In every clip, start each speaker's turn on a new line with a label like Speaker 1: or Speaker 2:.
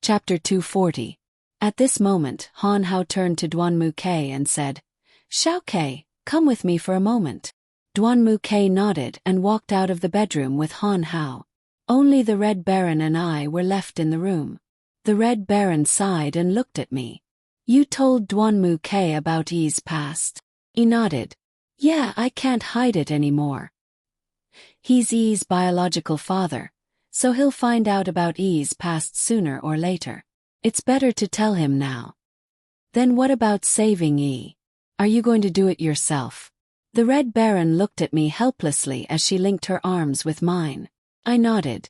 Speaker 1: Chapter 240. At this moment, Han Hao turned to Duan Mu Ke and said, "Xiao Ke, come with me for a moment." Duan Mu Ke nodded and walked out of the bedroom with Han Hao. Only the Red Baron and I were left in the room. The Red Baron sighed and looked at me. "You told Duan Mu Ke about Yi's past?" He nodded. "Yeah, I can't hide it anymore. He's Yi's biological father, so he'll find out about Yi's past sooner or later. It's better to tell him now." "Then what about saving Yi? Are you going to do it yourself?" The Red Baron looked at me helplessly as she linked her arms with mine. I nodded.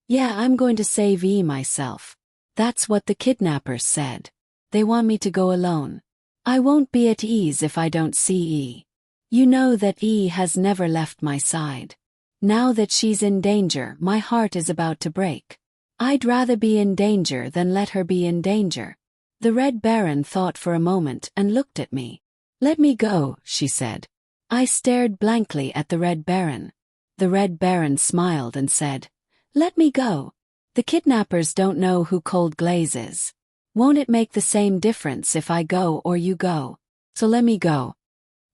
Speaker 1: "Yeah, I'm going to save Yi myself. That's what the kidnappers said. They want me to go alone. I won't be at ease if I don't see Yi. You know that Yi has never left my side. Now that she's in danger, my heart is about to break. I'd rather be in danger than let her be in danger." The Red Baron thought for a moment and looked at me. "Let me go," she said. I stared blankly at the Red Baron. The Red Baron smiled and said, "Let me go. The kidnappers don't know who Cold Glaze is. Won't it make the same difference if I go or you go? So let me go."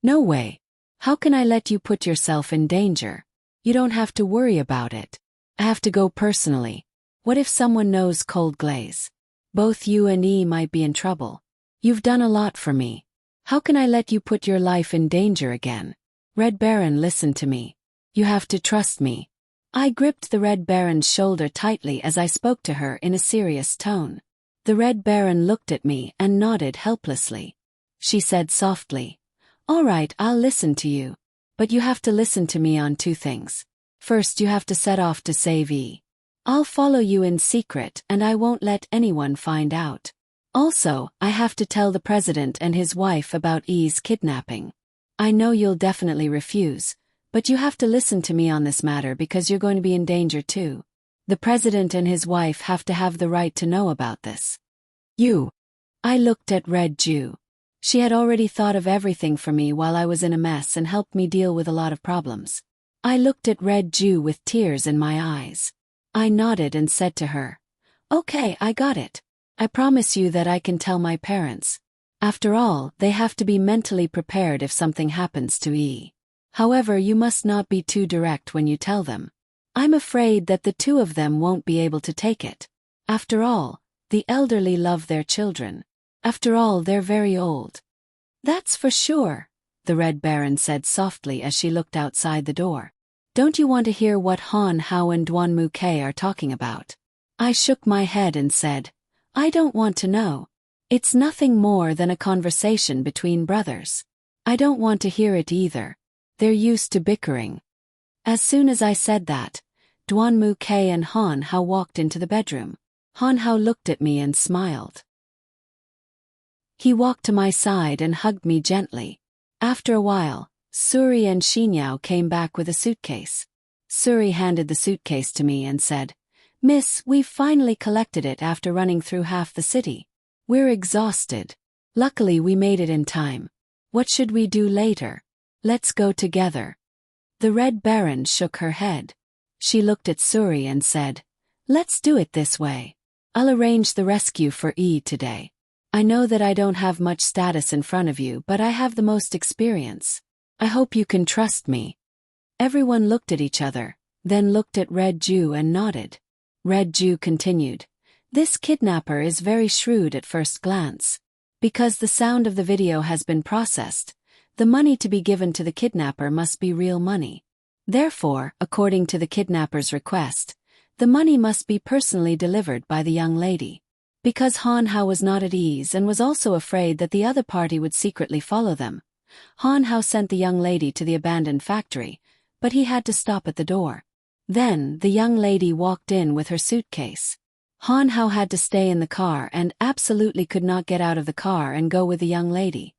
Speaker 1: "No way. How can I let you put yourself in danger? You don't have to worry about it. I have to go personally. What if someone knows Cold Glaze? Both you and Yi might be in trouble. You've done a lot for me. How can I let you put your life in danger again?" Red Baron, listen to me. You have to trust me. I gripped the Red Baron's shoulder tightly as I spoke to her in a serious tone. The Red Baron looked at me and nodded helplessly. She said softly, "All right, I'll listen to you. But you have to listen to me on two things. First, you have to set off to save Yi. I'll follow you in secret and I won't let anyone find out. Also, I have to tell the president and his wife about Yi's kidnapping. I know you'll definitely refuse, but you have to listen to me on this matter because you're going to be in danger too. The president and his wife have to have the right to know about this." I looked at Red Jew. She had already thought of everything for me while I was in a mess and helped me deal with a lot of problems. I looked at Red Jew with tears in my eyes. I nodded and said to her, "Okay, I got it. I promise you that I can tell my parents. After all, they have to be mentally prepared if something happens to Yi. However, you must not be too direct when you tell them. I'm afraid that the two of them won't be able to take it. After all, the elderly love their children. After all, they're very old." "That's for sure," the Red Baron said softly as she looked outside the door. "Don't you want to hear what Han Hao and Duan Mu Ke are talking about?" I shook my head and said, "I don't want to know. It's nothing more than a conversation between brothers. I don't want to hear it either. They're used to bickering." As soon as I said that, Duan Mu Ke and Han Hao walked into the bedroom. Han Hao looked at me and smiled. He walked to my side and hugged me gently. After a while, Suri and Xinyao came back with a suitcase. Suri handed the suitcase to me and said, "Miss, we've finally collected it after running through half the city. We're exhausted. Luckily we made it in time. What should we do later? Let's go together." The Red Baron shook her head. She looked at Suri and said, "Let's do it this way. I'll arrange the rescue for Yi today. I know that I don't have much status in front of you, but I have the most experience. I hope you can trust me." Everyone looked at each other, then looked at Red Jew and nodded. Red Jew continued, "This kidnapper is very shrewd at first glance. Because the sound of the video has been processed, the money to be given to the kidnapper must be real money. Therefore, according to the kidnapper's request, the money must be personally delivered by the young lady. Because Han Hao was not at ease and was also afraid that the other party would secretly follow them, Han Hao sent the young lady to the abandoned factory, but he had to stop at the door. Then, the young lady walked in with her suitcase. Han Hao had to stay in the car and absolutely could not get out of the car and go with the young lady.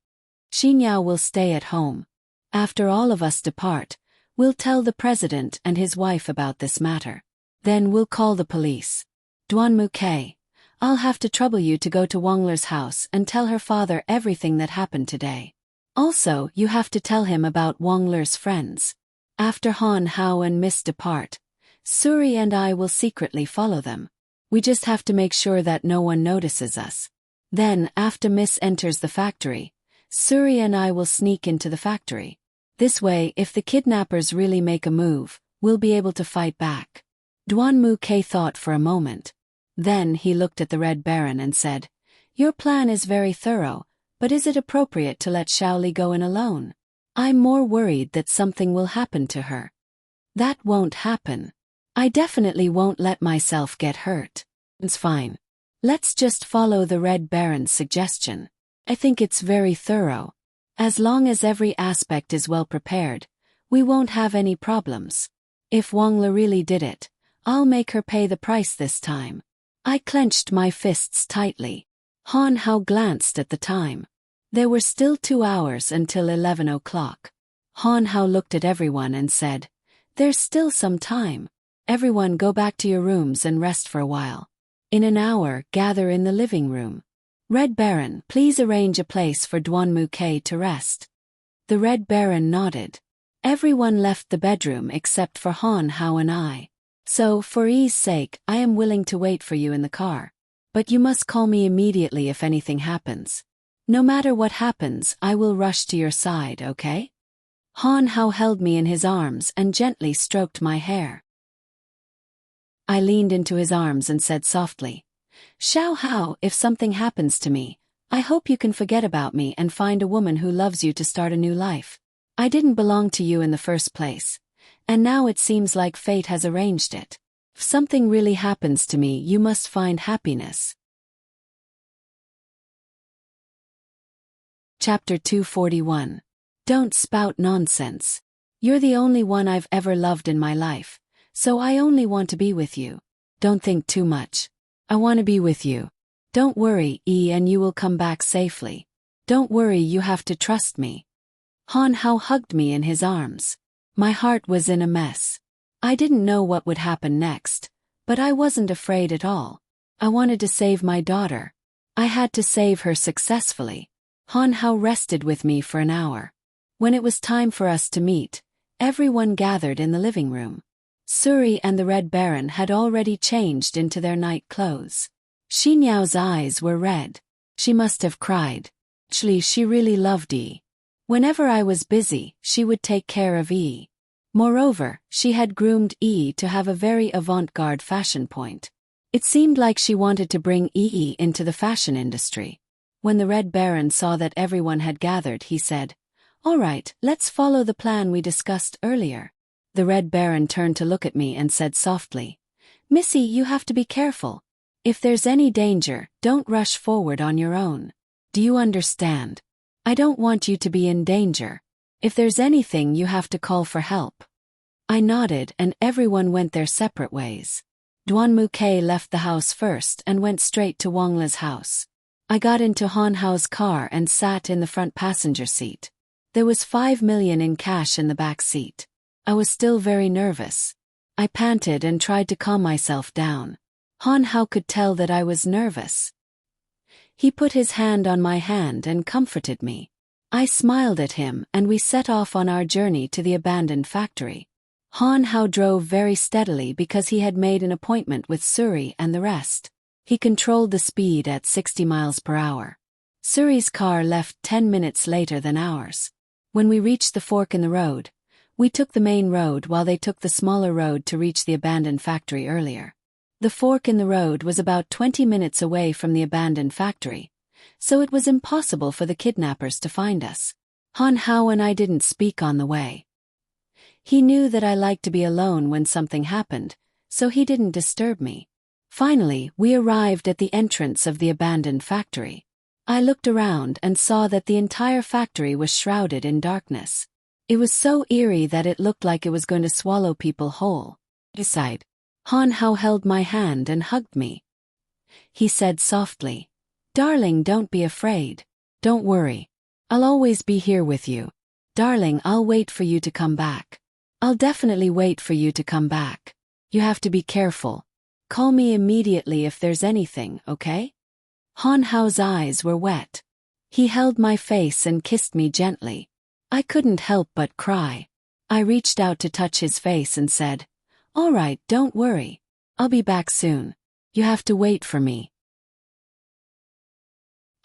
Speaker 1: Xinyao will stay at home. After all of us depart, we'll tell the president and his wife about this matter. Then we'll call the police. Duan Mu Ke, I'll have to trouble you to go to Wangler's house and tell her father everything that happened today. Also, you have to tell him about Wangler's friends. After Han Hao and Miss depart, Suri and I will secretly follow them. We just have to make sure that no one notices us. Then, after Miss enters the factory, Suri and I will sneak into the factory. This way, if the kidnappers really make a move, we'll be able to fight back. Duan Mu-Ke thought for a moment. Then he looked at the Red Baron and said, "Your plan is very thorough, but is it appropriate to let Xiaoli go in alone? I'm more worried that something will happen to her." "That won't happen. I definitely won't let myself get hurt. It's fine. Let's just follow the Red Baron's suggestion. I think it's very thorough. As long as every aspect is well prepared, we won't have any problems. If Wangla really did it, I'll make her pay the price this time." I clenched my fists tightly. Han Hao glanced at the time. There were still 2 hours until 11 o'clock. Han Hao looked at everyone and said, "There's still some time. Everyone go back to your rooms and rest for a while. In an hour, gather in the living room. Red Baron, please arrange a place for Duan Mu-Ke to rest." The Red Baron nodded. Everyone left the bedroom except for Han Hao and I. "So, for ease sake, I am willing to wait for you in the car. But you must call me immediately if anything happens. No matter what happens, I will rush to your side, okay?" Han Hao held me in his arms and gently stroked my hair. I leaned into his arms and said softly, "Xiao Hao, if something happens to me, I hope you can forget about me and find a woman who loves you to start a new life. I didn't belong to you in the first place, and now it seems like fate has arranged it. If something really happens to me, you must find happiness." Chapter 241. Don't spout nonsense. You're the only one I've ever loved in my life, so I only want to be with you. Don't think too much. I want to be with you. Don't worry, and you will come back safely. Don't worry, you have to trust me. Han Hao hugged me in his arms. My heart was in a mess. I didn't know what would happen next, but I wasn't afraid at all. I wanted to save my daughter. I had to save her successfully. Han Hao rested with me for an hour. When it was time for us to meet, everyone gathered in the living room. Suri and the Red Baron had already changed into their night clothes. Xinyao's eyes were red. She must have cried. Actually, she really loved Yi. Whenever I was busy, she would take care of Yi. Moreover, she had groomed Yi to have a very avant-garde fashion point. It seemed like she wanted to bring Yi into the fashion industry. When the Red Baron saw that everyone had gathered, he said, "All right, let's follow the plan we discussed earlier." The Red Baron turned to look at me and said softly, "Missy, you have to be careful. If there's any danger, don't rush forward on your own. Do you understand? I don't want you to be in danger. If there's anything, you have to call for help." I nodded and everyone went their separate ways. Duan Mu-Ke left the house first and went straight to Wangla's house. I got into Han Hao's car and sat in the front passenger seat. There was 5 million in cash in the back seat. I was still very nervous. I panted and tried to calm myself down. Han Hao could tell that I was nervous. He put his hand on my hand and comforted me. I smiled at him and we set off on our journey to the abandoned factory. Han Hao drove very steadily because he had made an appointment with Suri and the rest. He controlled the speed at 60 miles per hour. Suri's car left 10 minutes later than ours. When we reached the fork in the road, we took the main road while they took the smaller road to reach the abandoned factory earlier. The fork in the road was about 20 minutes away from the abandoned factory, so it was impossible for the kidnappers to find us. Han Hao and I didn't speak on the way. He knew that I liked to be alone when something happened, so he didn't disturb me. Finally, we arrived at the entrance of the abandoned factory. I looked around and saw that the entire factory was shrouded in darkness. It was so eerie that it looked like it was going to swallow people whole. Beside, Han Hao held my hand and hugged me. He said softly, "Darling, don't be afraid. Don't worry. I'll always be here with you. Darling, I'll wait for you to come back. I'll definitely wait for you to come back. You have to be careful. Call me immediately if there's anything, okay?" Han Hao's eyes were wet. He held my face and kissed me gently. I couldn't help but cry. I reached out to touch his face and said, "All right, don't worry. I'll be back soon. You have to wait for me.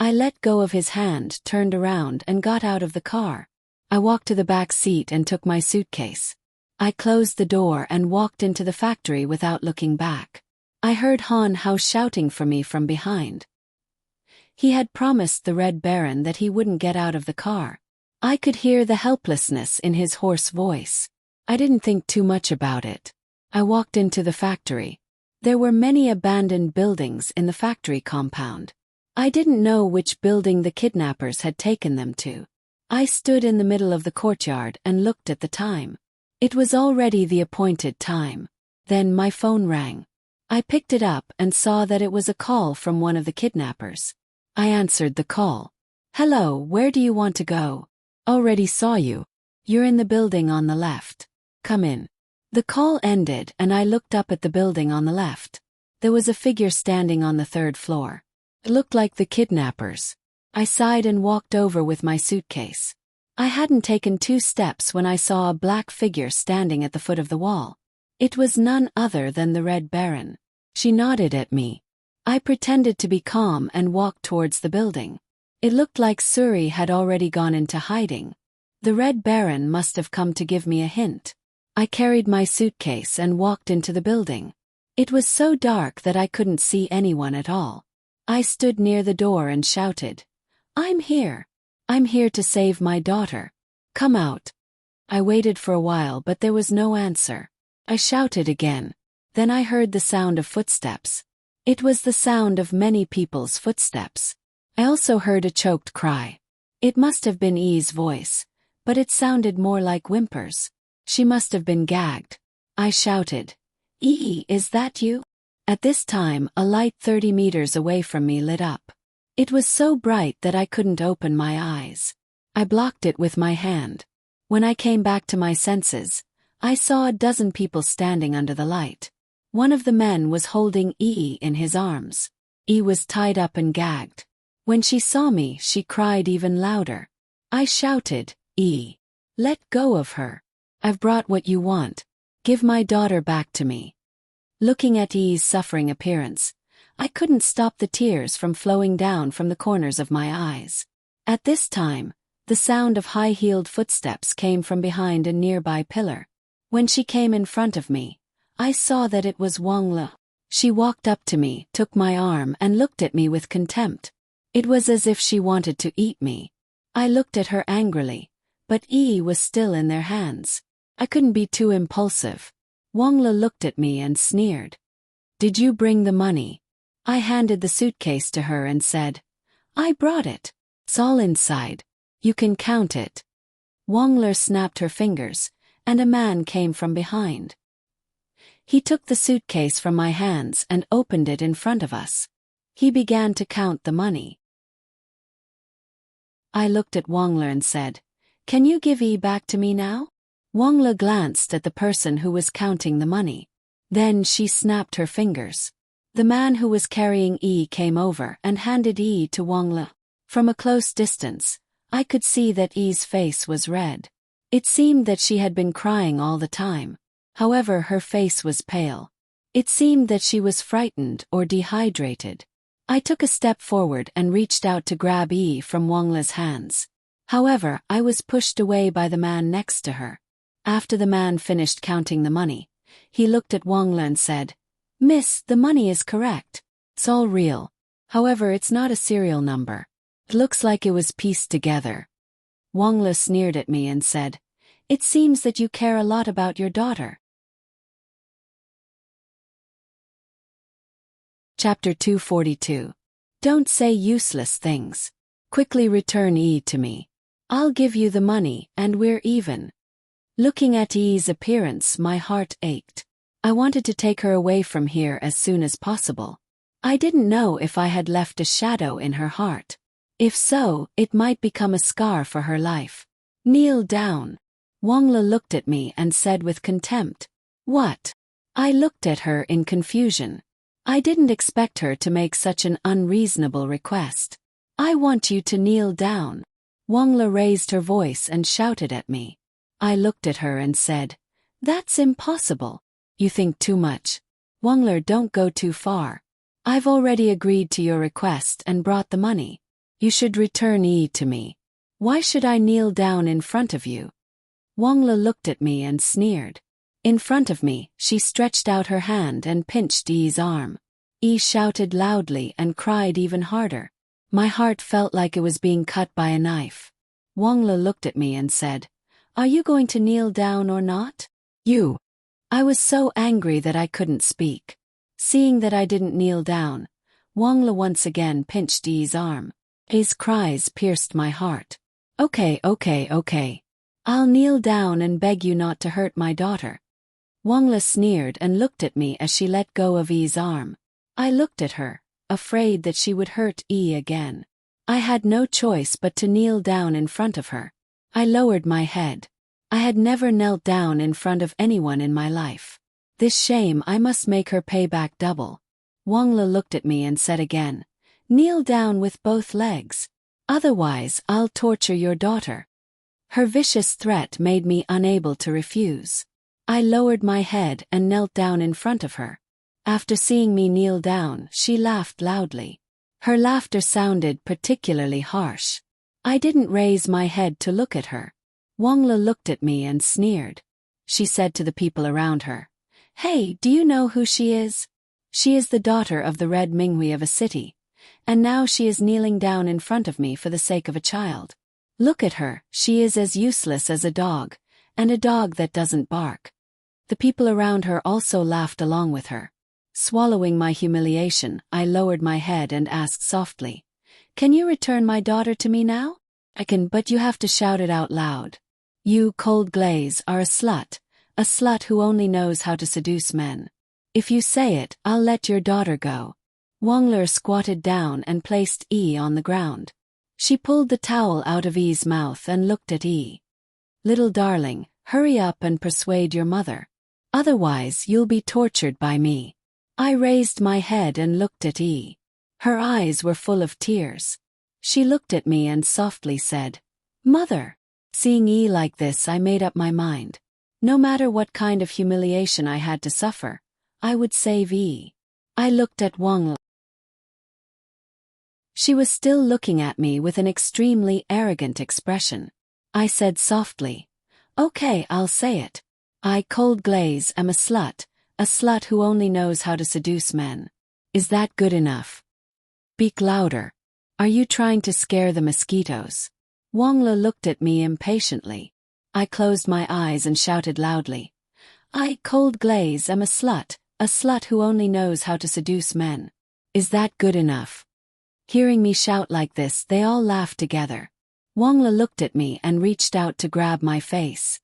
Speaker 1: I let go of his hand, turned around and got out of the car. I walked to the back seat and took my suitcase. I closed the door and walked into the factory without looking back. I heard Han Hao shouting for me from behind. He had promised the Red Baron that he wouldn't get out of the car. I could hear the helplessness in his hoarse voice. I didn't think too much about it. I walked into the factory. There were many abandoned buildings in the factory compound. I didn't know which building the kidnappers had taken them to. I stood in the middle of the courtyard and looked at the time. It was already the appointed time. Then my phone rang. I picked it up and saw that it was a call from one of the kidnappers. I answered the call. Hello, where do you want to go? Already saw you. You're in the building on the left. Come in. The call ended and I looked up at the building on the left. There was a figure standing on the third floor. It looked like the kidnappers. I sighed and walked over with my suitcase. I hadn't taken 2 steps when I saw a black figure standing at the foot of the wall. It was none other than the Red Baron. She nodded at me. I pretended to be calm and walked towards the building. It looked like Suri had already gone into hiding. The Red Baron must have come to give me a hint. I carried my suitcase and walked into the building. It was so dark that I couldn't see anyone at all. I stood near the door and shouted, "I'm here. I'm here to save my daughter. Come out." I waited for a while but there was no answer. I shouted again. Then I heard the sound of footsteps. It was the sound of many people's footsteps. I also heard a choked cry. It must have been E's voice, but it sounded more like whimpers. She must have been gagged. I shouted, "E, is that you?" At this time, a light 30 meters away from me lit up. It was so bright that I couldn't open my eyes. I blocked it with my hand. When I came back to my senses, I saw a dozen people standing under the light. One of the men was holding E in his arms. E was tied up and gagged. When she saw me, she cried even louder. I shouted, "E, let go of her. I've brought what you want. Give my daughter back to me." Looking at E's suffering appearance, I couldn't stop the tears from flowing down from the corners of my eyes. At this time, the sound of high-heeled footsteps came from behind a nearby pillar. When she came in front of me, I saw that it was Wang Le. She walked up to me, took my arm and looked at me with contempt. It was as if she wanted to eat me. I looked at her angrily, but E was still in their hands. I couldn't be too impulsive. Wang Le looked at me and sneered. "Did you bring the money?" I handed the suitcase to her and said, "I brought it. It's all inside. You can count it." Wang Le snapped her fingers, and a man came from behind. He took the suitcase from my hands and opened it in front of us. He began to count the money. I looked at Wang Le and said, "Can you give E back to me now?" Wang Le glanced at the person who was counting the money. Then she snapped her fingers. The man who was carrying E came over and handed E to Wang Le. From a close distance, I could see that E's face was red. It seemed that she had been crying all the time. However, her face was pale. It seemed that she was frightened or dehydrated. I took a step forward and reached out to grab E from Wang Le's hands. However, I was pushed away by the man next to her. After the man finished counting the money, he looked at Wang Le and said, "Miss, the money is correct. It's all real. However, it's not a serial number. It looks like it was pieced together." Wang Le sneered at me and said, "It seems that you care a lot about your daughter." Chapter 242. Don't say useless things. Quickly return E to me. I'll give you the money and we're even. Looking at E's appearance, my heart ached. I wanted to take her away from here as soon as possible. I didn't know if I had left a shadow in her heart. If so, it might become a scar for her life. "Kneel down." Wang Le looked at me and said with contempt, "What?" I looked at her in confusion. I didn't expect her to make such an unreasonable request. "I want you to kneel down." Wang Le raised her voice and shouted at me. I looked at her and said, "That's impossible. You think too much. Wang Le, don't go too far. I've already agreed to your request and brought the money. You should return E to me. Why should I kneel down in front of you? Wangla looked at me and sneered. In front of me, she stretched out her hand and pinched E's arm. E shouted loudly and cried even harder. My heart felt like it was being cut by a knife. Wangla looked at me and said, "Are you going to kneel down or not?" "You." I was so angry that I couldn't speak. Seeing that I didn't kneel down, Wangla once again pinched E's arm. E's cries pierced my heart. Okay. I'll kneel down and beg you not to hurt my daughter." Wangla sneered and looked at me as she let go of E's arm. I looked at her, afraid that she would hurt E again. I had no choice but to kneel down in front of her. I lowered my head. I had never knelt down in front of anyone in my life. This shame I must make her pay back double. Wangla looked at me and said again, "Kneel down with both legs. Otherwise I'll torture your daughter." Her vicious threat made me unable to refuse. I lowered my head and knelt down in front of her. After seeing me kneel down, she laughed loudly. Her laughter sounded particularly harsh. I didn't raise my head to look at her. Wangla looked at me and sneered. She said to the people around her, "Hey, do you know who she is? She is the daughter of the Red Minghui of a city, and now she is kneeling down in front of me for the sake of a child. Look at her, she is as useless as a dog, and a dog that doesn't bark." The people around her also laughed along with her. Swallowing my humiliation, I lowered my head and asked softly, "Can you return my daughter to me now?" "I can, but you have to shout it out loud. You, Cold Glaze, are a slut who only knows how to seduce men. If you say it, I'll let your daughter go." Wangler squatted down and placed E on the ground. She pulled the towel out of E's mouth and looked at E. "Little darling, hurry up and persuade your mother. Otherwise you'll be tortured by me." I raised my head and looked at E. Her eyes were full of tears. She looked at me and softly said, "Mother." Seeing E like this, I made up my mind. No matter what kind of humiliation I had to suffer, I would save E. I looked at Wang. She was still looking at me with an extremely arrogant expression. I said softly, "Okay, I'll say it. I, Cold Glaze, am a slut who only knows how to seduce men. Is that good enough? Speak louder. Are you trying to scare the mosquitoes?" Wangla looked at me impatiently. I closed my eyes and shouted loudly, "I, Cold Glaze, am a slut who only knows how to seduce men. Is that good enough?" Hearing me shout like this, they all laughed together. Wangla looked at me and reached out to grab my face.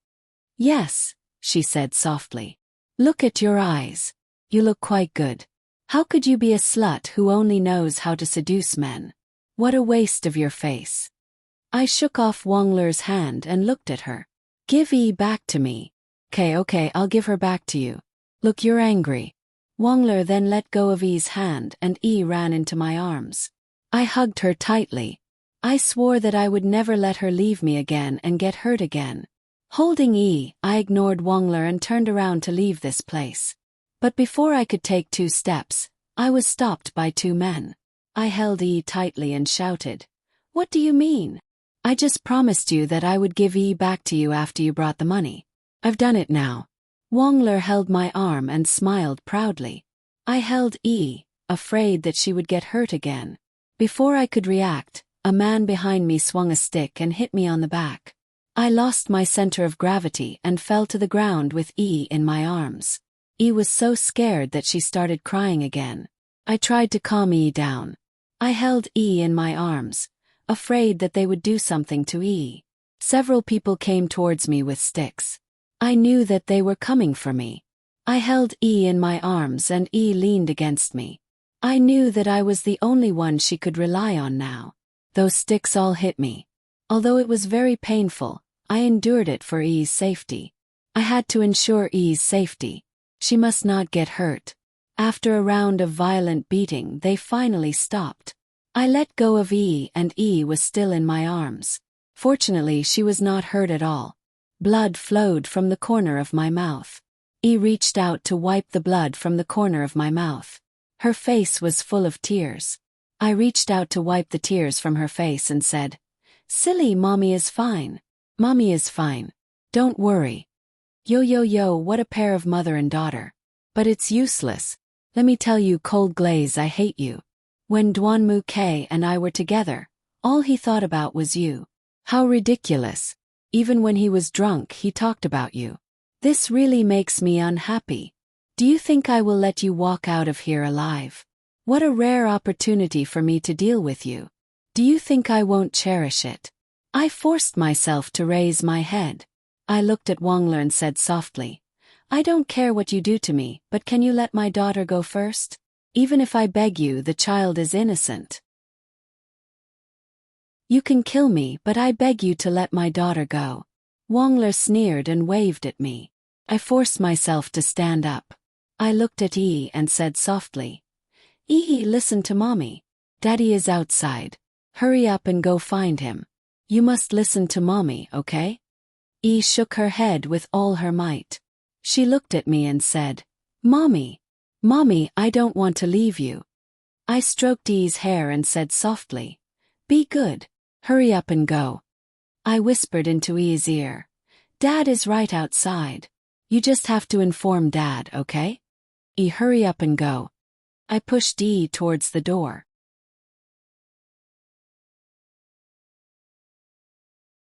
Speaker 1: "Yes," she said softly. "Look at your eyes. You look quite good. How could you be a slut who only knows how to seduce men? What a waste of your face." I shook off Wangler's hand and looked at her. "Give E back to me." Okay, I'll give her back to you. Look, you're angry." Wangler then let go of E's hand and E ran into my arms. I hugged her tightly. I swore that I would never let her leave me again and get hurt again. Holding E, I ignored Wangler and turned around to leave this place. But before I could take 2 steps, I was stopped by 2 men. I held E tightly and shouted, "What do you mean? I just promised you that I would give E back to you after you brought the money. I've done it now." Wangler held my arm and smiled proudly. I held E, afraid that she would get hurt again. Before I could react, a man behind me swung a stick and hit me on the back. I lost my center of gravity and fell to the ground with E in my arms. E was so scared that she started crying again. I tried to calm E down. I held E in my arms, afraid that they would do something to E. Several people came towards me with sticks. I knew that they were coming for me. I held E in my arms and E leaned against me. I knew that I was the only one she could rely on now. Those sticks all hit me. Although it was very painful, I endured it for E's safety. I had to ensure E's safety. She must not get hurt. After a round of violent beating, they finally stopped. I let go of E and E was still in my arms. Fortunately, she was not hurt at all. Blood flowed from the corner of my mouth. E reached out to wipe the blood from the corner of my mouth. Her face was full of tears. I reached out to wipe the tears from her face and said, "Silly, Mommy is fine. Mommy is fine. Don't worry." Yo, what a pair of mother and daughter. But it's useless. Let me tell you, Cold Glaze, I hate you. When Dwanmu-K and I were together, all he thought about was you. How ridiculous. Even when he was drunk, he talked about you. This really makes me unhappy. Do you think I will let you walk out of here alive? What a rare opportunity for me to deal with you. Do you think I won't cherish it? I forced myself to raise my head. I looked at Wangler and said softly, "I don't care what you do to me, but can you let my daughter go first? Even if I beg you, the child is innocent. You can kill me, but I beg you to let my daughter go." Wangler sneered and waved at me. I forced myself to stand up. I looked at Yi and said softly, "Yi, listen to Mommy. Daddy is outside. Hurry up and go find him. You must listen to Mommy, okay?" Yi shook her head with all her might. She looked at me and said, Mommy, I don't want to leave you." I stroked Yi's hair and said softly, "Be good. Hurry up and go." I whispered into Yi's ear, "Dad is right outside. You just have to inform Dad, okay? Yi, hurry up and go." I pushed Yi towards the door.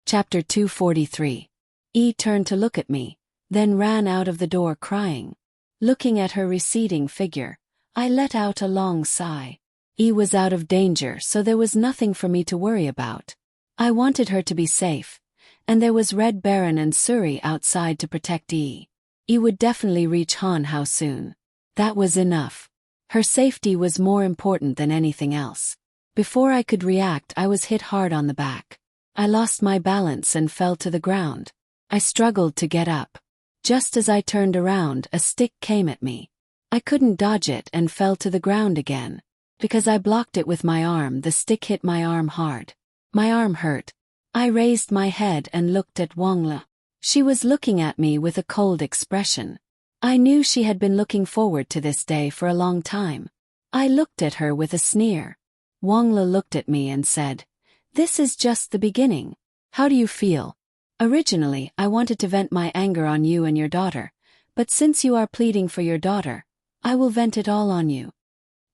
Speaker 1: Chapter 243. Yi turned to look at me, then ran out of the door crying. Looking at her receding figure, I let out a long sigh. Yi was out of danger, so there was nothing for me to worry about. I wanted her to be safe, and there was Red Baron and Suri outside to protect Yi. Yi would definitely reach Han Hao soon. That was enough. Her safety was more important than anything else. Before I could react, I was hit hard on the back. I lost my balance and fell to the ground. I struggled to get up. Just as I turned around, a stick came at me. I couldn't dodge it and fell to the ground again. Because I blocked it with my arm, the stick hit my arm hard. My arm hurt. I raised my head and looked at Wangla. She was looking at me with a cold expression. I knew she had been looking forward to this day for a long time. I looked at her with a sneer. Wangla looked at me and said, "This is just the beginning. How do you feel? Originally, I wanted to vent my anger on you and your daughter, but since you are pleading for your daughter, I will vent it all on you."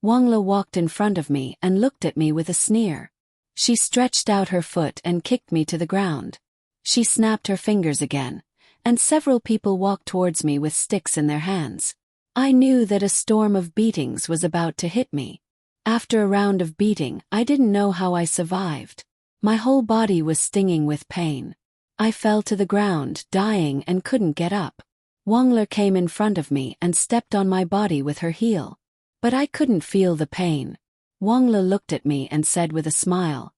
Speaker 1: Wangla walked in front of me and looked at me with a sneer. She stretched out her foot and kicked me to the ground. She snapped her fingers again, and several people walked towards me with sticks in their hands. I knew that a storm of beatings was about to hit me. After a round of beating, I didn't know how I survived. My whole body was stinging with pain. I fell to the ground, dying, and couldn't get up. Wangler came in front of me and stepped on my body with her heel. But I couldn't feel the pain. Wangla looked at me and said with a smile,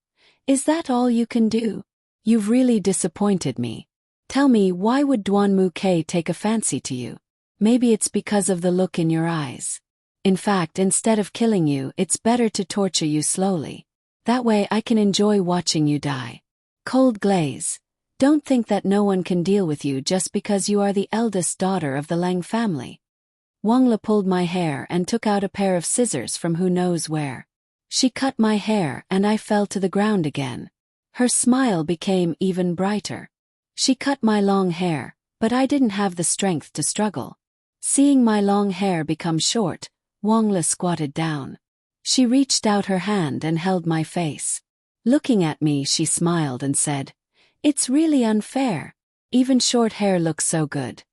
Speaker 1: "Is that all you can do? You've really disappointed me. Tell me, why would Dwanmu-K take a fancy to you? Maybe it's because of the look in your eyes. In fact, instead of killing you, it's better to torture you slowly. That way I can enjoy watching you die. Cold Glaze, don't think that no one can deal with you just because you are the eldest daughter of the Lang family." Wangla pulled my hair and took out a pair of scissors from who knows where. She cut my hair and I fell to the ground again. Her smile became even brighter. She cut my long hair, but I didn't have the strength to struggle. Seeing my long hair become short, Wangla squatted down. She reached out her hand and held my face. Looking at me, she smiled and said, "It's really unfair. Even short hair looks so good."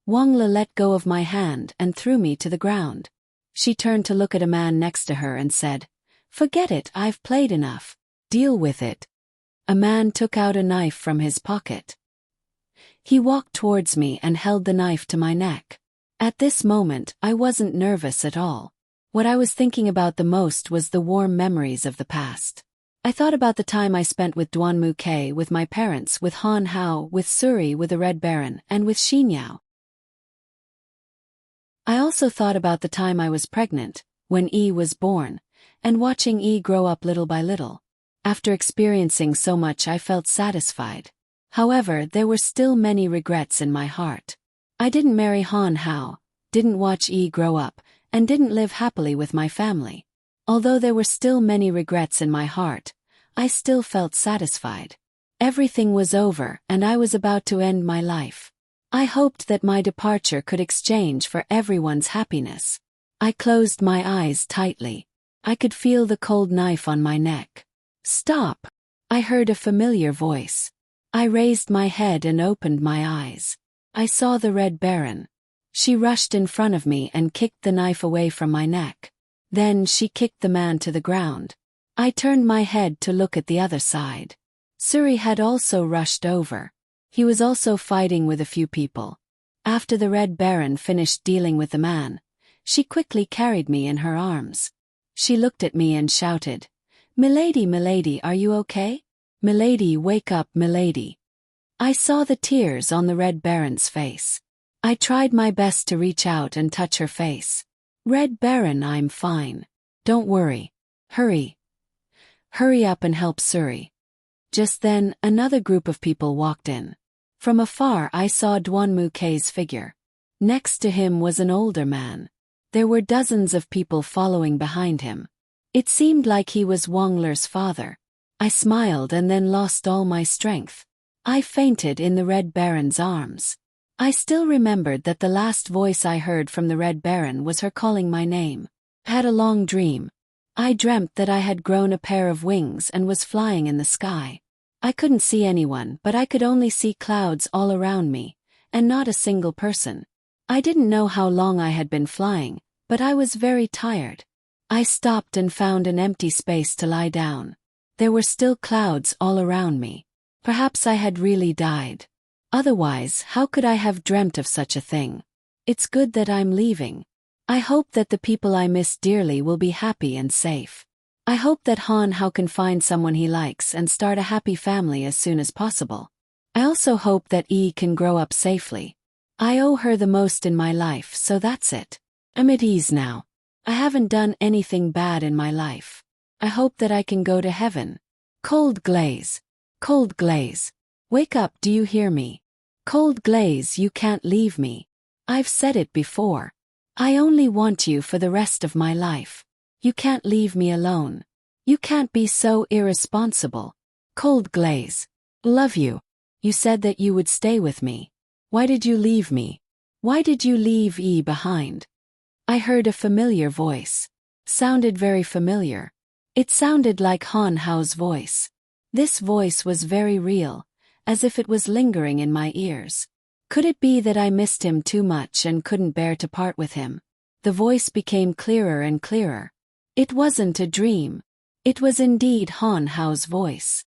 Speaker 1: Wangla let go of my hand and threw me to the ground. She turned to look at a man next to her and said, "Forget it, I've played enough. Deal with it." A man took out a knife from his pocket. He walked towards me and held the knife to my neck. At this moment, I wasn't nervous at all. What I was thinking about the most was the warm memories of the past. I thought about the time I spent with Dwanmu-K, with my parents, with Han Hao, with Suri, with the Red Baron, and with Xinyao. I also thought about the time I was pregnant, when Yi was born, and watching Yi grow up little by little. After experiencing so much, I felt satisfied. However, there were still many regrets in my heart. I didn't marry Han Hao, didn't watch Yi grow up, and didn't live happily with my family. Although there were still many regrets in my heart, I still felt satisfied. Everything was over and I was about to end my life. I hoped that my departure could exchange for everyone's happiness. I closed my eyes tightly. I could feel the cold knife on my neck. "Stop!" I heard a familiar voice. I raised my head and opened my eyes. I saw the Red Baron. She rushed in front of me and kicked the knife away from my neck. Then she kicked the man to the ground. I turned my head to look at the other side. Suri had also rushed over. He was also fighting with a few people. After the Red Baron finished dealing with the man, she quickly carried me in her arms. She looked at me and shouted, "Milady, milady, are you okay? Milady, wake up, milady." I saw the tears on the Red Baron's face. I tried my best to reach out and touch her face. "Red Baron, I'm fine. Don't worry. Hurry. Hurry up and help Suri." Just then, another group of people walked in. From afar I saw Duan Mukei's figure. Next to him was an older man. There were dozens of people following behind him. It seemed like he was Wang Ler's father. I smiled and then lost all my strength. I fainted in the Red Baron's arms. I still remembered that the last voice I heard from the Red Baron was her calling my name. I had a long dream. I dreamt that I had grown a pair of wings and was flying in the sky. I couldn't see anyone, but I could only see clouds all around me, and not a single person. I didn't know how long I had been flying, but I was very tired. I stopped and found an empty space to lie down. There were still clouds all around me. Perhaps I had really died. Otherwise, how could I have dreamt of such a thing? It's good that I'm leaving. I hope that the people I miss dearly will be happy and safe. I hope that Han Hao can find someone he likes and start a happy family as soon as possible. I also hope that Yi can grow up safely. I owe her the most in my life, so that's it. I'm at ease now. I haven't done anything bad in my life. I hope that I can go to heaven. Cold Glaze. Cold Glaze. Wake up, do you hear me? Cold Glaze, you can't leave me. I've said it before. I only want you for the rest of my life. You can't leave me alone. You can't be so irresponsible. Cold Glaze. Love you. You said that you would stay with me. Why did you leave me? Why did you leave Yi behind? I heard a familiar voice. Sounded very familiar. It sounded like Han Hao's voice. This voice was very real, as if it was lingering in my ears. Could it be that I missed him too much and couldn't bear to part with him? The voice became clearer and clearer. It wasn't a dream. It was indeed Han Hao's voice.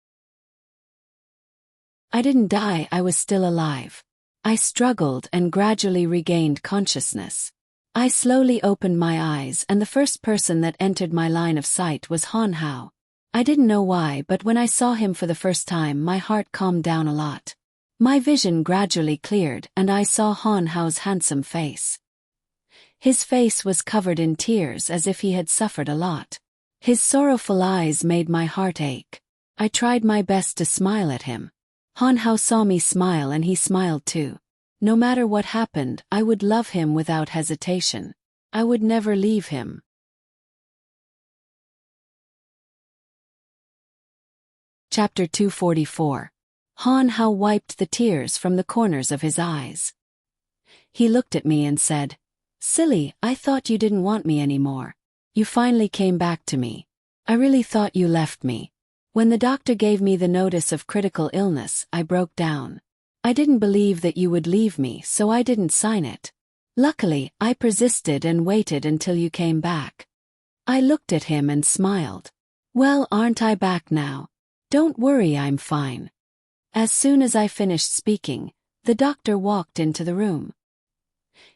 Speaker 1: I didn't die, I was still alive. I struggled and gradually regained consciousness. I slowly opened my eyes and the first person that entered my line of sight was Han Hao. I didn't know why, but when I saw him for the first time my heart calmed down a lot. My vision gradually cleared and I saw Han Hao's handsome face. His face was covered in tears as if he had suffered a lot. His sorrowful eyes made my heart ache. I tried my best to smile at him. Han Hao saw me smile and he smiled too. No matter what happened, I would love him without hesitation. I would never leave him. Chapter 244. Han Hao wiped the tears from the corners of his eyes. He looked at me and said, "Silly, I thought you didn't want me anymore. You finally came back to me. I really thought you left me. When the doctor gave me the notice of critical illness, I broke down. I didn't believe that you would leave me, so I didn't sign it. Luckily, I persisted and waited until you came back." I looked at him and smiled. "Well, aren't I back now? Don't worry, I'm fine." As soon as I finished speaking, the doctor walked into the room.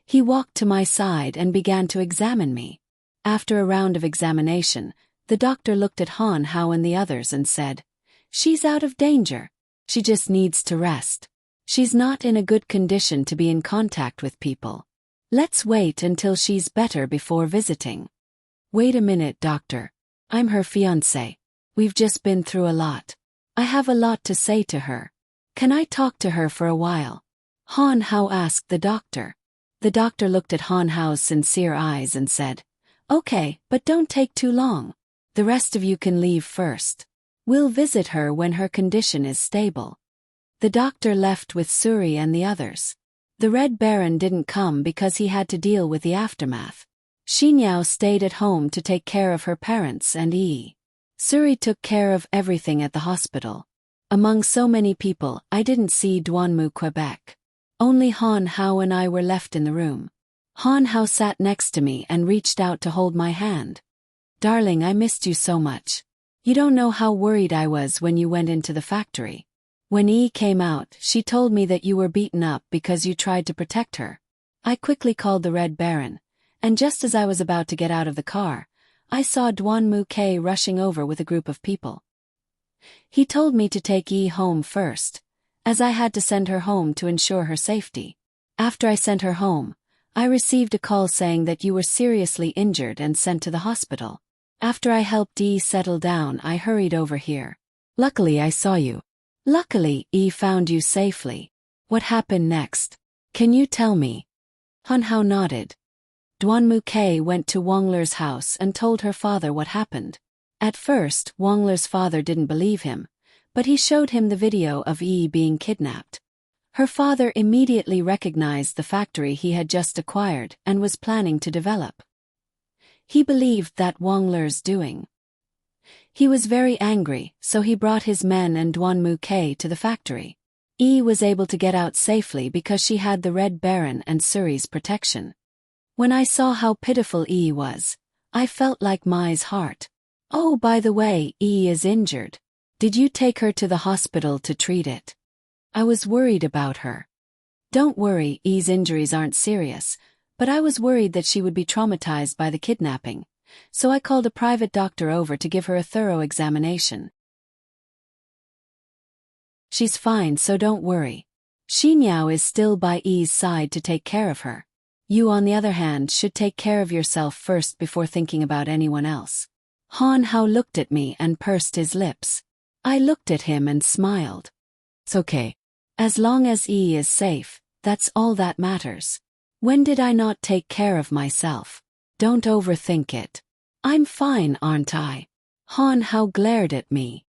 Speaker 1: He walked to my side and began to examine me. After a round of examination, the doctor looked at Han Hao and the others and said, "She's out of danger. She just needs to rest. She's not in a good condition to be in contact with people. Let's wait until she's better before visiting." "Wait a minute, doctor. I'm her fiancé. We've just been through a lot. I have a lot to say to her. Can I talk to her for a while?" Han Hao asked the doctor. The doctor looked at Han Hao's sincere eyes and said, "Okay, but don't take too long. The rest of you can leave first. We'll visit her when her condition is stable." The doctor left with Suri and the others. The Red Baron didn't come because he had to deal with the aftermath. Xinyao stayed at home to take care of her parents and Yi. Suri took care of everything at the hospital. Among so many people, I didn't see Duanmu, Quebec. Only Han Hao and I were left in the room. Han Hao sat next to me and reached out to hold my hand. "Darling, I missed you so much. You don't know how worried I was when you went into the factory. When Yi came out, she told me that you were beaten up because you tried to protect her. I quickly called the Red Baron, and just as I was about to get out of the car, I saw Duanmu K rushing over with a group of people. He told me to take Yi home first, as I had to send her home to ensure her safety. After I sent her home, I received a call saying that you were seriously injured and sent to the hospital. After I helped Yi settle down, I hurried over here. Luckily I saw you. Luckily, Yi found you safely. What happened next? Can you tell me?" Han Hao nodded. Duanmu K went to Wangler's house and told her father what happened. At first, Wangler's father didn't believe him, but he showed him the video of Yi being kidnapped. Her father immediately recognized the factory he had just acquired and was planning to develop. He believed that Wangler's doing. He was very angry, so he brought his men and Duanmu K to the factory. Yi was able to get out safely because she had the Red Baron and Suri's protection. When I saw how pitiful Yi was, I felt like Mai's heart. "Oh, by the way, Yi is injured. Did you take her to the hospital to treat it?" I was worried about her. "Don't worry, Yi's injuries aren't serious, but I was worried that she would be traumatized by the kidnapping. So I called a private doctor over to give her a thorough examination. She's fine, so don't worry. Xinyao is still by Yi's side to take care of her. You, on the other hand, should take care of yourself first before thinking about anyone else." Han Hao looked at me and pursed his lips. I looked at him and smiled. "It's okay. As long as Yi is safe, that's all that matters. When did I not take care of myself? Don't overthink it. I'm fine, aren't I?" Han Hao glared at me.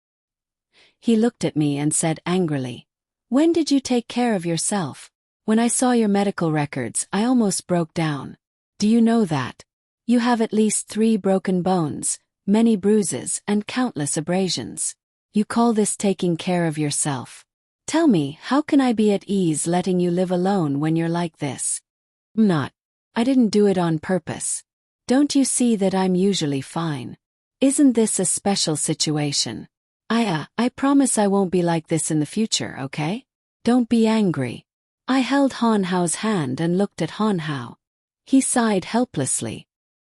Speaker 1: He looked at me and said angrily, "When did you take care of yourself? When I saw your medical records, I almost broke down. Do you know that? You have at least 3 broken bones, many bruises, and countless abrasions. You call this taking care of yourself? Tell me, how can I be at ease letting you live alone when you're like this?" "I'm not. I didn't do it on purpose. Don't you see that I'm usually fine? Isn't this a special situation? I promise I won't be like this in the future, okay? Don't be angry." I held Han Hao's hand and looked at Han Hao. He sighed helplessly.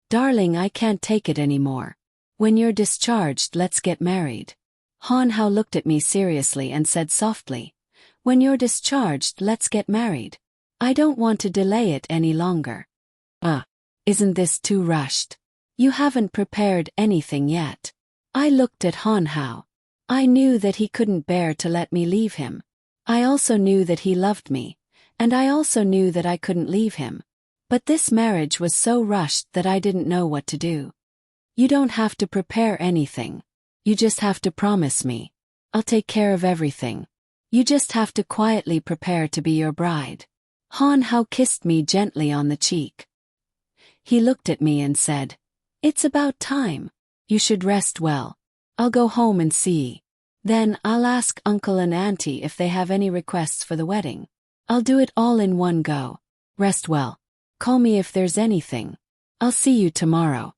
Speaker 1: "Darling, I can't take it anymore. When you're discharged, let's get married." Han Hao looked at me seriously and said softly, "When you're discharged, let's get married. I don't want to delay it any longer." Isn't this too rushed? You haven't prepared anything yet." I looked at Han Hao. I knew that he couldn't bear to let me leave him. I also knew that he loved me, and I also knew that I couldn't leave him. But this marriage was so rushed that I didn't know what to do. "You don't have to prepare anything. You just have to promise me. I'll take care of everything. You just have to quietly prepare to be your bride." Han Hao kissed me gently on the cheek. He looked at me and said, "It's about time. You should rest well. I'll go home and see. Then I'll ask Uncle and Auntie if they have any requests for the wedding. I'll do it all in one go. Rest well. Call me if there's anything. I'll see you tomorrow."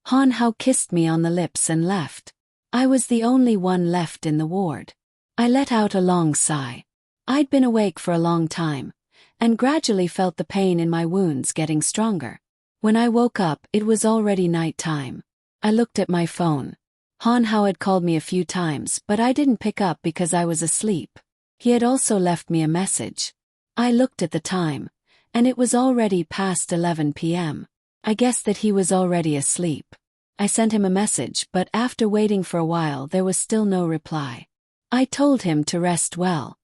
Speaker 1: Han Hao kissed me on the lips and left. I was the only one left in the ward. I let out a long sigh. I'd been awake for a long time, and gradually felt the pain in my wounds getting stronger. When I woke up, it was already night time. I looked at my phone. Han Hao had called me a few times, but I didn't pick up because I was asleep. He had also left me a message. I looked at the time, and it was already past 11 p.m. I guessed that he was already asleep. I sent him a message, but after waiting for a while there was still no reply. I told him to rest well.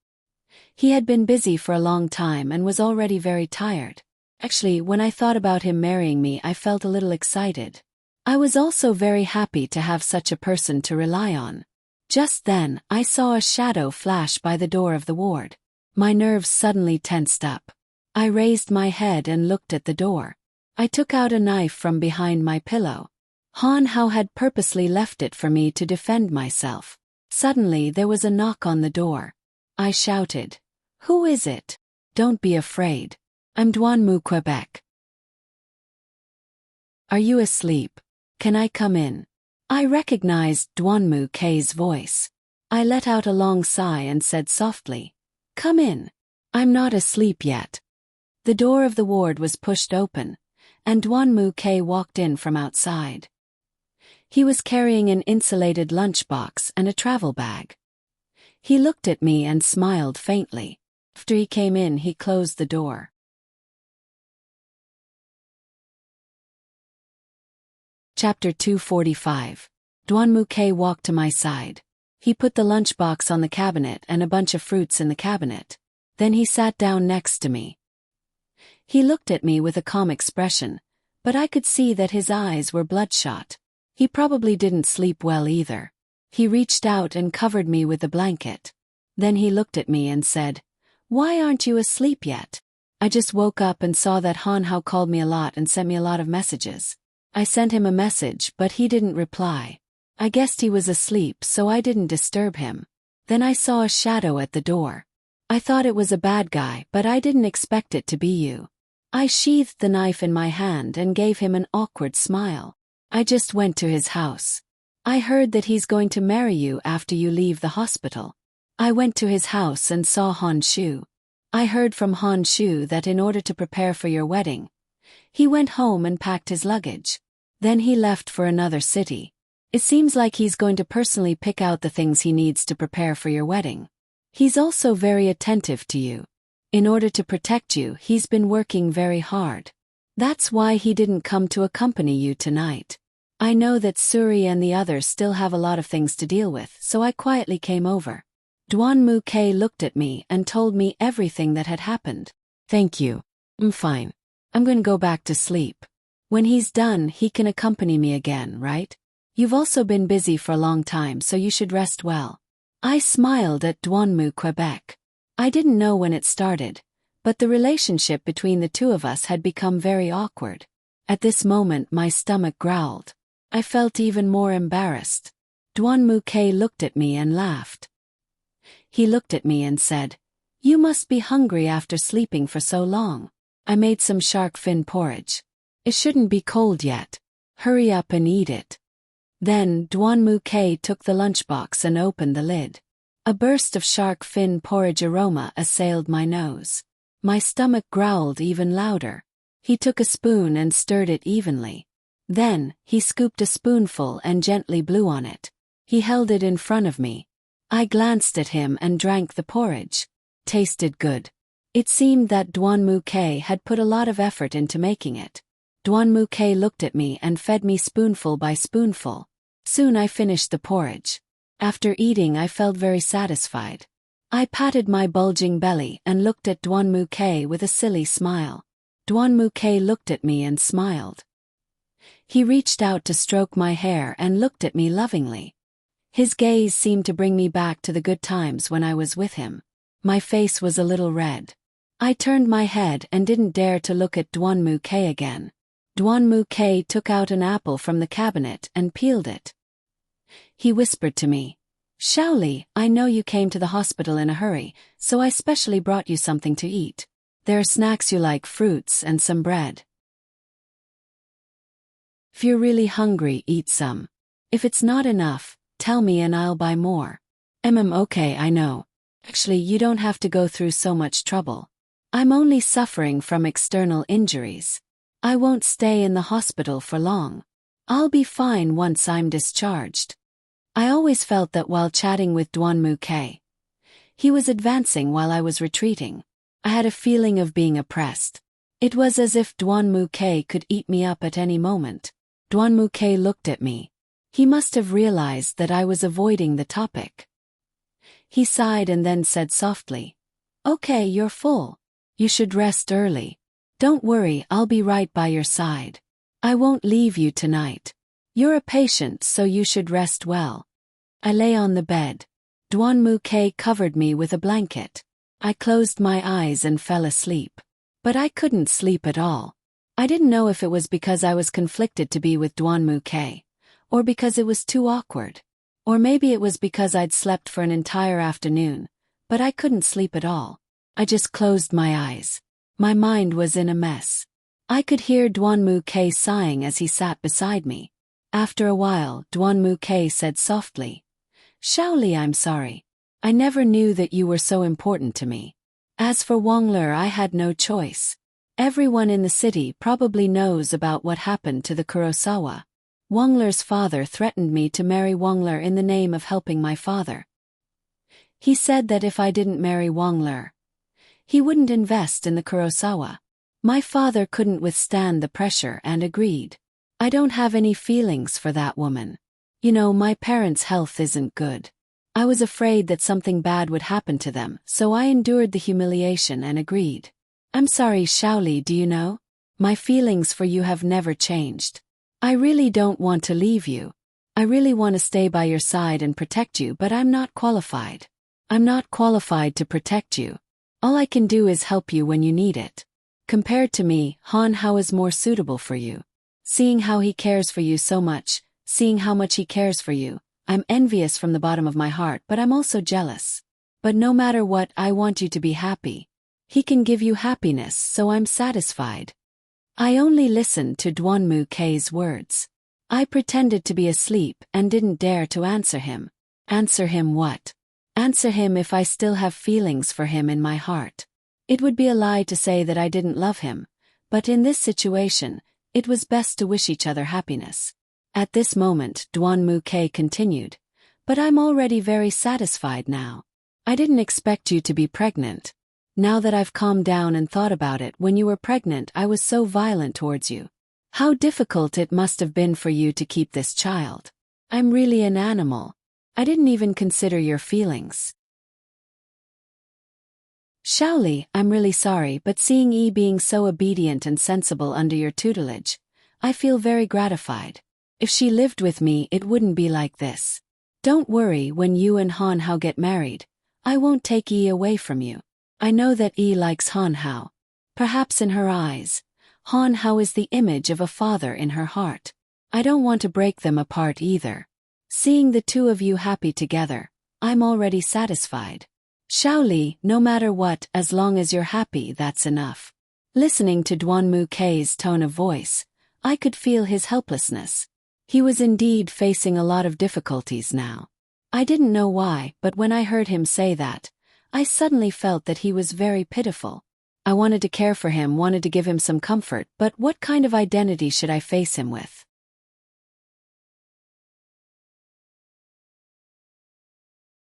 Speaker 1: He had been busy for a long time and was already very tired. Actually, when I thought about him marrying me, I felt a little excited. I was also very happy to have such a person to rely on. Just then, I saw a shadow flash by the door of the ward. My nerves suddenly tensed up. I raised my head and looked at the door. I took out a knife from behind my pillow. Han Hao had purposely left it for me to defend myself. Suddenly there was a knock on the door. I shouted, "Who is it? Don't be afraid. I'm Duanmu, Quebec. Are you asleep? Can I come in?" I recognized Duanmu K's voice. I let out a long sigh and said softly, "Come in. I'm not asleep yet." The door of the ward was pushed open, and Duanmu K walked in from outside. He was carrying an insulated lunchbox and a travel bag. He looked at me and smiled faintly. After he came in, he closed the door. Chapter 245. Duanmu K walked to my side. He put the lunchbox on the cabinet and a bunch of fruits in the cabinet. Then he sat down next to me. He looked at me with a calm expression, but I could see that his eyes were bloodshot. He probably didn't sleep well either. He reached out and covered me with a blanket. Then he looked at me and said, "Why aren't you asleep yet?" I just woke up and saw that Han Hao called me a lot and sent me a lot of messages. I sent him a message, but he didn't reply. I guessed he was asleep, so I didn't disturb him. Then I saw a shadow at the door. I thought it was a bad guy, but I didn't expect it to be you. I sheathed the knife in my hand and gave him an awkward smile. I just went to his house. I heard that he's going to marry you after you leave the hospital. I went to his house and saw Han Shu. I heard from Han Shu that in order to prepare for your wedding, he went home and packed his luggage. Then he left for another city. It seems like he's going to personally pick out the things he needs to prepare for your wedding. He's also very attentive to you. In order to protect you, he's been working very hard. That's why he didn't come to accompany you tonight. I know that Suri and the others still have a lot of things to deal with, so I quietly came over. Duanmu K looked at me and told me everything that had happened. "Thank you. I'm fine. I'm going to go back to sleep. When he's done, he can accompany me again, right? You've also been busy for a long time, so you should rest well." I smiled at Duanmu, Quebec. I didn't know when it started, but the relationship between the two of us had become very awkward. At this moment my stomach growled. I felt even more embarrassed. Duanmu K looked at me and laughed. He looked at me and said, "You must be hungry after sleeping for so long. I made some shark fin porridge. It shouldn't be cold yet. Hurry up and eat it." Then Duanmu K took the lunchbox and opened the lid. A burst of shark fin porridge aroma assailed my nose. My stomach growled even louder. He took a spoon and stirred it evenly. Then, he scooped a spoonful and gently blew on it. He held it in front of me. I glanced at him and drank the porridge. Tasted good. It seemed that Duanmu K had put a lot of effort into making it. Duanmu K looked at me and fed me spoonful by spoonful. Soon I finished the porridge. After eating, I felt very satisfied. I patted my bulging belly and looked at Duanmu K with a silly smile. Duanmu K looked at me and smiled. He reached out to stroke my hair and looked at me lovingly. His gaze seemed to bring me back to the good times when I was with him. My face was a little red. I turned my head and didn't dare to look at Duanmu K again. Duanmu K took out an apple from the cabinet and peeled it. He whispered to me, "Shaoli, I know you came to the hospital in a hurry, so I specially brought you something to eat. There are snacks you like, fruits and some bread. If you're really hungry, eat some. If it's not enough, tell me and I'll buy more." Okay, I know. Actually, you don't have to go through so much trouble. I'm only suffering from external injuries. I won't stay in the hospital for long. I'll be fine once I'm discharged. I always felt that while chatting with Duanmu K, he was advancing while I was retreating. I had a feeling of being oppressed. It was as if Duanmu K could eat me up at any moment. Duanmu K looked at me. He must have realized that I was avoiding the topic. He sighed and then said softly, "Okay, you're full. You should rest early. Don't worry, I'll be right by your side. I won't leave you tonight. You're a patient, so you should rest well. I lay on the bed. Duan-mu-ke covered me with a blanket. I closed my eyes and fell asleep. But I couldn't sleep at all. I didn't know if it was because I was conflicted to be with Duan-mu-ke, or because it was too awkward. Or maybe it was because I'd slept for an entire afternoon, but I couldn't sleep at all. I just closed my eyes. My mind was in a mess. I could hear Duan-mu-ke sighing as he sat beside me. After a while, Duan-mu-ke said softly, "Shaoli, I'm sorry. I never knew that you were so important to me. As for Wangler, I had no choice. Everyone in the city probably knows about what happened to the Kurosawa. Wangler's father threatened me to marry Wangler in the name of helping my father. He said that if I didn't marry Wangler, he wouldn't invest in the Kurosawa. My father couldn't withstand the pressure and agreed. I don't have any feelings for that woman. You know, my parents' health isn't good. I was afraid that something bad would happen to them, so I endured the humiliation and agreed. I'm sorry, Shaoli, do you know? My feelings for you have never changed. I really don't want to leave you. I really want to stay by your side and protect you, but I'm not qualified. I'm not qualified to protect you. All I can do is help you when you need it. Compared to me, Han Hao is more suitable for you. Seeing how he cares for you so much, seeing how much he cares for you, I'm envious from the bottom of my heart, but I'm also jealous. But no matter what, I want you to be happy. He can give you happiness, so I'm satisfied." I only listened to Duan-mu-ke's words. I pretended to be asleep and didn't dare to answer him. Answer him what? Answer him if I still have feelings for him in my heart. It would be a lie to say that I didn't love him, but in this situation, it was best to wish each other happiness. At this moment, Duan-mu-ke continued, "But I'm already very satisfied now. I didn't expect you to be pregnant. Now that I've calmed down and thought about it, when you were pregnant I was so violent towards you. How difficult it must have been for you to keep this child. I'm really an animal. I didn't even consider your feelings. Shaoli, I'm really sorry, but seeing Yi being so obedient and sensible under your tutelage, I feel very gratified. If she lived with me, it wouldn't be like this. Don't worry, when you and Han Hao get married, I won't take Yi away from you. I know that Yi likes Han Hao. Perhaps in her eyes, Han Hao is the image of a father in her heart. I don't want to break them apart either. Seeing the two of you happy together, I'm already satisfied. Shaoli, no matter what, as long as you're happy, that's enough." Listening to Duan-mu-ke's tone of voice, I could feel his helplessness. He was indeed facing a lot of difficulties now. I didn't know why, but when I heard him say that, I suddenly felt that he was very pitiful. I wanted to care for him, wanted to give him some comfort, but what kind of identity should I face him with?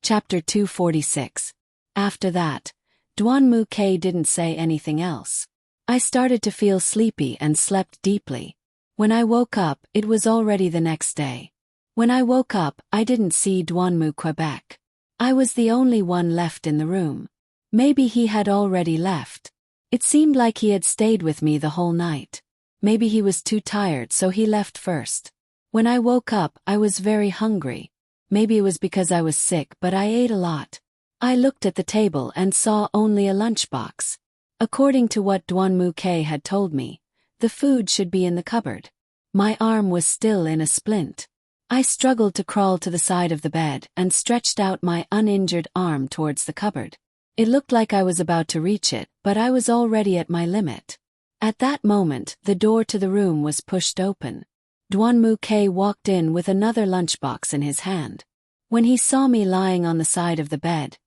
Speaker 1: Chapter 246. After that, Duan-mu-ke didn't say anything else. I started to feel sleepy and slept deeply. When I woke up, it was already the next day. When I woke up, I didn't see Duan-mu-ke back. I was the only one left in the room. Maybe he had already left. It seemed like he had stayed with me the whole night. Maybe he was too tired, so he left first. When I woke up, I was very hungry. Maybe it was because I was sick, but I ate a lot. I looked at the table and saw only a lunchbox. According to what Duan-mu-ke had told me, the food should be in the cupboard. My arm was still in a splint. I struggled to crawl to the side of the bed and stretched out my uninjured arm towards the cupboard. It looked like I was about to reach it, but I was already at my limit. At that moment, the door to the room was pushed open. Duan-mu-ke walked in with another lunchbox in his hand. When he saw me lying on the side of the bed,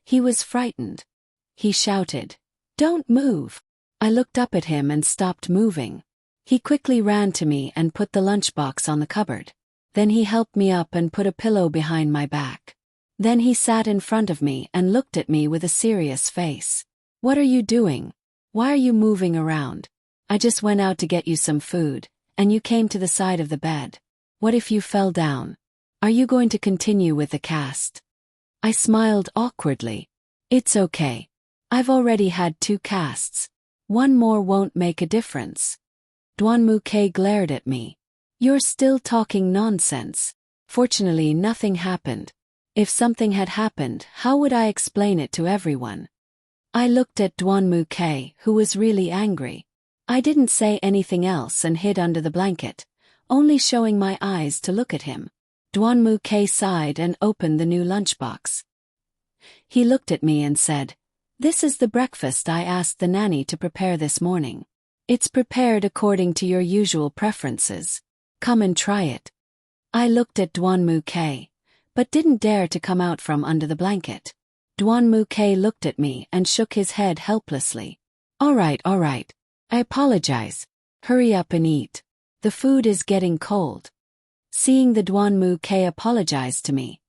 Speaker 1: he was frightened. He shouted, "Don't move!" I looked up at him and stopped moving. He quickly ran to me and put the lunchbox on the cupboard. Then he helped me up and put a pillow behind my back. Then he sat in front of me and looked at me with a serious face. "What are you doing? Why are you moving around? I just went out to get you some food, and you came to the side of the bed. What if you fell down? Are you going to continue with the cast?" I smiled awkwardly. "It's okay. I've already had 2 casts. One more won't make a difference. Duan Muke glared at me. You're still talking nonsense. Fortunately, nothing happened. If something had happened, how would I explain it to everyone? I looked at Duan Muke, who was really angry. I didn't say anything else and hid under the blanket, only showing my eyes to look at him. Duan Muke sighed and opened the new lunchbox. He looked at me and said, "This is the breakfast I asked the nanny to prepare this morning. It's prepared according to your usual preferences. Come and try it." I looked at Duan Muke, but didn't dare to come out from under the blanket. Duan Muke looked at me and shook his head helplessly. All right. I apologize. Hurry up and eat. The food is getting cold." Seeing the Duan Muke apologize to me,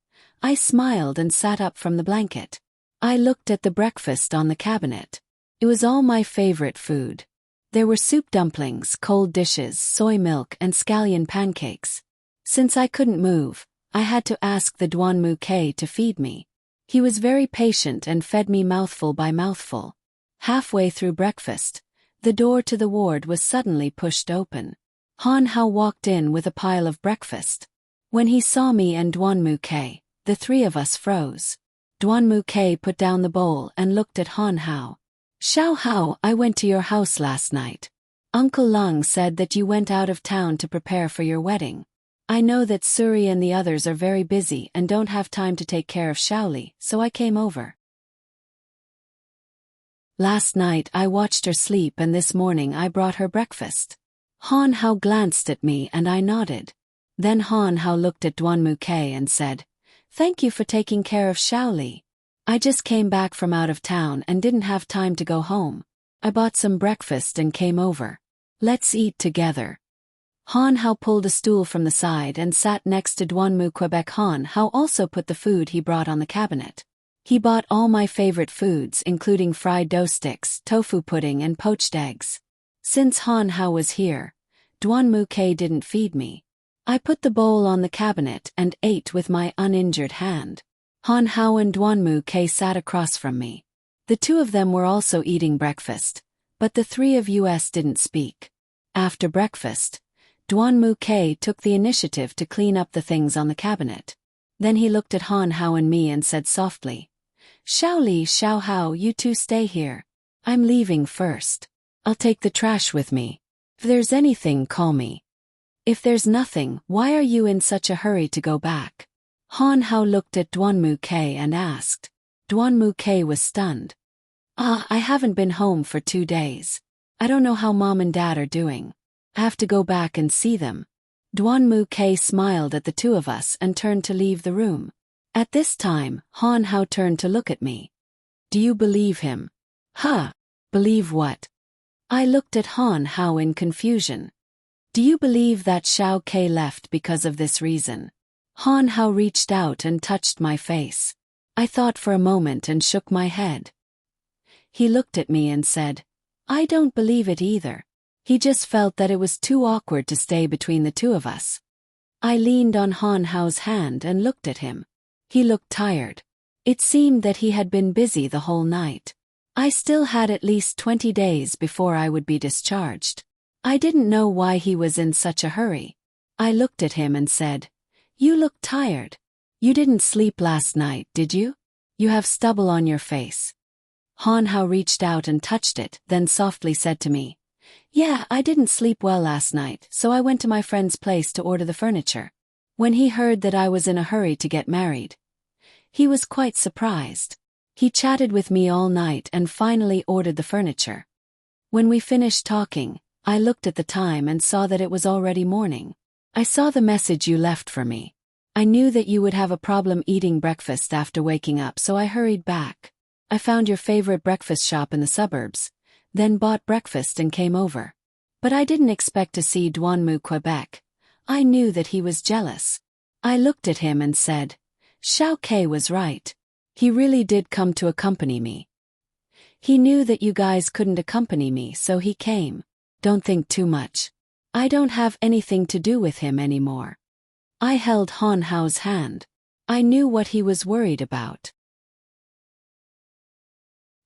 Speaker 1: I smiled and sat up from the blanket. I looked at the breakfast on the cabinet. It was all my favorite food. There were soup dumplings, cold dishes, soy milk, and scallion pancakes. Since I couldn't move, I had to ask the Duan Muke to feed me. He was very patient and fed me mouthful by mouthful. Halfway through breakfast, the door to the ward was suddenly pushed open. Han Hao walked in with a pile of breakfast. When he saw me and Duan Muke, the three of us froze. Duan Muke put down the bowl and looked at Han Hao. "Xiao Hao, I went to your house last night. Uncle Lung said that you went out of town to prepare for your wedding. I know that Suri and the others are very busy and don't have time to take care of Shaoli, so I came over. Last night I watched her sleep and this morning I brought her breakfast." Han Hao glanced at me and I nodded. Then Han Hao looked at Duan Muke and said, "Thank you for taking care of Shaoli. I just came back from out of town and didn't have time to go home. I bought some breakfast and came over. Let's eat together." Han Hao pulled a stool from the side and sat next to Duan Muke. Han Hao also put the food he brought on the cabinet. He bought all my favorite foods including fried dough sticks, tofu pudding and poached eggs. Since Han Hao was here, Duan Muke didn't feed me. I put the bowl on the cabinet and ate with my uninjured hand. Han Hao and Duan Muke sat across from me. The two of them were also eating breakfast, but the three of us didn't speak. After breakfast, Duan Muke took the initiative to clean up the things on the cabinet. Then he looked at Han Hao and me and said softly, "Shaoli, Xiao Hao, you two stay here. I'm leaving first. I'll take the trash with me. If there's anything, call me." "If there's nothing, why are you in such a hurry to go back?" Han Hao looked at Duan Muke and asked. Duan Muke was stunned. I haven't been home for 2 days. I don't know how Mom and Dad are doing. I have to go back and see them." Duan Muke smiled at the two of us and turned to leave the room. At this time, Han Hao turned to look at me. "Do you believe him?" "Huh? Believe what?" I looked at Han Hao in confusion. "Do you believe that Xiao Ke left because of this reason?" Han Hao reached out and touched my face. I thought for a moment and shook my head. He looked at me and said, "I don't believe it either. He just felt that it was too awkward to stay between the two of us." I leaned on Han Hao's hand and looked at him. He looked tired. It seemed that he had been busy the whole night. I still had at least 20 days before I would be discharged. I didn't know why he was in such a hurry. I looked at him and said, "You look tired. You didn't sleep last night, did you? You have stubble on your face." Han Hao reached out and touched it, then softly said to me, "Yeah, I didn't sleep well last night, so I went to my friend's place to order the furniture." When he heard that I was in a hurry to get married, he was quite surprised. He chatted with me all night and finally ordered the furniture. When we finished talking, I looked at the time and saw that it was already morning. "I saw the message you left for me. I knew that you would have a problem eating breakfast after waking up, so I hurried back. I found your favorite breakfast shop in the suburbs, then bought breakfast and came over. But I didn't expect to see Duan Muke. I knew that he was jealous." I looked at him and said, "Xiao Ke was right. He really did come to accompany me. He knew that you guys couldn't accompany me, so he came. Don't think too much. I don't have anything to do with him anymore." I held Han Hao's hand. I knew what he was worried about.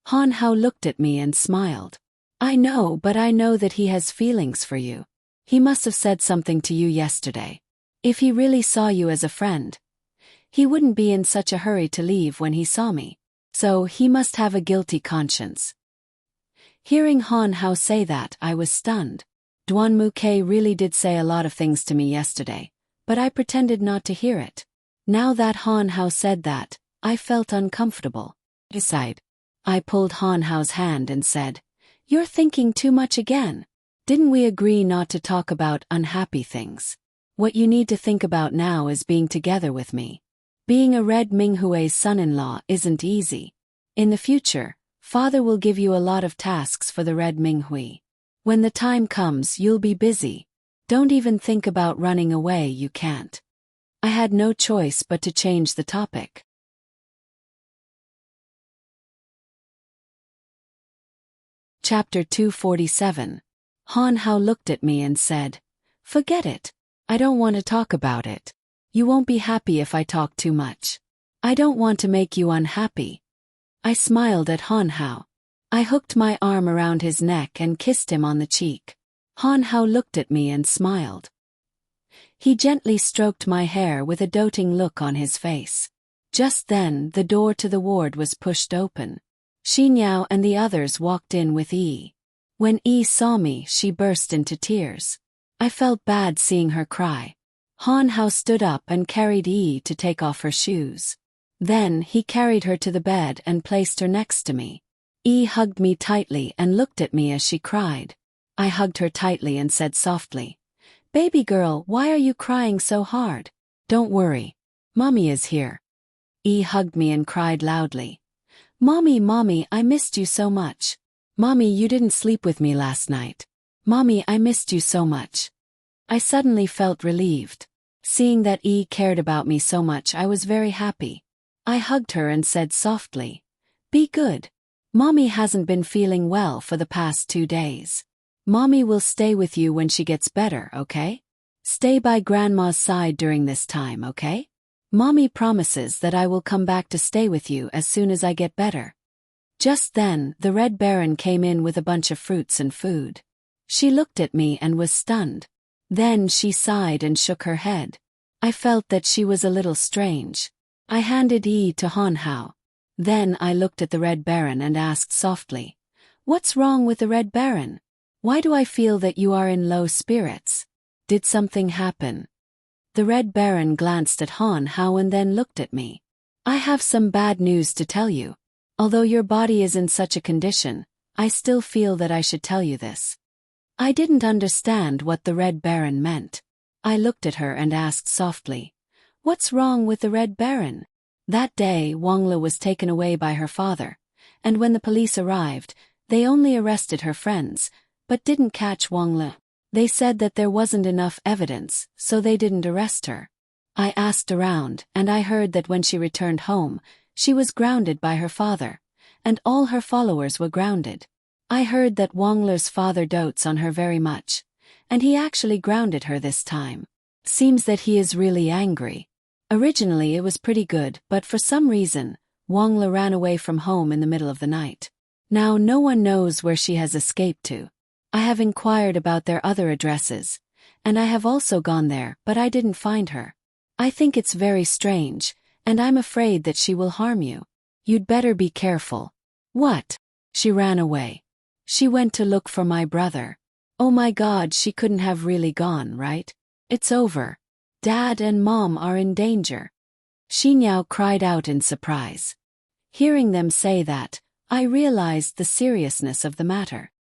Speaker 1: Han Hao looked at me and smiled. I know, but I know that he has feelings for you. He must have said something to you yesterday. If he really saw you as a friend, he wouldn't be in such a hurry to leave when he saw me. So he must have a guilty conscience. Hearing Han Hao say that, I was stunned. Duan Muke really did say a lot of things to me yesterday, but I pretended not to hear it. Now that Han Hao said that, I felt uncomfortable. Aside, I pulled Han Hao's hand and said, "You're thinking too much again. Didn't we agree not to talk about unhappy things? What you need to think about now is being together with me. Being a Red Minghui's son-in-law isn't easy. In the future, Father will give you a lot of tasks for the Red Minghui. When the time comes, you'll be busy. Don't even think about running away, you can't." I had no choice but to change the topic. Chapter 247. Han Hao looked at me and said, "Forget it. I don't want to talk about it. You won't be happy if I talk too much. I don't want to make you unhappy." I smiled at Han Hao. I hooked my arm around his neck and kissed him on the cheek. Han Hao looked at me and smiled. He gently stroked my hair with a doting look on his face. Just then, the door to the ward was pushed open. Xinyao and the others walked in with Yi. When Yi saw me, she burst into tears. I felt bad seeing her cry. Han Hao stood up and carried Yi to take off her shoes. Then he carried her to the bed and placed her next to me. Yi hugged me tightly and looked at me as she cried. I hugged her tightly and said softly, "Baby girl, why are you crying so hard? Don't worry. Mommy is here." Yi hugged me and cried loudly, "Mommy, Mommy, I missed you so much. Mommy, you didn't sleep with me last night. Mommy, I missed you so much." I suddenly felt relieved. Seeing that Yi cared about me so much, I was very happy. I hugged her and said softly, "Be good. Mommy hasn't been feeling well for the past 2 days. Mommy will stay with you when she gets better, okay? Stay by Grandma's side during this time, okay? Mommy promises that I will come back to stay with you as soon as I get better." Just then, the Red Baron came in with a bunch of fruits and food. She looked at me and was stunned. Then she sighed and shook her head. I felt that she was a little strange. I handed Yi to Han Hao. Then I looked at the Red Baron and asked softly, "What's wrong with the Red Baron? Why do I feel that you are in low spirits? Did something happen?" The Red Baron glanced at Han Hao and then looked at me. "I have some bad news to tell you. Although your body is in such a condition, I still feel that I should tell you this." I didn't understand what the Red Baron meant. I looked at her and asked softly, "What's wrong with the Red Baron?" That day, Wangla was taken away by her father, and when the police arrived, they only arrested her friends, but didn't catch Wangla. They said that there wasn't enough evidence, so they didn't arrest her. I asked around, and I heard that when she returned home, she was grounded by her father, and all her followers were grounded. I heard that Wangla's father dotes on her very much, and he actually grounded her this time. Seems that he is really angry. Originally it was pretty good, but for some reason, Wangla ran away from home in the middle of the night. Now no one knows where she has escaped to. I have inquired about their other addresses, and I have also gone there, but I didn't find her. I think it's very strange, and I'm afraid that she will harm you. You'd better be careful. What? She ran away. She went to look for my brother. Oh my God, she couldn't have really gone, right? It's over. Dad and Mom are in danger. Xinyao cried out in surprise. Hearing them say that, I realized the seriousness of the matter.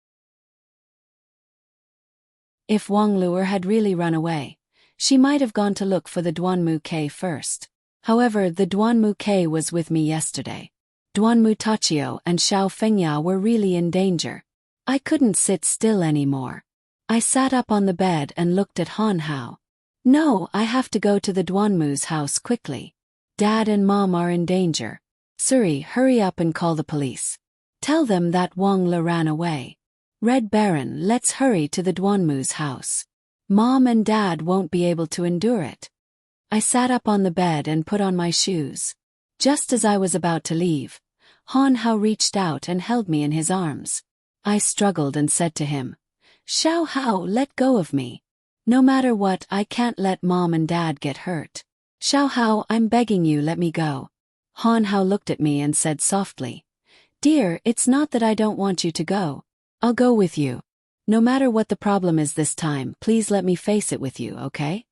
Speaker 1: If Wang Luer had really run away, she might have gone to look for the Duan Muke first. However, the Duan Muke was with me yesterday. Duan Mutachio and Xiao Fengya were really in danger. I couldn't sit still anymore. I sat up on the bed and looked at Han Hao. "No, I have to go to the Duanmu's house quickly. Dad and Mom are in danger. Suri, hurry up and call the police. Tell them that Wang Le ran away. Red Baron, let's hurry to the Duanmu's house. Mom and Dad won't be able to endure it." I sat up on the bed and put on my shoes. Just as I was about to leave, Han Hao reached out and held me in his arms. I struggled and said to him, Xiao Hao, let go of me. No matter what, I can't let Mom and Dad get hurt. Xiao Hao, I'm begging you, let me go. Han Hao looked at me and said softly, Dear, it's not that I don't want you to go. I'll go with you. No matter what the problem is this time, please let me face it with you, okay?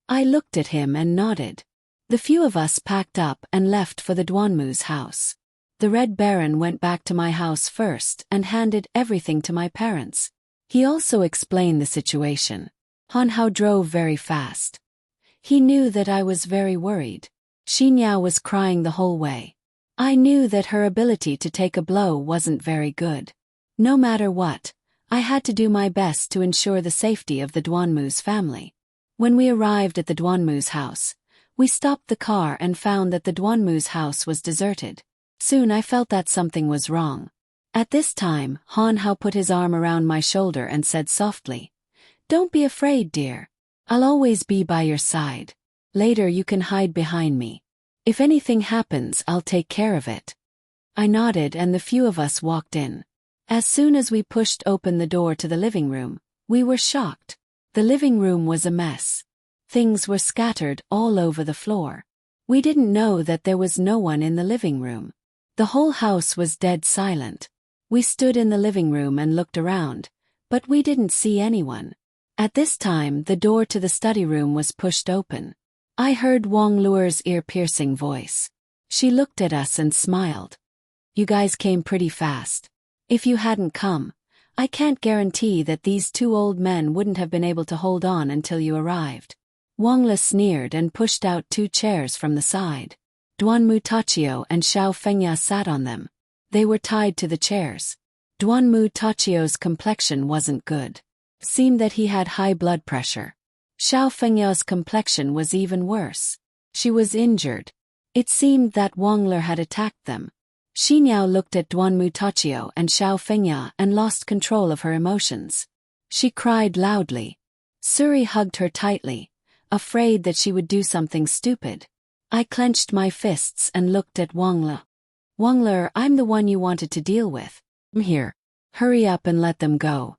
Speaker 1: I looked at him and nodded. The few of us packed up and left for the Duanmu's house. The Red Baron went back to my house first and handed everything to my parents. He also explained the situation. Han Hao drove very fast. He knew that I was very worried. Xinyao was crying the whole way. I knew that her ability to take a blow wasn't very good. No matter what, I had to do my best to ensure the safety of the Duanmu's family. When we arrived at the Duanmu's house, we stopped the car and found that the Duanmu's house was deserted. Soon I felt that something was wrong. At this time, Han Hao put his arm around my shoulder and said softly, Don't be afraid, dear. I'll always be by your side. Later you can hide behind me. If anything happens, I'll take care of it. I nodded and the few of us walked in. As soon as we pushed open the door to the living room, we were shocked. The living room was a mess. Things were scattered all over the floor. We didn't know that there was no one in the living room. The whole house was dead silent. We stood in the living room and looked around, but we didn't see anyone. At this time, the door to the study room was pushed open. I heard Wang Luer's ear-piercing voice. She looked at us and smiled. You guys came pretty fast. If you hadn't come, I can't guarantee that these two old men wouldn't have been able to hold on until you arrived. Wang Le sneered and pushed out 2 chairs from the side. Duanmu Tachio and Xiao Fengya sat on them. They were tied to the chairs. Duanmu Tachio's complexion wasn't good. Seemed that he had high blood pressure. Xiao Fengya's complexion was even worse. She was injured. It seemed that Wang Le had attacked them. Xinyao looked at Duanmu Tachio and Xiao Fengya and lost control of her emotions. She cried loudly. Suri hugged her tightly, afraid that she would do something stupid. I clenched my fists and looked at Wang Le. Wang Le, I'm the one you wanted to deal with. I'm here. Hurry up and let them go.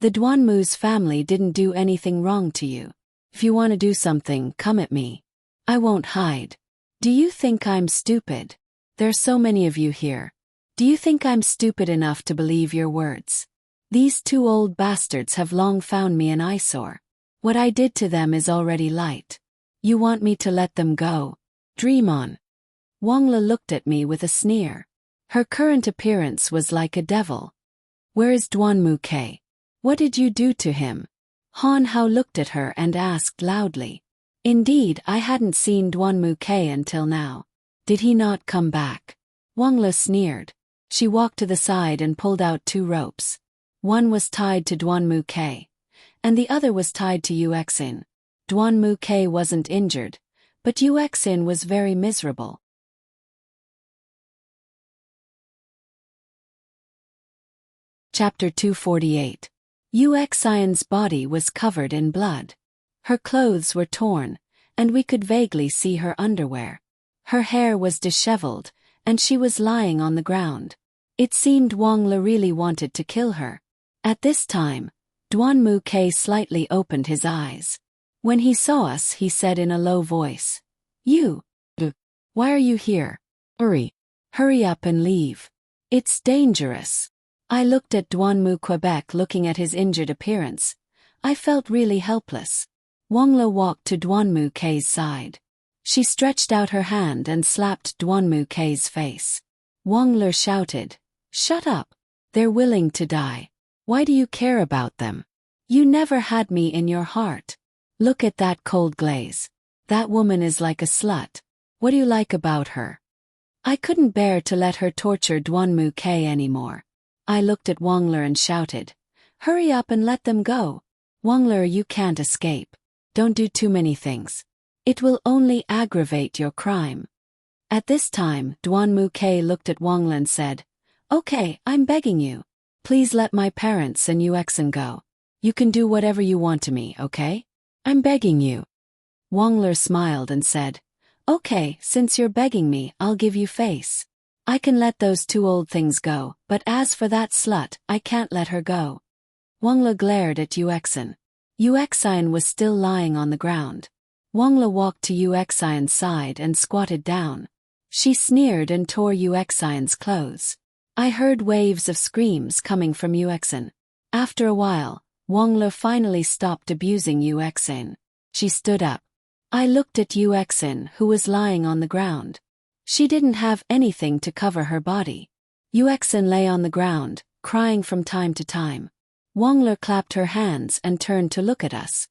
Speaker 1: The Duanmu's family didn't do anything wrong to you. If you want to do something, come at me. I won't hide. Do you think I'm stupid? There's so many of you here. Do you think I'm stupid enough to believe your words? These 2 old bastards have long found me an eyesore. What I did to them is already light. You want me to let them go? Dream on. Wang Le looked at me with a sneer. Her current appearance was like a devil. Where is Duanmu K? What did you do to him? Han Hao looked at her and asked loudly. Indeed, I hadn't seen Duanmu K until now. Did he not come back? Wang Le sneered. She walked to the side and pulled out 2 ropes. One was tied to Duanmu K, and the other was tied to Uxin. Duanmu K wasn't injured, but Uxin was very miserable. Chapter 248. Uxin's body was covered in blood. Her clothes were torn, and we could vaguely see her underwear. Her hair was disheveled, and she was lying on the ground. It seemed Wang Le really wanted to kill her. At this time, Duanmu K slightly opened his eyes. When he saw us, he said in a low voice, Why are you here? Hurry up and leave. It's dangerous. I looked at Duanmu Quebec looking at his injured appearance. I felt really helpless. Wang Le walked to Duanmu K's side. She stretched out her hand and slapped Duanmu K's face. Wang Le shouted, Shut up. They're willing to die. Why do you care about them? You never had me in your heart. Look at that cold glaze. That woman is like a slut. What do you like about her? I couldn't bear to let her torture Duanmu K anymore. I looked at Wang Le and shouted, Hurry up and let them go. Wang Le, you can't escape. Don't do too many things. It will only aggravate your crime. At this time, Duanmu K looked at Wang Le and said, Okay, I'm begging you. Please let my parents and Uxin go. You can do whatever you want to me, okay? I'm begging you. Wang Le smiled and said, Okay, since you're begging me, I'll give you face. I can let those two old things go, but as for that slut, I can't let her go. Wangla glared at Yuexin. Yuexin was still lying on the ground. Wangla walked to Yuexin's side and squatted down. She sneered and tore Yuexin's clothes. I heard waves of screams coming from Yuexin. After a while, Wangla finally stopped abusing Yuexin. She stood up. I looked at Yuexin, who was lying on the ground. She didn't have anything to cover her body. Yuexin lay on the ground, crying from time to time. Wangla clapped her hands and turned to look at us.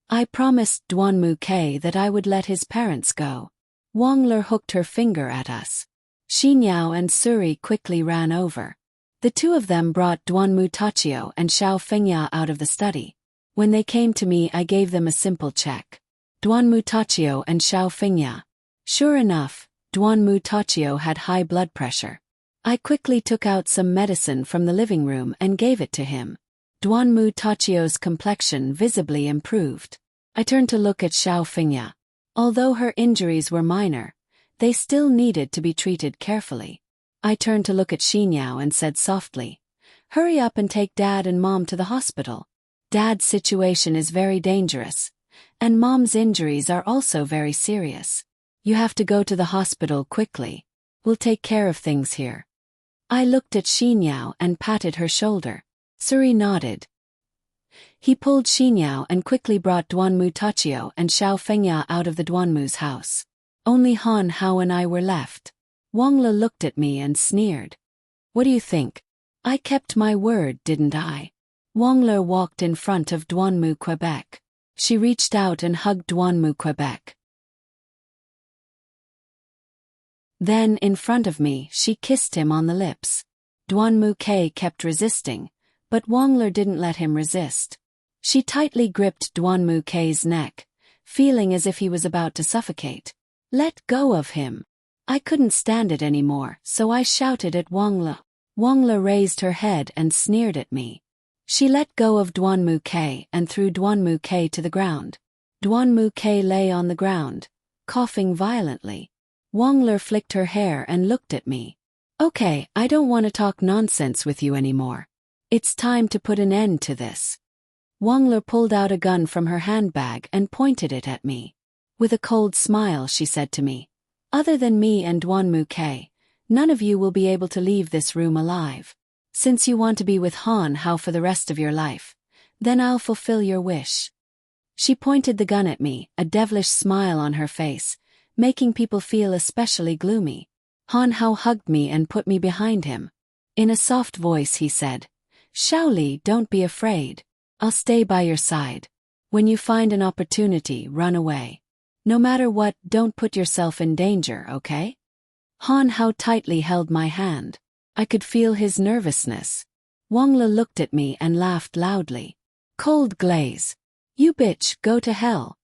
Speaker 1: I promised Duanmu K that I would let his parents go. Wangla hooked her finger at us. Xinyao and Suri quickly ran over. The two of them brought Duanmu Tachio and Xiao Fengya out of the study. When they came to me, I gave them a simple check. Duanmu Tachio and Xiao Fengya. Sure enough, Duanmu Tachio had high blood pressure. I quickly took out some medicine from the living room and gave it to him. Duanmu Tachio's complexion visibly improved. I turned to look at Xiao Fengya. Although her injuries were minor, they still needed to be treated carefully. I turned to look at Xinyao and said softly, "Hurry up and take Dad and Mom to the hospital. Dad's situation is very dangerous, and Mom's injuries are also very serious. You have to go to the hospital quickly. We'll take care of things here." I looked at Xinyao and patted her shoulder. Suri nodded. He pulled Xinyao and quickly brought Duanmu Tachio and Xiao Fengya out of the Duanmu's house. Only Han Hao and I were left. Wangla looked at me and sneered. "What do you think? I kept my word, didn't I?" Wangla walked in front of Duanmu Quebec. She reached out and hugged Duanmu Quebec. Then, in front of me, she kissed him on the lips. Duanmu K kept resisting, but Wangla didn't let him resist. She tightly gripped Duanmu K's neck, feeling as if he was about to suffocate. "Let go of him." I couldn't stand it anymore, so I shouted at Wangla. Wangla raised her head and sneered at me. She let go of Duanmu K and threw Duanmu K to the ground. Duanmu K lay on the ground, coughing violently. Wangla flicked her hair and looked at me. "Okay, I don't want to talk nonsense with you anymore. It's time to put an end to this." Wangla pulled out a gun from her handbag and pointed it at me. With a cold smile, she said to me, "Other than me and Duanmu K, none of you will be able to leave this room alive. Since you want to be with Han Hao for the rest of your life, then I'll fulfill your wish." She pointed the gun at me, a devilish smile on her face, making people feel especially gloomy. Han Hao hugged me and put me behind him. In a soft voice he said, "Shaoli, don't be afraid. I'll stay by your side. When you find an opportunity, run away. No matter what, don't put yourself in danger, okay?" Han Hao tightly held my hand. I could feel his nervousness. Wangla looked at me and laughed loudly. "Cold glaze. You bitch, go to hell."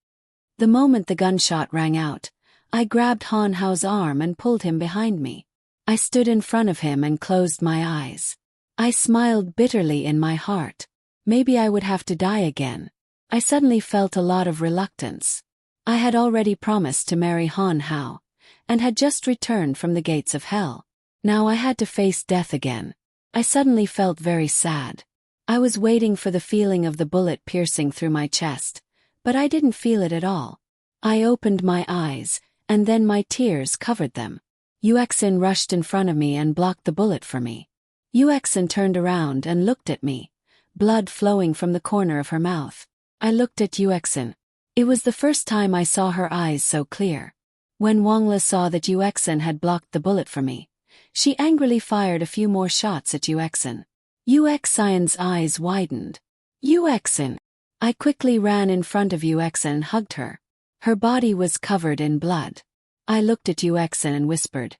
Speaker 1: The moment the gunshot rang out, I grabbed Han Hao's arm and pulled him behind me. I stood in front of him and closed my eyes. I smiled bitterly in my heart. Maybe I would have to die again. I suddenly felt a lot of reluctance. I had already promised to marry Han Hao, and had just returned from the gates of hell. Now I had to face death again. I suddenly felt very sad. I was waiting for the feeling of the bullet piercing through my chest, but I didn't feel it at all. I opened my eyes, and then my tears covered them. Yuexin rushed in front of me and blocked the bullet for me. Yuexin turned around and looked at me, blood flowing from the corner of her mouth. I looked at Yuexin. It was the first time I saw her eyes so clear. When Wangla saw that Yuexin had blocked the bullet for me, she angrily fired a few more shots at Yuexin. Yuexin's eyes widened. "Yuexin!" I quickly ran in front of Yuexin and hugged her. Her body was covered in blood. I looked at Yuexin and whispered,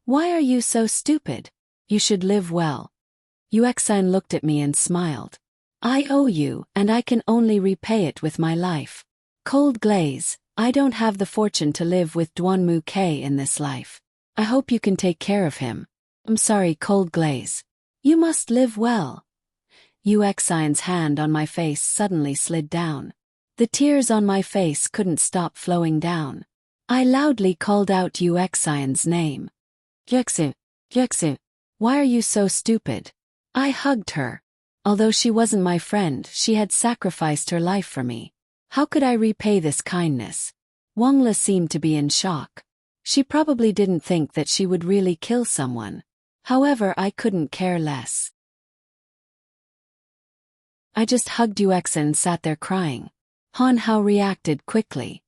Speaker 1: "Why are you so stupid? You should live well." Yuexin looked at me and smiled. "I owe you, and I can only repay it with my life. Cold glaze, I don't have the fortune to live with Duanmu K in this life. I hope you can take care of him. I'm sorry, Cold glaze. You must live well." Yuexin's hand on my face suddenly slid down. The tears on my face couldn't stop flowing down. I loudly called out Yuexin's name. "Yuexin, Yuxu, why are you so stupid? I hugged her. Although she wasn't my friend, she had sacrificed her life for me. How could I repay this kindness? Wangla seemed to be in shock. She probably didn't think that she would really kill someone. However, I couldn't care less. I just hugged Yuexa and sat there crying. Han Hao reacted quickly.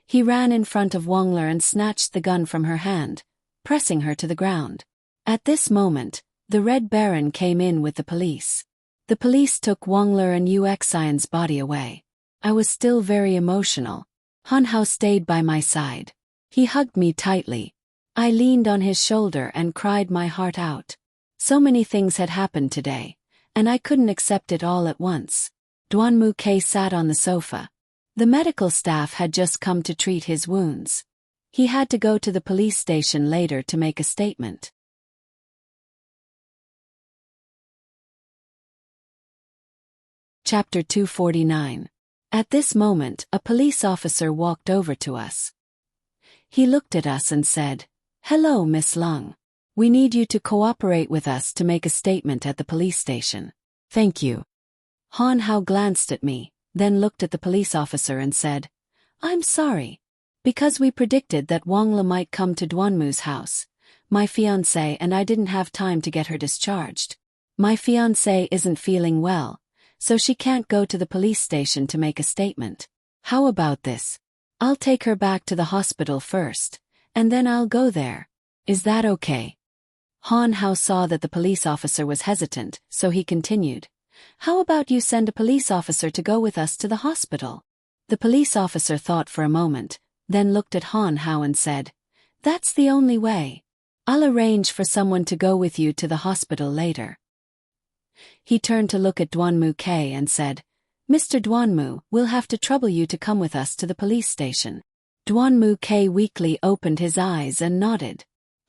Speaker 1: He ran in front of Wangler and snatched the gun from her hand, pressing her to the ground. At this moment, the Red Baron came in with the police. The police took Wangler and Yuexian's body away. I was still very emotional. Han Hao stayed by my side. He hugged me tightly. I leaned on his shoulder and cried my heart out. So many things had happened today, and I couldn't accept it all at once. Duanmu Ke sat on the sofa. The medical staff had just come to treat his wounds. He had to go to the police station later to make a statement. Chapter 249. At this moment, a police officer walked over to us. He looked at us and said, "Hello, Miss Lung. We need you to cooperate with us to make a statement at the police station." "Thank you." Han Hao glanced at me, then looked at the police officer and said, "I'm sorry. Because we predicted that Wangla might come to Duanmu's house, my fiancé and I didn't have time to get her discharged. My fiancé isn't feeling well, so she can't go to the police station to make a statement. How about this? I'll take her back to the hospital first, and then I'll go there. Is that okay?" Han Hao saw that the police officer was hesitant, so he continued, "How about you send a police officer to go with us to the hospital?" The police officer thought for a moment, then looked at Han Hao and said, "That's the only way. I'll arrange for someone to go with you to the hospital later." He turned to look at Duanmu Ke and said, "Mr. Duanmu, we'll have to trouble you to come with us to the police station." Duanmu Ke weakly opened his eyes and nodded.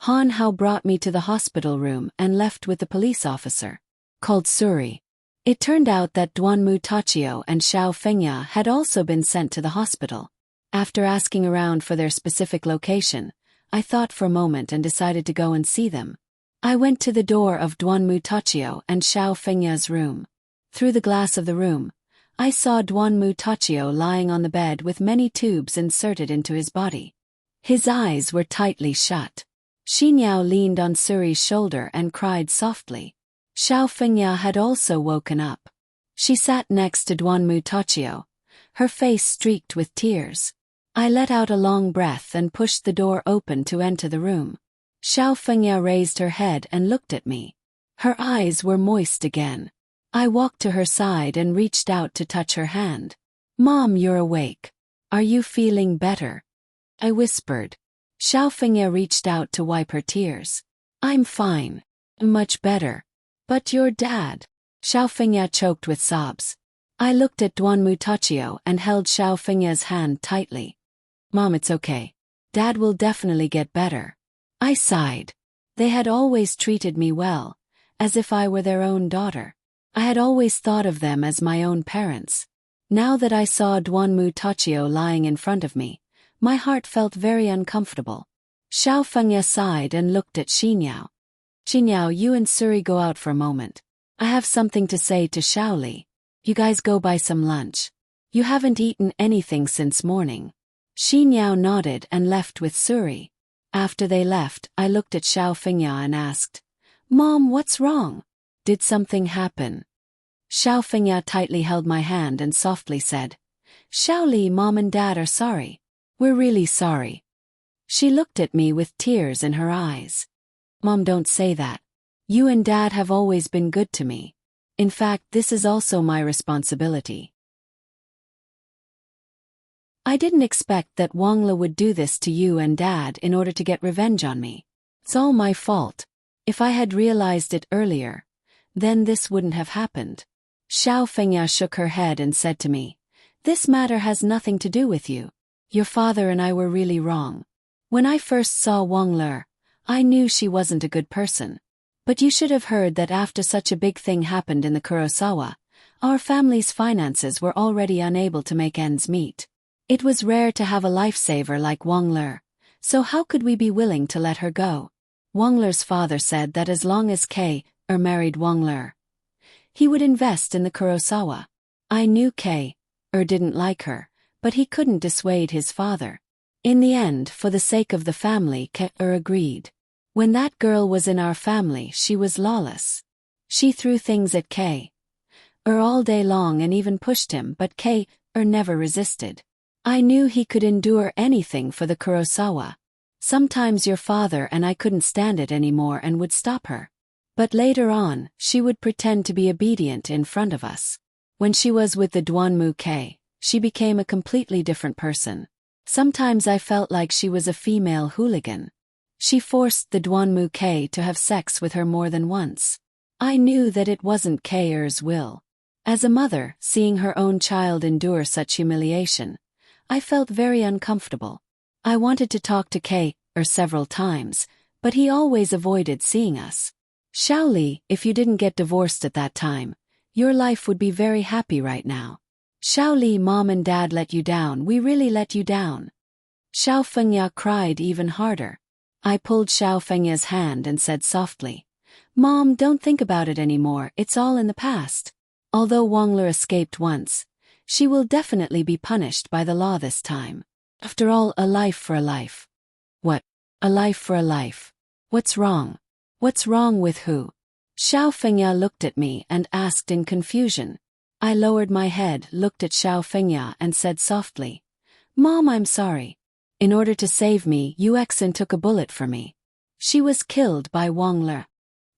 Speaker 1: Han Hao brought me to the hospital room and left with the police officer, called Suri. It turned out that Duanmu Tachio and Xiao Fengya had also been sent to the hospital. After asking around for their specific location, I thought for a moment and decided to go and see them. I went to the door of Duanmu Tachio and Xiao Fengya's room. Through the glass of the room, I saw Duanmu Tachio lying on the bed with many tubes inserted into his body. His eyes were tightly shut. Xinyao leaned on Suri's shoulder and cried softly. Xiao Fengya had also woken up. She sat next to Duanmu Tachio, her face streaked with tears. I let out a long breath and pushed the door open to enter the room. Xiao Fengya raised her head and looked at me. Her eyes were moist again. I walked to her side and reached out to touch her hand. "Mom, you're awake. Are you feeling better?" I whispered. Xiao Fengya reached out to wipe her tears. "I'm fine. Much better. But your dad." Xiao Fengya choked with sobs. I looked at Duanmu Tachio and held Xiao Fengya's hand tightly. "Mom, it's okay. Dad will definitely get better." I sighed. They had always treated me well, as if I were their own daughter. I had always thought of them as my own parents. Now that I saw Duanmu Tachio lying in front of me, my heart felt very uncomfortable. Xiao Fengya sighed and looked at Xinyao. "Xinyao, you and Suri go out for a moment. I have something to say to Shaoli. You guys go buy some lunch. You haven't eaten anything since morning." Xinyao nodded and left with Suri. After they left, I looked at Xiao Fengya and asked, "Mom, what's wrong? Did something happen?" Xiao Fengya tightly held my hand and softly said, "Shaoli, Mom and Dad are sorry. We're really sorry." She looked at me with tears in her eyes. "Mom, don't say that. You and Dad have always been good to me. In fact, this is also my responsibility." I didn't expect that Wangla would do this to you and Dad in order to get revenge on me. It's all my fault. If I had realized it earlier, then this wouldn't have happened. Xiao Fengya shook her head and said to me, "This matter has nothing to do with you. Your father and I were really wrong. When I first saw Wangler, I knew she wasn't a good person. But you should have heard that after such a big thing happened in the Kurosawa, our family's finances were already unable to make ends meet. It was rare to have a lifesaver like Wangler, so how could we be willing to let her go? Wang Ler's father said that as long as K married Wang Ler, he would invest in the Kurosawa. I knew K didn't like her, but he couldn't dissuade his father. In the end, for the sake of the family, K agreed. When that girl was in our family, she was lawless. She threw things at K all day long and even pushed him, but K never resisted. I knew he could endure anything for the Kurosawa. Sometimes your father and I couldn't stand it anymore and would stop her. But later on, she would pretend to be obedient in front of us. When she was with the Duanmu K, she became a completely different person. Sometimes I felt like she was a female hooligan. She forced the Duanmu K to have sex with her more than once. I knew that it wasn't K-er's will. As a mother, seeing her own child endure such humiliation, I felt very uncomfortable. I wanted to talk to K several times, but he always avoided seeing us. Xiaoli, if you didn't get divorced at that time, your life would be very happy right now. Xiaoli, mom and dad let you down, we really let you down. Xiao Fengya cried even harder. I pulled Xiao Fengya's hand and said softly, Mom, don't think about it anymore, it's all in the past. Although Wang Ler escaped once, she will definitely be punished by the law this time. After all, a life for a life. What? A life for a life. What's wrong? What's wrong with who? Xiao Fengya looked at me and asked in confusion. I lowered my head, looked at Xiao Fengya and said softly, Mom, I'm sorry. In order to save me, Yuexin took a bullet for me. She was killed by Wang Ler.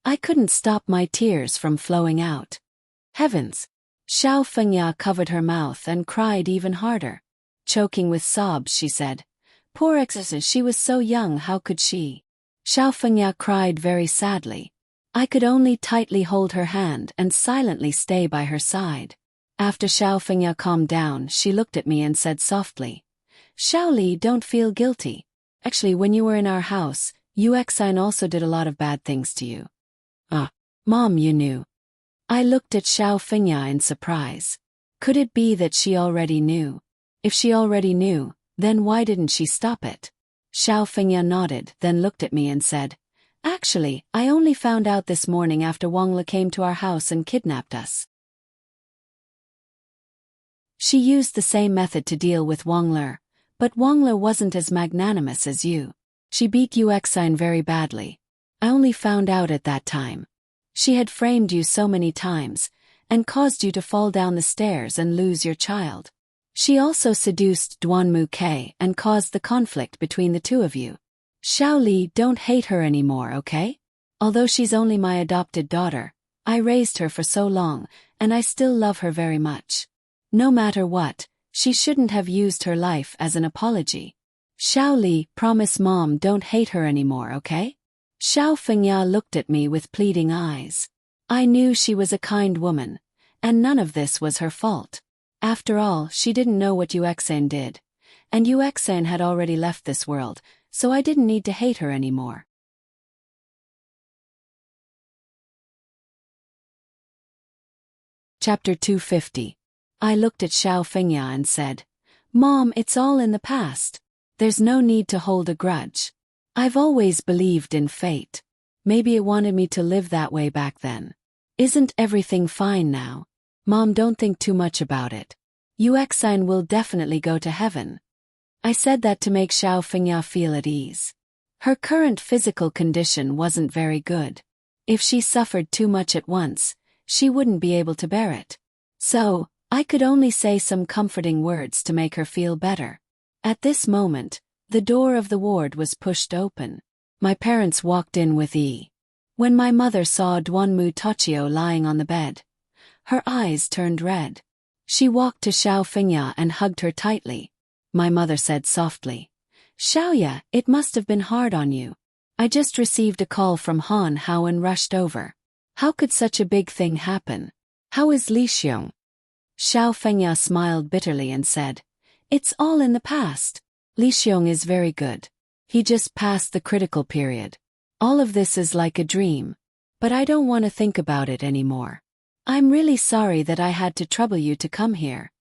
Speaker 1: I couldn't stop my tears from flowing out. Heavens! Xiao Fengya covered her mouth and cried even harder. Choking with sobs, she said, Poor exes, she was so young, how could she? Xiao Fengya cried very sadly. I could only tightly hold her hand and silently stay by her side. After Xiao Fengya calmed down, she looked at me and said softly, Xiaoli, don't feel guilty. Actually, when you were in our house, Yuexin also did a lot of bad things to you. Mom, you knew. I looked at Xiao Fengya in surprise. Could it be that she already knew? If she already knew, then why didn't she stop it? Xiao Fengya nodded, then looked at me and said, Actually, I only found out this morning after Wang Le came to our house and kidnapped us. She used the same method to deal with Wang Le, but Wang Le wasn't as magnanimous as you. She beat Yuexin very badly. I only found out at that time. She had framed you so many times, and caused you to fall down the stairs and lose your child. She also seduced Duanmu K and caused the conflict between the two of you. Xiaoli, don't hate her anymore, okay? Although she's only my adopted daughter, I raised her for so long, and I still love her very much. No matter what, she shouldn't have used her life as an apology. Xiaoli, promise Mom don't hate her anymore, okay? Xiao Fengya looked at me with pleading eyes. I knew she was a kind woman, and none of this was her fault. After all, she didn't know what Yuexin did, and Yuexin had already left this world, so I didn't need to hate her anymore. Chapter 250. I looked at Xiao Fengya and said, Mom, it's all in the past. There's no need to hold a grudge. I've always believed in fate. Maybe it wanted me to live that way back then. Isn't everything fine now? Mom, don't think too much about it. Yuexin will definitely go to heaven. I said that to make Xiao Fengya feel at ease. Her current physical condition wasn't very good. If she suffered too much at once, she wouldn't be able to bear it. So, I could only say some comforting words to make her feel better. At this moment, the door of the ward was pushed open. My parents walked in with E. When my mother saw Duanmu Tochio lying on the bed, her eyes turned red. She walked to Xiao Fengya and hugged her tightly. My mother said softly, Xiaoya, it must have been hard on you. I just received a call from Han Hao and rushed over. How could such a big thing happen? How is Li Xiong? Xiao Fengya smiled bitterly and said, It's all in the past. Li Xiong is very good. He just passed the critical period. All of this is like a dream. But I don't want to think about it anymore. I'm really sorry that I had to trouble you to come here.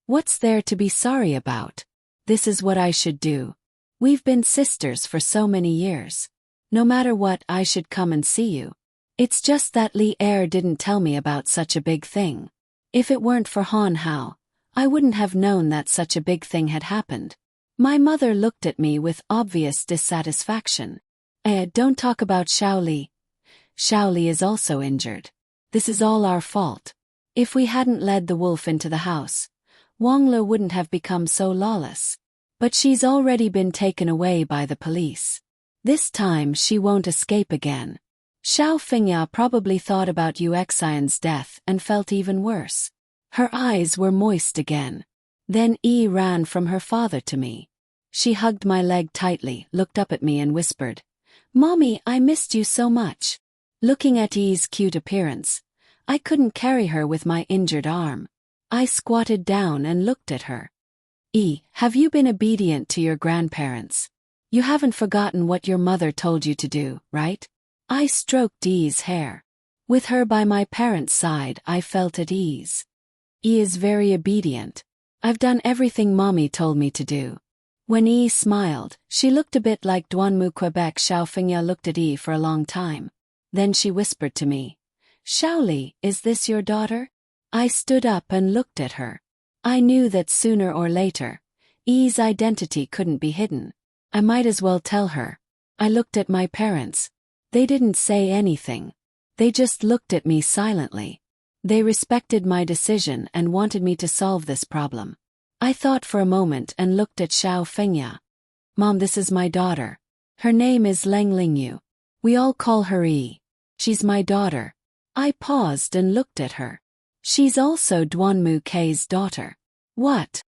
Speaker 1: What's there to be sorry about? This is what I should do. We've been sisters for so many years. No matter what, I should come and see you. It's just that Li Er didn't tell me about such a big thing. If it weren't for Han Hao, I wouldn't have known that such a big thing had happened. My mother looked at me with obvious dissatisfaction. Don't talk about Xiao Li. Xiao Li is also injured. This is all our fault. If we hadn't led the wolf into the house, Wang Le wouldn't have become so lawless. But she's already been taken away by the police. This time she won't escape again. Xiao Fengya probably thought about Yuxian's death and felt even worse. Her eyes were moist again. Then Yi ran from her father to me. She hugged my leg tightly, looked up at me and whispered, "Mommy, I missed you so much." Looking at Yi's cute appearance, I couldn't carry her with my injured arm. I squatted down and looked at her. "Yi, have you been obedient to your grandparents? You haven't forgotten what your mother told you to do, right?" I stroked Yi's hair. With her by my parents' side, I felt at ease. Yi is very obedient. I've done everything Mommy told me to do. When Yi smiled, she looked a bit like Duanmu Quebec. Xiao Fengya looked at Yi for a long time. Then she whispered to me, "Xiao Li, is this your daughter?" I stood up and looked at her. I knew that sooner or later, Yi's identity couldn't be hidden. I might as well tell her. I looked at my parents. They didn't say anything. They just looked at me silently. They respected my decision and wanted me to solve this problem. I thought for a moment and looked at Xiao Fengya. "Mom, this is my daughter. Her name is Leng Lingyu. We all call her Yi. She's my daughter." I paused and looked at her. "She's also Duanmu K's daughter." "What?"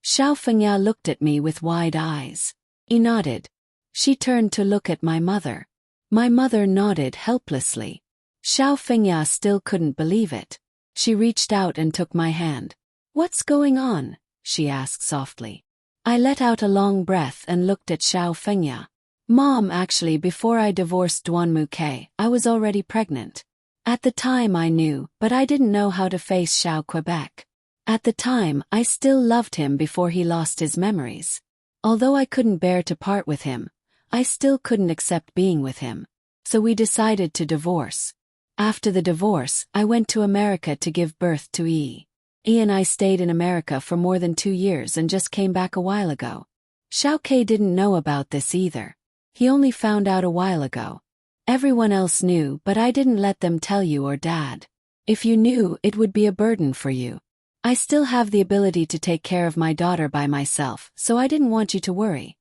Speaker 1: Xiao Fengya looked at me with wide eyes. He nodded. She turned to look at my mother. My mother nodded helplessly. Xiao Fengya still couldn't believe it. She reached out and took my hand. "What's going on?" she asked softly. I let out a long breath and looked at Xiao Fengya. "Mom, actually before I divorced Duanmu K, I was already pregnant. At the time I knew, but I didn't know how to face Xiao Quebec. At the time, I still loved him before he lost his memories. Although I couldn't bear to part with him, I still couldn't accept being with him. So we decided to divorce. After the divorce, I went to America to give birth to Yi. Yi and I stayed in America for more than 2 years and just came back a while ago. Xiao Ke didn't know about this either. He only found out a while ago. Everyone else knew, but I didn't let them tell you or Dad. If you knew, it would be a burden for you. I still have the ability to take care of my daughter by myself, so I didn't want you to worry."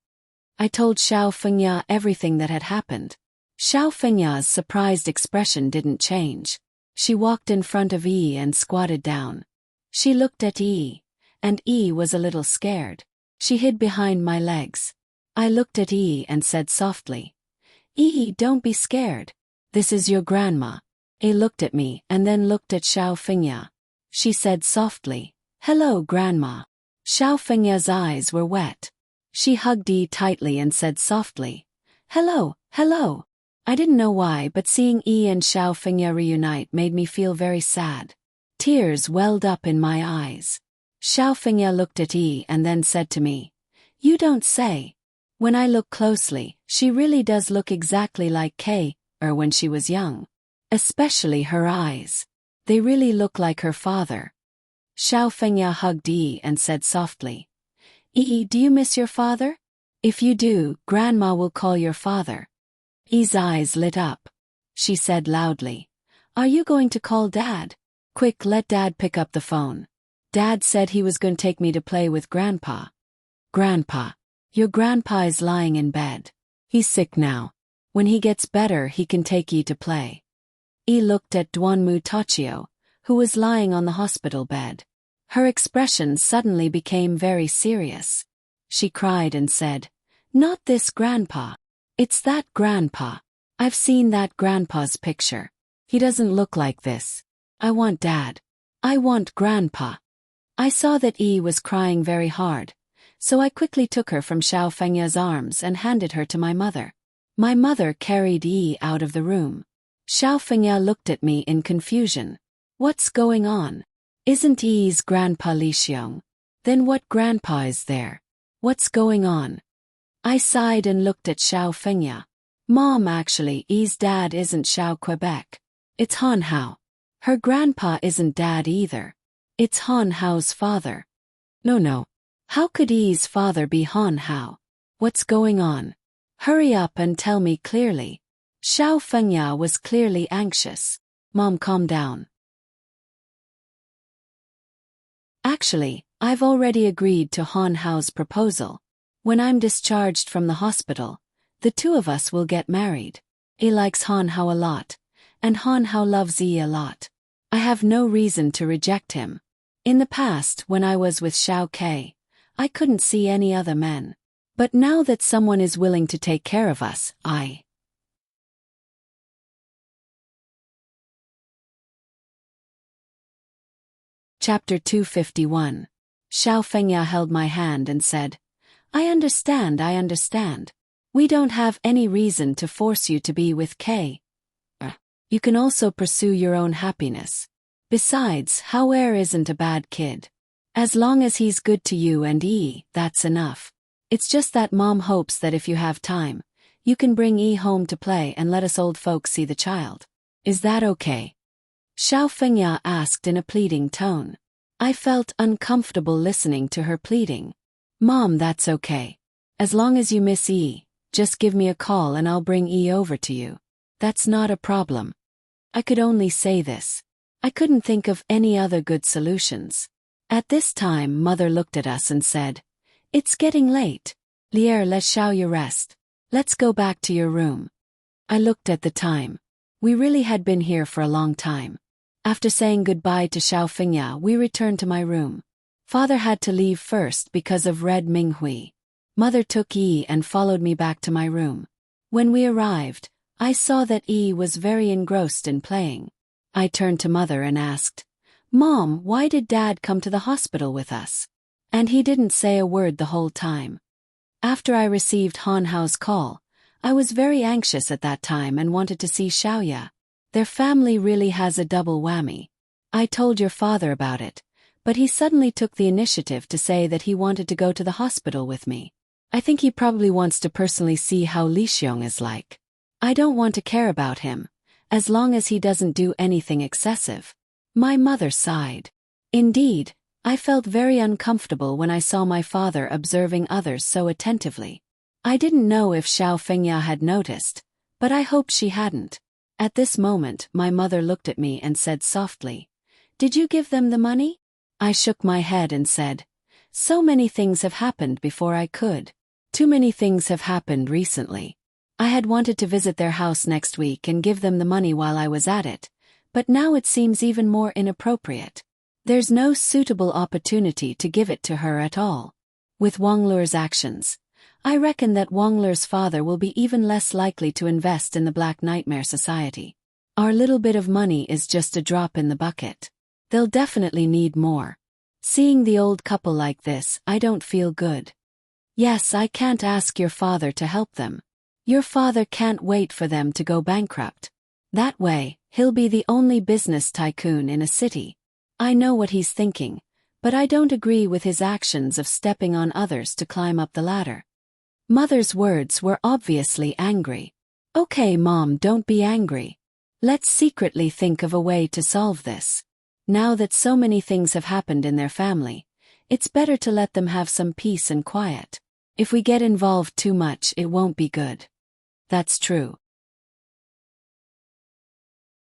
Speaker 1: I told Xiao Fengya everything that had happened. Xiao Fengya's surprised expression didn't change. She walked in front of Yi and squatted down. She looked at Yi, and Yi was a little scared. She hid behind my legs. I looked at Yi and said softly, "Yi, don't be scared. This is your grandma." Yi looked at me and then looked at Xiao Fengya. She said softly, "Hello, Grandma." Xiao Fengya's eyes were wet. She hugged Yi tightly and said softly, "Hello, hello." I didn't know why, but seeing Yi and Xiao Fengya reunite made me feel very sad. Tears welled up in my eyes. Xiao Fengya looked at Yi and then said to me, "You don't say." When I look closely, she really does look exactly like Kay, or when she was young. Especially her eyes. They really look like her father. Xiao Fengya hugged Yi and said softly, "Yi, do you miss your father? If you do, Grandma will call your father." Yi's eyes lit up. She said loudly, "Are you going to call Dad? Quick, let Dad pick up the phone. Dad said he was going to take me to play with Grandpa." "Grandpa. Your grandpa is lying in bed. He's sick now. When he gets better, he can take Yi to play." Yi looked at Duanmu Tachio, who was lying on the hospital bed. Her expression suddenly became very serious. She cried and said, "Not this Grandpa. It's that Grandpa. I've seen that Grandpa's picture. He doesn't look like this. I want Dad. I want Grandpa." I saw that Yi was crying very hard, so I quickly took her from Xiao Fengya's arms and handed her to my mother. My mother carried Yi out of the room. Xiao Fengya looked at me in confusion. "What's going on? Isn't Yi's Grandpa Li Xiong? Then what Grandpa is there? What's going on?" I sighed and looked at Xiao Fengya. Mom, actually, Yi's dad isn't Xiao Quebec. It's Han Hao. Her grandpa isn't dad either. It's Han Hao's father. No. How could Yi's father be Han Hao? What's going on? Hurry up and tell me clearly. Xiao Fengya was clearly anxious. Mom, calm down. Actually, I've already agreed to Han Hao's proposal. When I'm discharged from the hospital, the two of us will get married. Yi likes Han Hao a lot, and Han Hao loves Yi a lot. I have no reason to reject him. In the past, when I was with Xiao Ke, I couldn't see any other men. But now that someone is willing to take care of us, I... Chapter 251. Xiao Fengya held my hand and said, I understand. We don't have any reason to force you to be with Kay. You can also pursue your own happiness. Besides, Hao isn't a bad kid. As long as he's good to you and Yi, that's enough. It's just that Mom hopes that if you have time, you can bring Yi home to play and let us old folks see the child. Is that okay? Xiao Fengya asked in a pleading tone. I felt uncomfortable listening to her pleading. Mom, that's okay. As long as you miss Yi, just give me a call and I'll bring Yi over to you. That's not a problem. I could only say this. I couldn't think of any other good solutions. At this time, Mother looked at us and said, It's getting late. Lier, let Xiaoya rest. Let's go back to your room. I looked at the time. We really had been here for a long time. After saying goodbye to Xiao Fengya, we returned to my room. Father had to leave first because of Red Minghui. Mother took Yi and followed me back to my room. When we arrived, I saw that Yi was very engrossed in playing. I turned to Mother and asked, Mom, why did Dad come to the hospital with us? And he didn't say a word the whole time. After I received Han Hao's call, I was very anxious at that time and wanted to see Xiaoya. Their family really has a double whammy. I told your father about it, but he suddenly took the initiative to say that he wanted to go to the hospital with me. I think he probably wants to personally see how Li Xiong is like. I don't want to care about him, as long as he doesn't do anything excessive. My mother sighed. Indeed, I felt very uncomfortable when I saw my father observing others so attentively. I didn't know if Xiao Fengya had noticed, but I hoped she hadn't. At this moment, my mother looked at me and said softly, Did you give them the money? I shook my head and said, So many things have happened before I could. Too many things have happened recently. I had wanted to visit their house next week and give them the money while I was at it, but now it seems even more inappropriate. There's no suitable opportunity to give it to her at all. With Wang Lure's actions, I reckon that Wang Lure's father will be even less likely to invest in the Black Nightmare Society. Our little bit of money is just a drop in the bucket. They'll definitely need more. Seeing the old couple like this, I don't feel good. Yes, I can't ask your father to help them. Your father can't wait for them to go bankrupt. That way, he'll be the only business tycoon in a city. I know what he's thinking, but I don't agree with his actions of stepping on others to climb up the ladder. Mother's words were obviously angry. Okay, Mom, don't be angry. Let's secretly think of a way to solve this. Now that so many things have happened in their family, it's better to let them have some peace and quiet. If we get involved too much, it won't be good. That's true.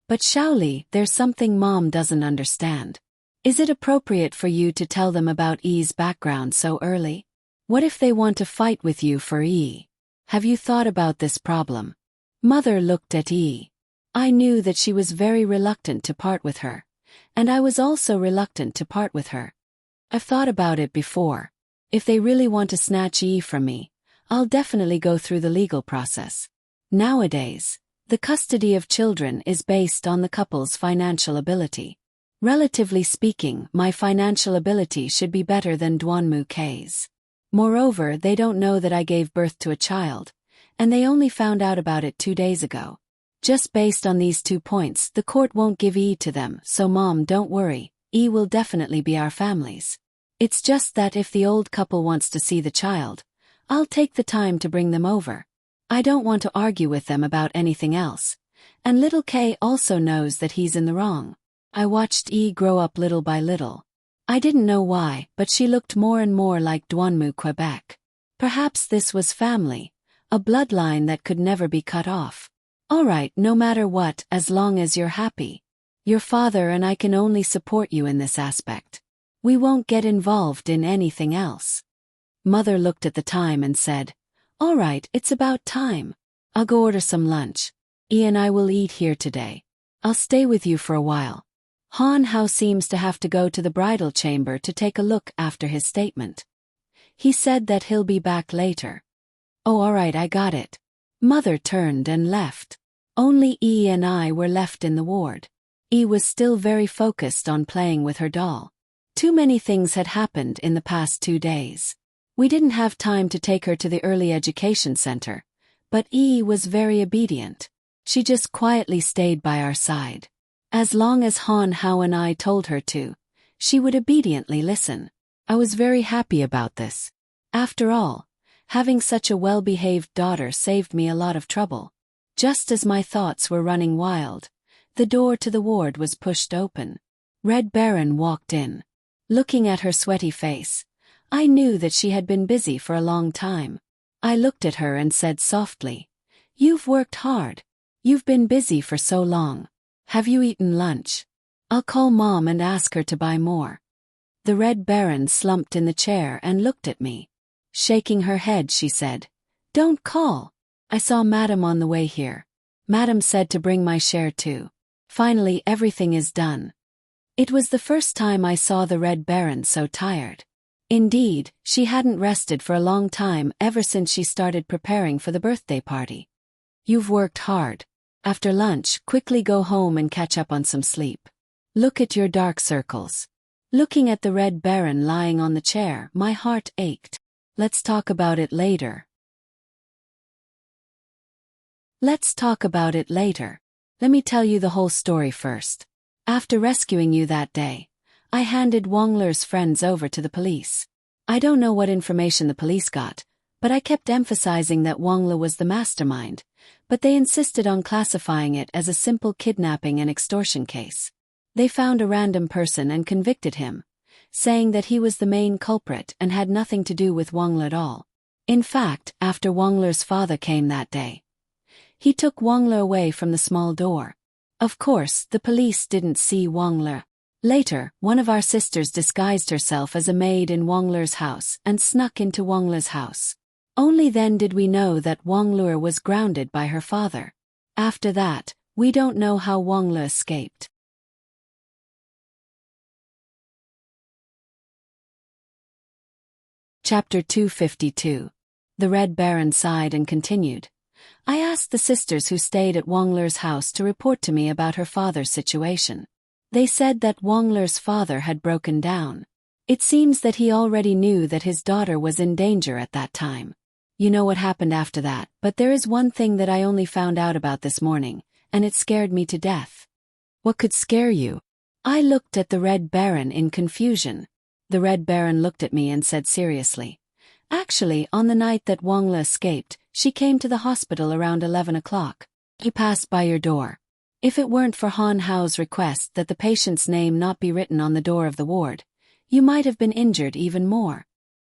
Speaker 1: But Xiaoli, there's something Mom doesn't understand. Is it appropriate for you to tell them about Yi's background so early? What if they want to fight with you for Yi? Have you thought about this problem? Mother looked at Yi. I knew that she was very reluctant to part with her, and I was also reluctant to part with her. I've thought about it before. If they really want to snatch Yi from me, I'll definitely go through the legal process. Nowadays, the custody of children is based on the couple's financial ability. Relatively speaking, my financial ability should be better than Duanmu K's. Moreover, they don't know that I gave birth to a child, and they only found out about it 2 days ago. Just based on these 2 points, the court won't give Yi to them, so Mom, don't worry, Yi will definitely be our family's. It's just that if the old couple wants to see the child, I'll take the time to bring them over. I don't want to argue with them about anything else. And little K also knows that he's in the wrong. I watched E grow up little by little. I didn't know why, but she looked more and more like Duanmu Quebec. Perhaps this was family, a bloodline that could never be cut off. All right, no matter what, as long as you're happy. Your father and I can only support you in this aspect. We won't get involved in anything else. Mother looked at the time and said, all right, it's about time. I'll go order some lunch. E and I will eat here today. I'll stay with you for a while. Han Hao seems to have to go to the bridal chamber to take a look after his statement. He said that he'll be back later. Oh, all right, I got it. Mother turned and left. Only E and I were left in the ward. E was still very focused on playing with her doll. Too many things had happened in the past 2 days. We didn't have time to take her to the early education center, but E was very obedient. She just quietly stayed by our side. As long as Han Hao and I told her to, she would obediently listen. I was very happy about this. After all, having such a well-behaved daughter saved me a lot of trouble. Just as my thoughts were running wild, the door to the ward was pushed open. Red Baron walked in. Looking at her sweaty face, I knew that she had been busy for a long time. I looked at her and said softly, "You've worked hard. You've been busy for so long. Have you eaten lunch? I'll call Mom and ask her to buy more." The Red Baron slumped in the chair and looked at me. Shaking her head, she said, "Don't call. I saw Madam on the way here. Madam said to bring my share too. Finally everything is done." It was the first time I saw the Red Baron so tired. Indeed, she hadn't rested for a long time ever since she started preparing for the birthday party. "You've worked hard. After lunch, quickly go home and catch up on some sleep. Look at your dark circles." Looking at the Red Baron lying on the chair, my heart ached. Let's talk about it later. Let's talk about it later. Let me tell you the whole story first. After rescuing you that day, I handed Wang Le's friends over to the police. I don't know what information the police got, but I kept emphasizing that Wang Le was the mastermind, but they insisted on classifying it as a simple kidnapping and extortion case. They found a random person and convicted him, saying that he was the main culprit and had nothing to do with Wang Le at all. In fact, after Wang Le's father came that day, he took Wang Le away from the small door. Of course, the police didn't see Wang Le. Later, one of our sisters disguised herself as a maid in Wang Le's house and snuck into Wang Le's house. Only then did we know that Wang Le was grounded by her father. After that, we don't know how Wang Le escaped. Chapter 252. The Red Baron sighed and continued. I asked the sisters who stayed at Wang Le's house to report to me about her father's situation. They said that Wang Le's father had broken down. It seems that he already knew that his daughter was in danger at that time. You know what happened after that, but there is one thing that I only found out about this morning, and it scared me to death. What could scare you? I looked at the Red Baron in confusion. The Red Baron looked at me and said seriously, "Actually, on the night that Wang Le escaped, she came to the hospital around 11 o'clock. He passed by your door. If it weren't for Han Hao's request that the patient's name not be written on the door of the ward, you might have been injured even more."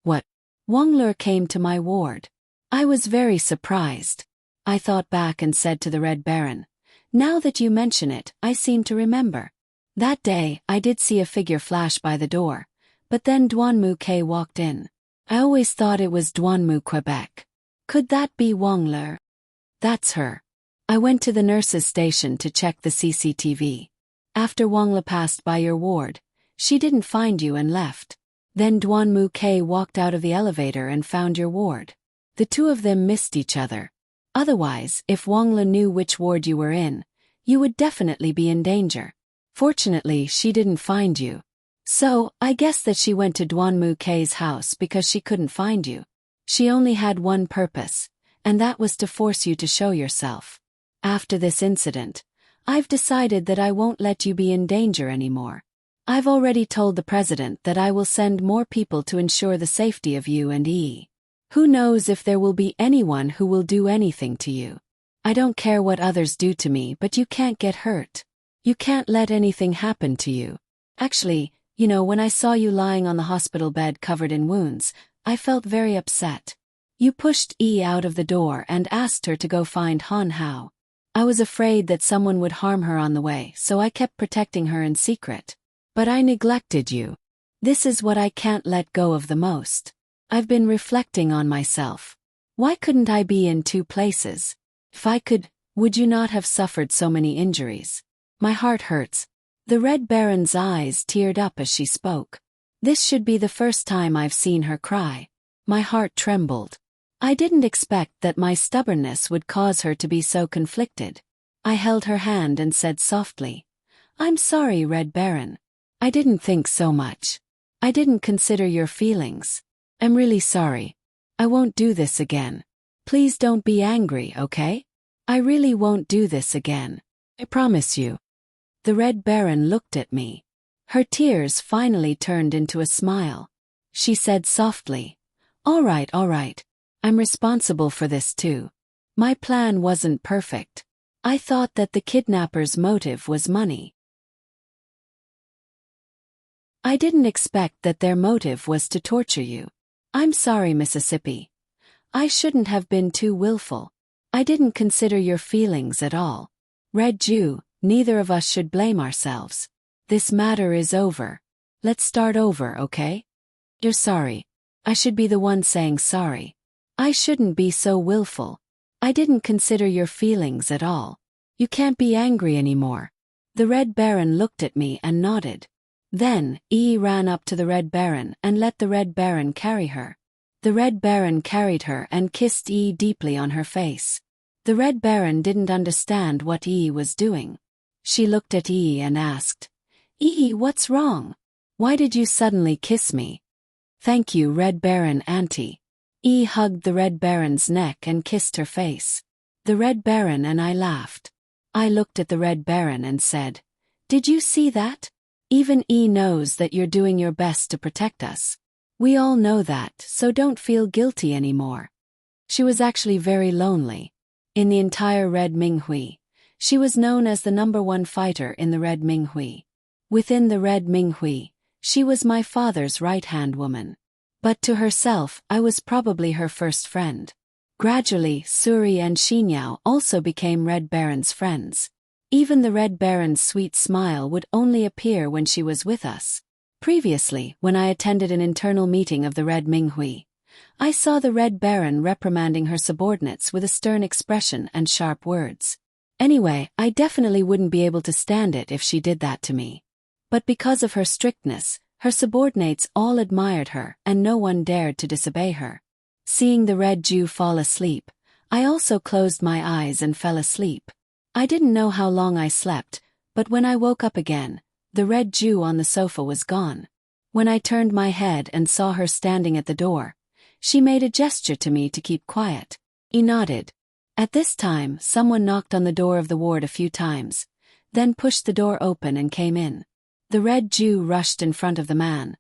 Speaker 1: What? Wang Le came to my ward. I was very surprised. I thought back and said to the Red Baron, "Now that you mention it, I seem to remember. That day, I did see a figure flash by the door, but then Duanmu K walked in. I always thought it was Duanmu Quebec. Could that be Wang Le?" "That's her. I went to the nurse's station to check the CCTV. After Wang Le passed by your ward, she didn't find you and left. Then Duanmu K walked out of the elevator and found your ward. The two of them missed each other. Otherwise, if Wang Le knew which ward you were in, you would definitely be in danger. Fortunately, she didn't find you. So, I guess that she went to Duanmu K's house because she couldn't find you. She only had one purpose, and that was to force you to show yourself. After this incident, I've decided that I won't let you be in danger anymore. I've already told the president that I will send more people to ensure the safety of you and E. Who knows if there will be anyone who will do anything to you? I don't care what others do to me, but you can't get hurt. You can't let anything happen to you. Actually, when I saw you lying on the hospital bed covered in wounds, I felt very upset. You pushed E out of the door and asked her to go find Han Hao. I was afraid that someone would harm her on the way, so I kept protecting her in secret. But I neglected you. This is what I can't let go of the most. I've been reflecting on myself. Why couldn't I be in two places? If I could, would you not have suffered so many injuries? My heart hurts. The Red Baron's eyes teared up as she spoke. This should be the first time I've seen her cry. My heart trembled. I didn't expect that my stubbornness would cause her to be so conflicted. I held her hand and said softly, "I'm sorry, Red Baron. I didn't think so much. I didn't consider your feelings. I'm really sorry. I won't do this again. Please don't be angry, okay? I really won't do this again. I promise you." The Red Baron looked at me. Her tears finally turned into a smile. She said softly, all right. I'm responsible for this too. My plan wasn't perfect. I thought that the kidnapper's motive was money. I didn't expect that their motive was to torture you. I'm sorry, Mississippi. I shouldn't have been too willful. I didn't consider your feelings at all. Red Jew, neither of us should blame ourselves. This matter is over. Let's start over, okay? You're sorry. I should be the one saying sorry. I shouldn't be so willful. I didn't consider your feelings at all. You can't be angry anymore. The Red Baron looked at me and nodded. Then, E ran up to the Red Baron and let the Red Baron carry her. The Red Baron carried her and kissed E deeply on her face. The Red Baron didn't understand what E was doing. She looked at E and asked, "E, what's wrong? Why did you suddenly kiss me?" "Thank you, Red Baron Auntie." E hugged the Red Baron's neck and kissed her face. The Red Baron and I laughed. I looked at the Red Baron and said, "Did you see that? Even E knows that you're doing your best to protect us. We all know that, so don't feel guilty anymore." She was actually very lonely. In the entire Red Minghui, she was known as the #1 fighter in the Red Minghui. Within the Red Minghui, she was my father's right-hand woman. But to herself, I was probably her first friend. Gradually, Suri and Xinyao also became Red Baron's friends. Even the Red Baron's sweet smile would only appear when she was with us. Previously, when I attended an internal meeting of the Red Minghui, I saw the Red Baron reprimanding her subordinates with a stern expression and sharp words. Anyway, I definitely wouldn't be able to stand it if she did that to me. But because of her strictness, her subordinates all admired her and no one dared to disobey her. Seeing the Red Jew fall asleep, I also closed my eyes and fell asleep. I didn't know how long I slept, but when I woke up again, the Red Jew on the sofa was gone. When I turned my head and saw her standing at the door, she made a gesture to me to keep quiet. He nodded. At this time, someone knocked on the door of the ward a few times, then pushed the door open and came in. The Red Jew rushed in front of the man,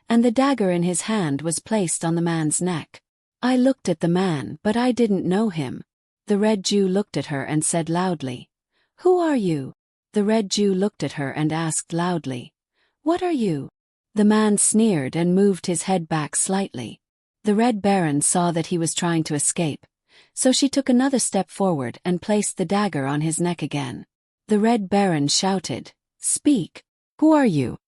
Speaker 1: and the dagger in his hand was placed on the man's neck. I looked at the man, but I didn't know him. The Red Jew looked at her and said loudly, "Who are you?" The Red Jew looked at her and asked loudly, "What are you?" The man sneered and moved his head back slightly. The Red Baron saw that he was trying to escape, so she took another step forward and placed the dagger on his neck again. The Red Baron shouted, "Speak! Who are you?"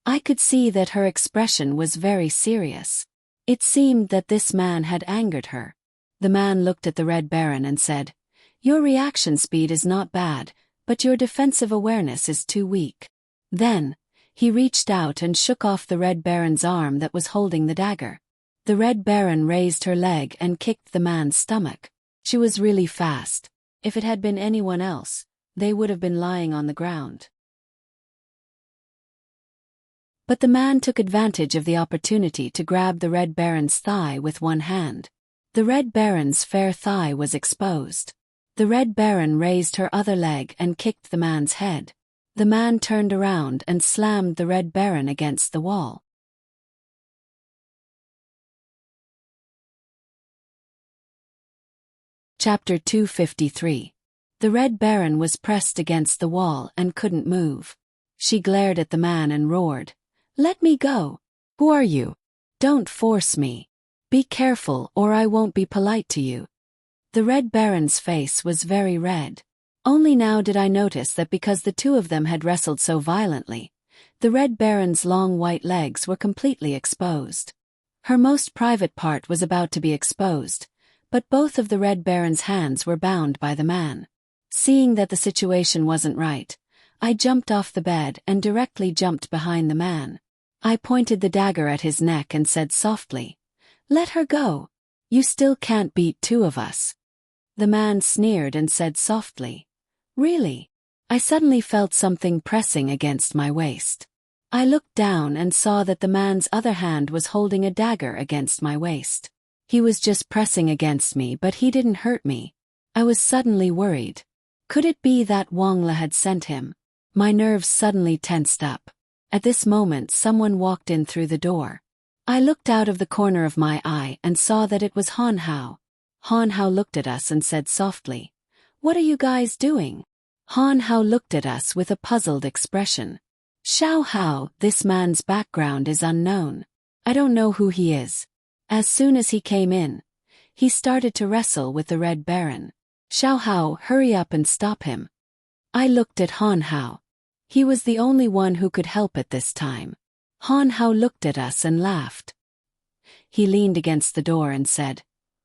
Speaker 1: I could see that her expression was very serious. It seemed that this man had angered her. The man looked at the Red Baron and said, "Your reaction speed is not bad, but your defensive awareness is too weak." Then, he reached out and shook off the Red Baron's arm that was holding the dagger. The Red Baron raised her leg and kicked the man's stomach. She was really fast. If it had been anyone else, they would have been lying on the ground. But the man took advantage of the opportunity to grab the Red Baron's thigh with one hand. The Red Baron's fair thigh was exposed. The Red Baron raised her other leg and kicked the man's head. The man turned around and slammed the Red Baron against the wall. Chapter 253. The Red Baron was pressed against the wall and couldn't move. She glared at the man and roared, "Let me go! Who are you? Don't force me. Be careful or I won't be polite to you." The Red Baron's face was very red. Only now did I notice that because the two of them had wrestled so violently, the Red Baron's long white legs were completely exposed. Her most private part was about to be exposed, but both of the Red Baron's hands were bound by the man. Seeing that the situation wasn't right, I jumped off the bed and directly jumped behind the man. I pointed the dagger at his neck and said softly, "Let her go. You still can't beat two of us." The man sneered and said softly, "Really?" I suddenly felt something pressing against my waist. I looked down and saw that the man's other hand was holding a dagger against my waist. He was just pressing against me, but he didn't hurt me. I was suddenly worried. Could it be that Wangla had sent him? My nerves suddenly tensed up. At this moment someone walked in through the door. I looked out of the corner of my eye and saw that it was Han Hao. Han Hao looked at us and said softly, "What are you guys doing?" Han Hao looked at us with a puzzled expression. "Xiao Hao, this man's background is unknown. I don't know who he is." As soon as he came in, he started to wrestle with the Red Baron. "Xiao Hao, hurry up and stop him." I looked at Han Hao. He was the only one who could help at this time. Han Hao looked at us and laughed. He leaned against the door and said,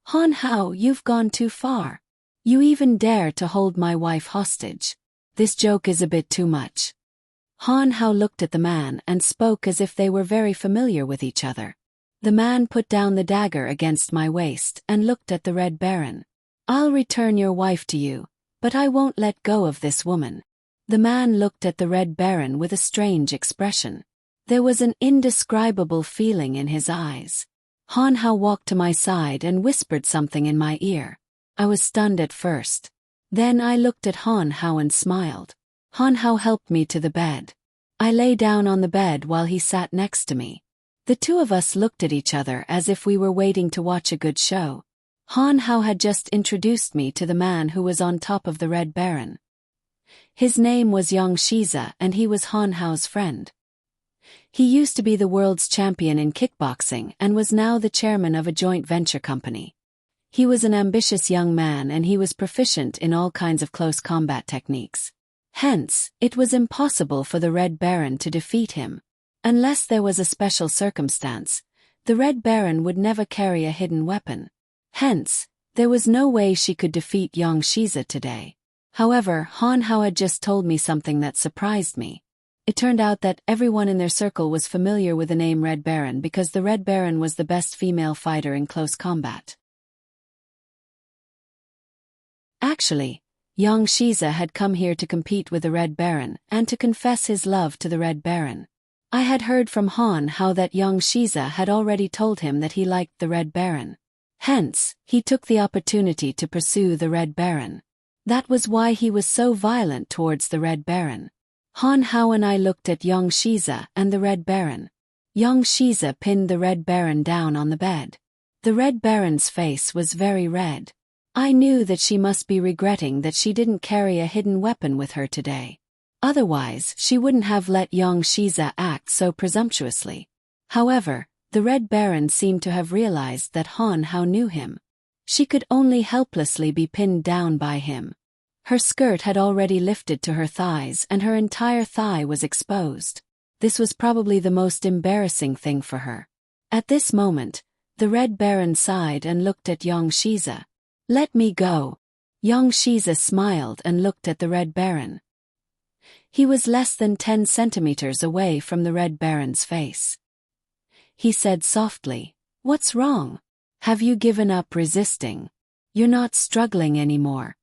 Speaker 1: "Han Hao, you've gone too far. You even dare to hold my wife hostage. This joke is a bit too much." Han Hao looked at the man and spoke as if they were very familiar with each other. The man put down the dagger against my waist and looked at the Red Baron. "I'll return your wife to you, but I won't let go of this woman." The man looked at the Red Baron with a strange expression. There was an indescribable feeling in his eyes. Han Hao walked to my side and whispered something in my ear. I was stunned at first. Then I looked at Han Hao and smiled. Han Hao helped me to the bed. I lay down on the bed while he sat next to me. The two of us looked at each other as if we were waiting to watch a good show. Han Hao had just introduced me to the man who was on top of the Red Baron. His name was Yang Shiza and he was Han Hao's friend. He used to be the world's champion in kickboxing and was now the chairman of a joint venture company. He was an ambitious young man and he was proficient in all kinds of close combat techniques. Hence, it was impossible for the Red Baron to defeat him. Unless there was a special circumstance, the Red Baron would never carry a hidden weapon. Hence, there was no way she could defeat Yang Shiza today. However, Han Hao had just told me something that surprised me. It turned out that everyone in their circle was familiar with the name Red Baron because the Red Baron was the best female fighter in close combat. Actually, Yang Shiza had come here to compete with the Red Baron and to confess his love to the Red Baron. I had heard from Han Hao that Yang Shiza had already told him that he liked the Red Baron. Hence, he took the opportunity to pursue the Red Baron. That was why he was so violent towards the Red Baron. Han Hao and I looked at Yang Shiza and the Red Baron. Yang Shiza pinned the Red Baron down on the bed. The Red Baron's face was very red. I knew that she must be regretting that she didn't carry a hidden weapon with her today. Otherwise, she wouldn't have let Yang Shiza act so presumptuously. However, the Red Baron seemed to have realized that Han Hao knew him. She could only helplessly be pinned down by him. Her skirt had already lifted to her thighs and her entire thigh was exposed. This was probably the most embarrassing thing for her. At this moment, the Red Baron sighed and looked at Yang Shiza. "Let me go." Yang Shiza smiled and looked at the Red Baron. He was less than 10 centimeters away from the Red Baron's face. He said softly, "What's wrong? Have you given up resisting? You're not struggling anymore.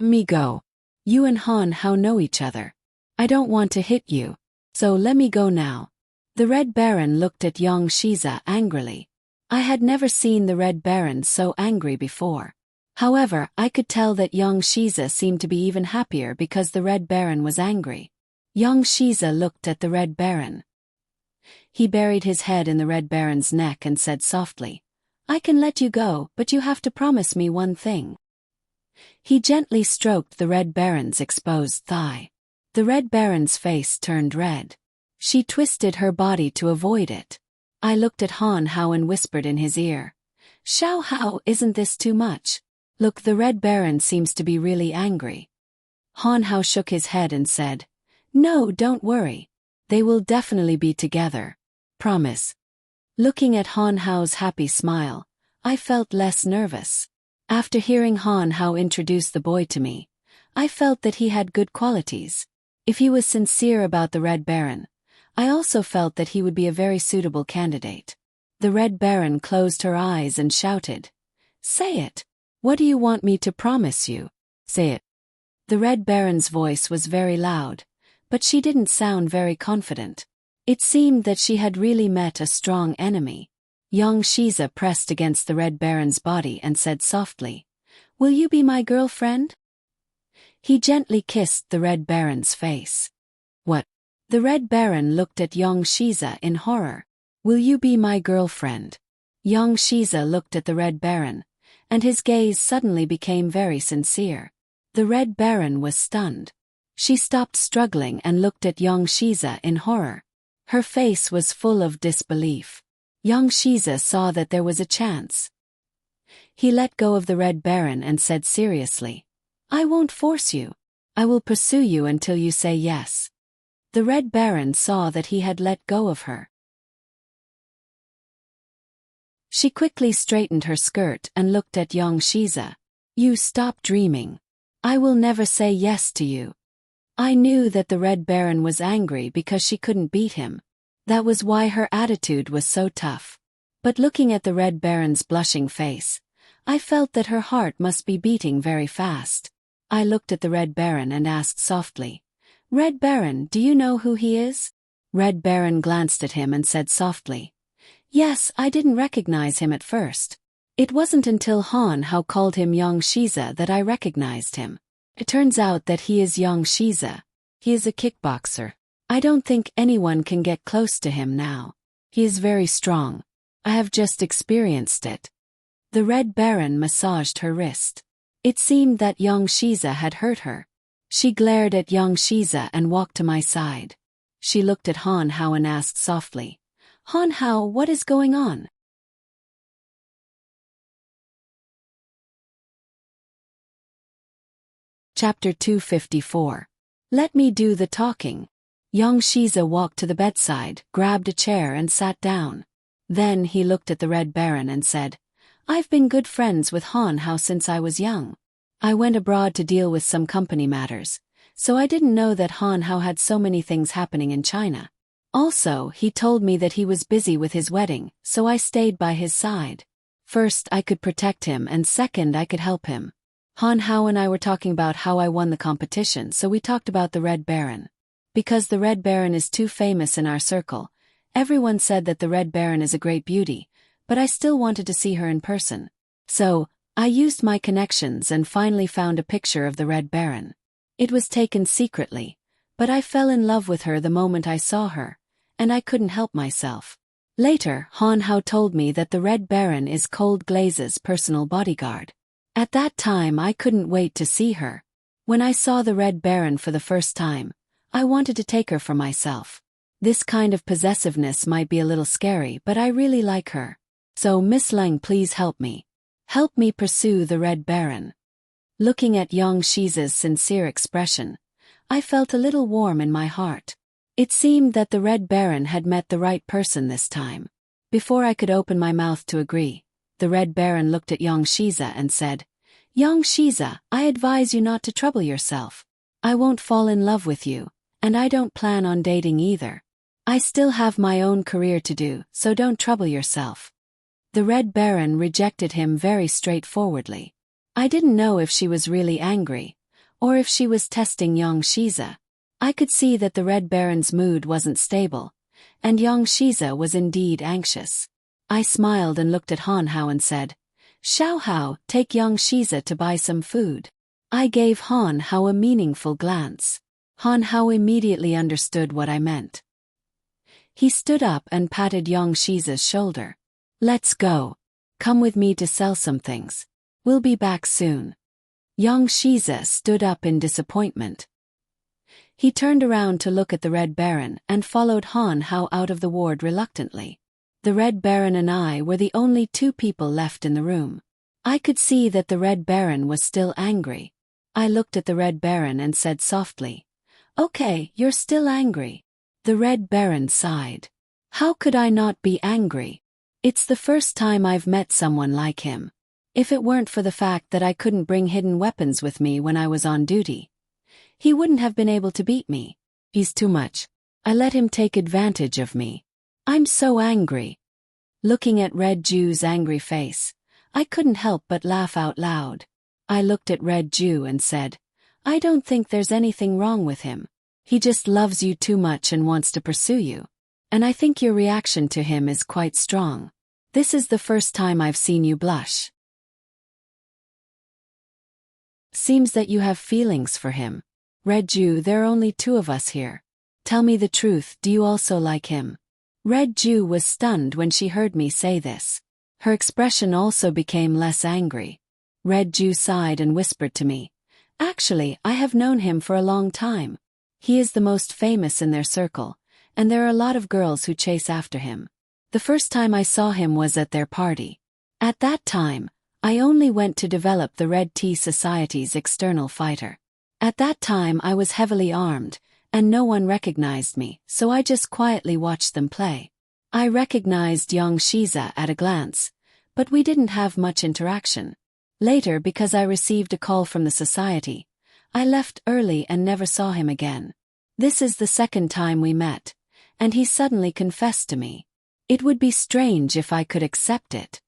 Speaker 1: Me go. You and Han Hao know each other. I don't want to hit you, so let me go now." The Red Baron looked at Yang Shiza angrily. I had never seen the Red Baron so angry before. However, I could tell that Yang Shiza seemed to be even happier because the Red Baron was angry. Yang Shiza looked at the Red Baron. He buried his head in the Red Baron's neck and said softly, "I can let you go, but you have to promise me one thing." He gently stroked the Red Baron's exposed thigh. The Red Baron's face turned red. She twisted her body to avoid it. I looked at Han Hao and whispered in his ear, "Xiao Hao, isn't this too much? Look, the Red Baron seems to be really angry." Han Hao shook his head and said, "No, don't worry. They will definitely be together. Promise." Looking at Han Hao's happy smile, I felt less nervous. After hearing Han Hao introduce the boy to me, I felt that he had good qualities. If he was sincere about the Red Baron, I also felt that he would be a very suitable candidate. The Red Baron closed her eyes and shouted, "Say it. What do you want me to promise you? Say it." The Red Baron's voice was very loud, but she didn't sound very confident. It seemed that she had really met a strong enemy. Young Shiza pressed against the Red Baron's body and said softly, "Will you be my girlfriend?" He gently kissed the Red Baron's face. "What?" The Red Baron looked at young Shiza in horror. "Will you be my girlfriend?" Young Shiza looked at the Red Baron, and his gaze suddenly became very sincere. The Red Baron was stunned. She stopped struggling and looked at young Shiza in horror. Her face was full of disbelief. Young Shiza saw that there was a chance. He let go of the Red Baron and said seriously, "I won't force you. I will pursue you until you say yes." The Red Baron saw that he had let go of her. She quickly straightened her skirt and looked at young Shiza. "You stop dreaming. I will never say yes to you." I knew that the Red Baron was angry because she couldn't beat him. That was why her attitude was so tough. But looking at the Red Baron's blushing face, I felt that her heart must be beating very fast. I looked at the Red Baron and asked softly, "Red Baron, do you know who he is?" Red Baron glanced at him and said softly, "Yes, I didn't recognize him at first. It wasn't until Han Hao called him young Shiza that I recognized him. It turns out that he is young Shiza. He is a kickboxer. I don't think anyone can get close to him now. He is very strong. I have just experienced it." The Red Baron massaged her wrist. It seemed that young Shiza had hurt her. She glared at young Shiza and walked to my side. She looked at Han Hao and asked softly, "Han Hao, what is going on?" Chapter 254. Let me do the talking. Young Shiza walked to the bedside, grabbed a chair and sat down. Then he looked at the Red Baron and said, "I've been good friends with Han Hao since I was young. I went abroad to deal with some company matters, so I didn't know that Han Hao had so many things happening in China. Also, he told me that he was busy with his wedding, so I stayed by his side. First, I could protect him, and second, I could help him. Han Hao and I were talking about how I won the competition, so we talked about the Red Baron. Because the Red Baron is too famous in our circle, everyone said that the Red Baron is a great beauty, but I still wanted to see her in person. So, I used my connections and finally found a picture of the Red Baron. It was taken secretly, but I fell in love with her the moment I saw her, and I couldn't help myself. Later, Han Hao told me that the Red Baron is Cold Glaze's personal bodyguard. At that time I couldn't wait to see her. When I saw the Red Baron for the first time, I wanted to take her for myself. This kind of possessiveness might be a little scary, but I really like her. So Miss Leng, please help me. Help me pursue the Red Baron. Looking at young Shiza's sincere expression, I felt a little warm in my heart. It seemed that the Red Baron had met the right person this time. Before I could open my mouth to agree, the Red Baron looked at young Shiza and said, "Young Shiza, I advise you not to trouble yourself. I won't fall in love with you, and I don't plan on dating either. I still have my own career to do, so don't trouble yourself." The Red Baron rejected him very straightforwardly. I didn't know if she was really angry, or if she was testing young Shiza. I could see that the Red Baron's mood wasn't stable, and young Shiza was indeed anxious. I smiled and looked at Han Hao and said, "Xiao Hao, take young Shiza to buy some food." I gave Han Hao a meaningful glance. Han Hao immediately understood what I meant. He stood up and patted young Shiza's shoulder. "Let's go. Come with me to sell some things. We'll be back soon." Young Shiza stood up in disappointment. He turned around to look at the Red Baron and followed Han Hao out of the ward reluctantly. The Red Baron and I were the only two people left in the room. I could see that the Red Baron was still angry. I looked at the Red Baron and said softly, "Okay, you're still angry." The Red Baron sighed. How could I not be angry? It's the first time I've met someone like him. If it weren't for the fact that I couldn't bring hidden weapons with me when I was on duty, he wouldn't have been able to beat me. He's too much. I let him take advantage of me. I'm so angry. Looking at Red Jew's angry face, I couldn't help but laugh out loud. I looked at Red Jew and said, "I don't think there's anything wrong with him. He just loves you too much and wants to pursue you. And I think your reaction to him is quite strong. This is the first time I've seen you blush. Seems that you have feelings for him. Red Jew, there are only two of us here. Tell me the truth, do you also like him?" Red Jew was stunned when she heard me say this. Her expression also became less angry. Red Jew sighed and whispered to me, "Actually, I have known him for a long time. He is the most famous in their circle, and there are a lot of girls who chase after him. The first time I saw him was at their party. At that time, I only went to develop the Red Tea Society's external fighter. At that time I was heavily armed, and no one recognized me, so I just quietly watched them play. I recognized young Shiza at a glance, but we didn't have much interaction. Later, because I received a call from the society, I left early and never saw him again. This is the second time we met, and he suddenly confessed to me. It would be strange if I could accept it."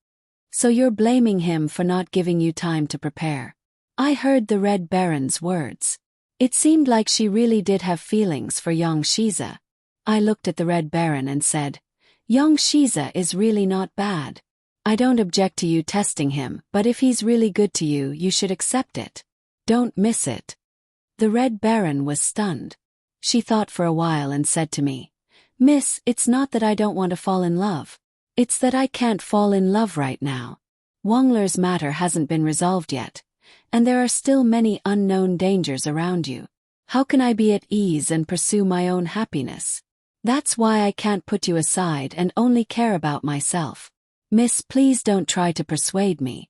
Speaker 1: "So you're blaming him for not giving you time to prepare?" I heard the Red Baron's words. It seemed like she really did have feelings for young Shiza. I looked at the Red Baron and said, "Young Shiza is really not bad. I don't object to you testing him, but if he's really good to you, you should accept it. Don't miss it." The Red Baron was stunned. She thought for a while and said to me, "Miss, it's not that I don't want to fall in love. It's that I can't fall in love right now. Wongler's matter hasn't been resolved yet, and there are still many unknown dangers around you. How can I be at ease and pursue my own happiness? That's why I can't put you aside and only care about myself. Miss, please don't try to persuade me."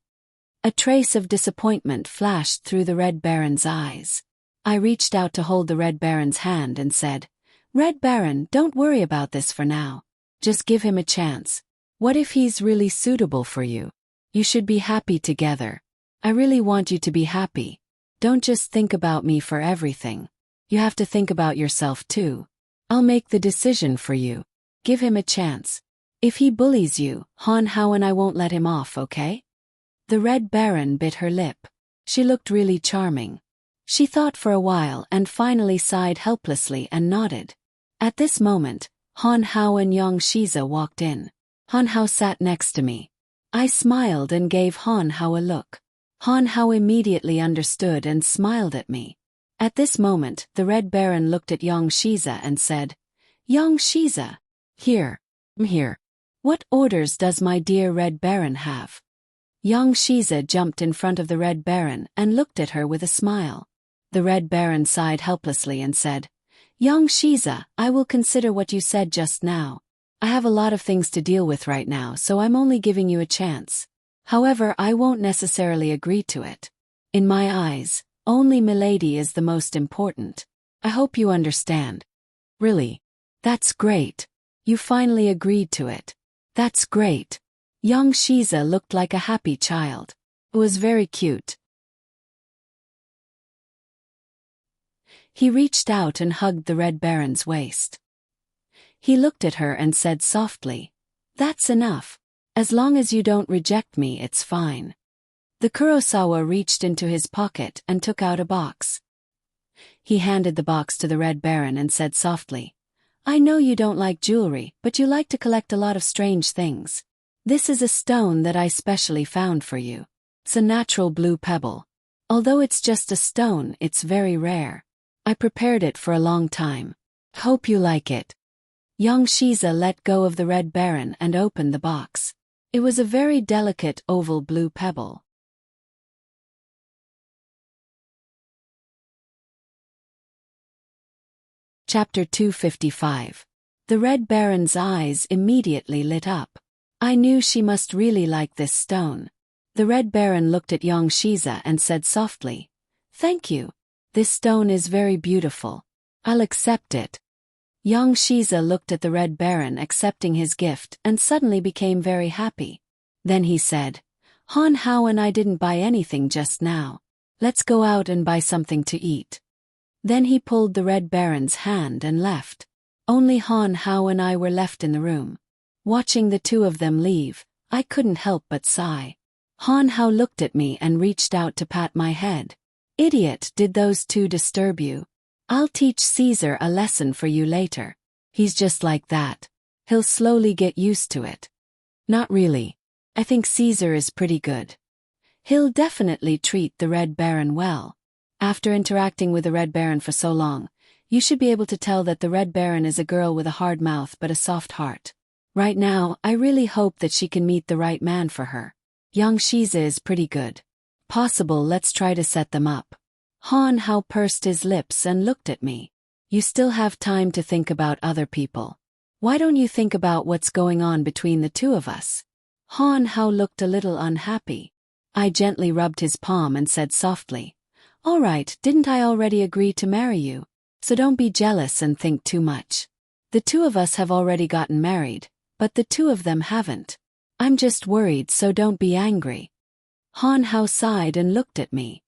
Speaker 1: A trace of disappointment flashed through the Red Baron's eyes. I reached out to hold the Red Baron's hand and said, "Red Baron, don't worry about this for now. Just give him a chance. What if he's really suitable for you? You should be happy together. I really want you to be happy. Don't just think about me for everything. You have to think about yourself too. I'll make the decision for you. Give him a chance. If he bullies you, Han Hao and I won't let him off, okay?" The Red Baron bit her lip. She looked really charming. She thought for a while and finally sighed helplessly and nodded. At this moment, Han Hao and young Shiza walked in. Han Hao sat next to me. I smiled and gave Han Hao a look. Han Hao immediately understood and smiled at me. At this moment, the Red Baron looked at young Shiza and said, "Young Shiza, here. I'm here. What orders does my dear Red Baron have?" Young Shiza jumped in front of the Red Baron and looked at her with a smile. The Red Baron sighed helplessly and said, "Young Shiza, I will consider what you said just now. I have a lot of things to deal with right now, so I'm only giving you a chance. However, I won't necessarily agree to it. In my eyes, only Milady is the most important. I hope you understand." "Really? That's great. You finally agreed to it. That's great." Young Shiza looked like a happy child. It was very cute. He reached out and hugged the Red Baron's waist. He looked at her and said softly, "That's enough. As long as you don't reject me, it's fine." The Kurosawa reached into his pocket and took out a box. He handed the box to the Red Baron and said softly, "I know you don't like jewelry, but you like to collect a lot of strange things. This is a stone that I specially found for you. It's a natural blue pebble. Although it's just a stone, it's very rare. I prepared it for a long time. Hope you like it." Young Shiza let go of the Red Baron and opened the box. It was a very delicate oval blue pebble. Chapter 255. The Red Baron's eyes immediately lit up. I knew she must really like this stone. The Red Baron looked at Yang Shiza and said softly, "Thank you. This stone is very beautiful. I'll accept it." Yang Shiza looked at the Red Baron accepting his gift and suddenly became very happy. Then he said, "Han Hao and I didn't buy anything just now. Let's go out and buy something to eat." Then he pulled the Red Baron's hand and left. Only Han Hao and I were left in the room. Watching the two of them leave, I couldn't help but sigh. Han Hao looked at me and reached out to pat my head. "Idiot, did those two disturb you? I'll teach Caesar a lesson for you later. He's just like that. He'll slowly get used to it." "Not really. I think Caesar is pretty good. He'll definitely treat the Red Baron well." After interacting with the Red Baron for so long, you should be able to tell that the Red Baron is a girl with a hard mouth but a soft heart. Right now, I really hope that she can meet the right man for her. Yang Shiza is pretty good. Possible, let's try to set them up. Han Hao pursed his lips and looked at me. "You still have time to think about other people. Why don't you think about what's going on between the two of us?" Han Hao looked a little unhappy. I gently rubbed his palm and said softly, "All right, didn't I already agree to marry you? So don't be jealous and think too much. The two of us have already gotten married, but the two of them haven't. I'm just worried, so don't be angry." Han Hao sighed and looked at me.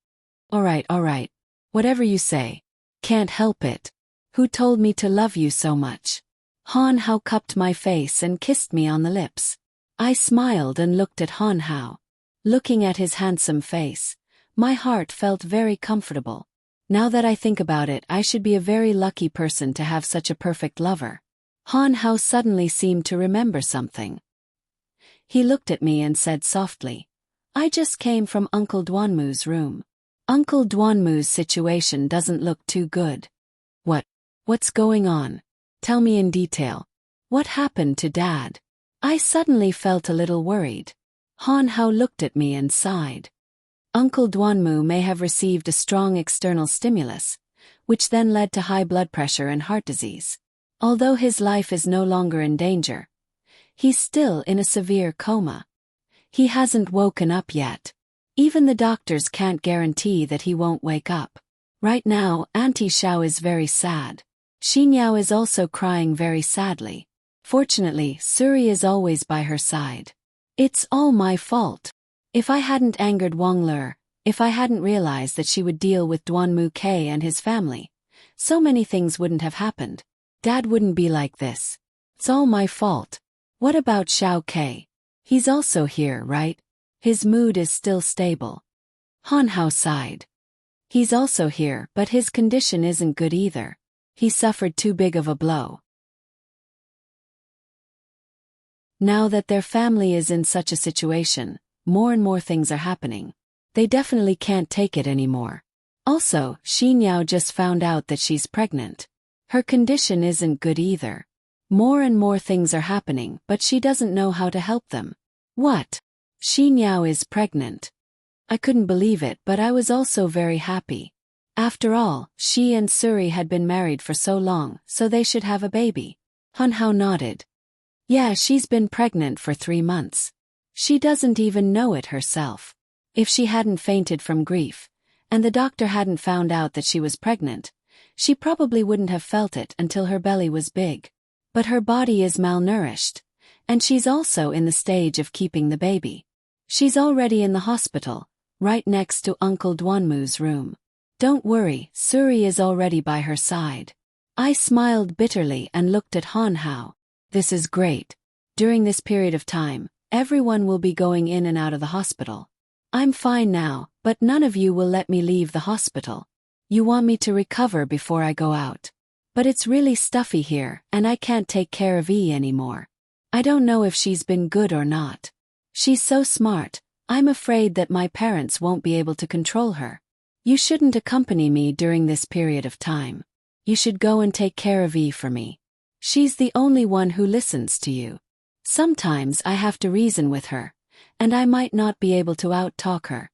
Speaker 1: All right. Whatever you say. Can't help it. Who told me to love you so much?" Han Hao cupped my face and kissed me on the lips. I smiled and looked at Han Hao. Looking at his handsome face, my heart felt very comfortable. Now that I think about it, I should be a very lucky person to have such a perfect lover. Han Hao suddenly seemed to remember something. He looked at me and said softly, "I just came from Uncle Duanmu's room. Uncle Duanmu's situation doesn't look too good." What's going on? Tell me in detail. What happened to Dad?" I suddenly felt a little worried. Han Hao looked at me and sighed. Uncle Duanmu may have received a strong external stimulus, which then led to high blood pressure and heart disease. Although his life is no longer in danger, he's still in a severe coma. He hasn't woken up yet. Even the doctors can't guarantee that he won't wake up. Right now, Auntie Xiao is very sad. Xinyao is also crying very sadly. Fortunately, Suri is always by her side. It's all my fault. If I hadn't angered Wang Lur, if I hadn't realized that she would deal with Duanmu K and his family, so many things wouldn't have happened. Dad wouldn't be like this. It's all my fault. What about Xiao K? He's also here, right? His mood is still stable." Han Hao sighed. "He's also here, but his condition isn't good either. He suffered too big of a blow." Now that their family is in such a situation, more and more things are happening. They definitely can't take it anymore. Also, Xinyao just found out that she's pregnant. Her condition isn't good either. More and more things are happening, but she doesn't know how to help them. What? Xinyao is pregnant. I couldn't believe it, but I was also very happy. After all, she and Suri had been married for so long, so they should have a baby. Han Hao nodded. Yeah, she's been pregnant for 3 months. She doesn't even know it herself. If she hadn't fainted from grief, and the doctor hadn't found out that she was pregnant, she probably wouldn't have felt it until her belly was big. But her body is malnourished, and she's also in the stage of keeping the baby. She's already in the hospital, right next to Uncle Duanmu's room. Don't worry, Suri is already by her side. I smiled bitterly and looked at Han Hao. This is great. During this period of time, everyone will be going in and out of the hospital. I'm fine now, but none of you will let me leave the hospital. You want me to recover before I go out. But it's really stuffy here, and I can't take care of E anymore. I don't know if she's been good or not. She's so smart, I'm afraid that my parents won't be able to control her. You shouldn't accompany me during this period of time. You should go and take care of E for me. She's the only one who listens to you. Sometimes I have to reason with her, and I might not be able to out-talk her.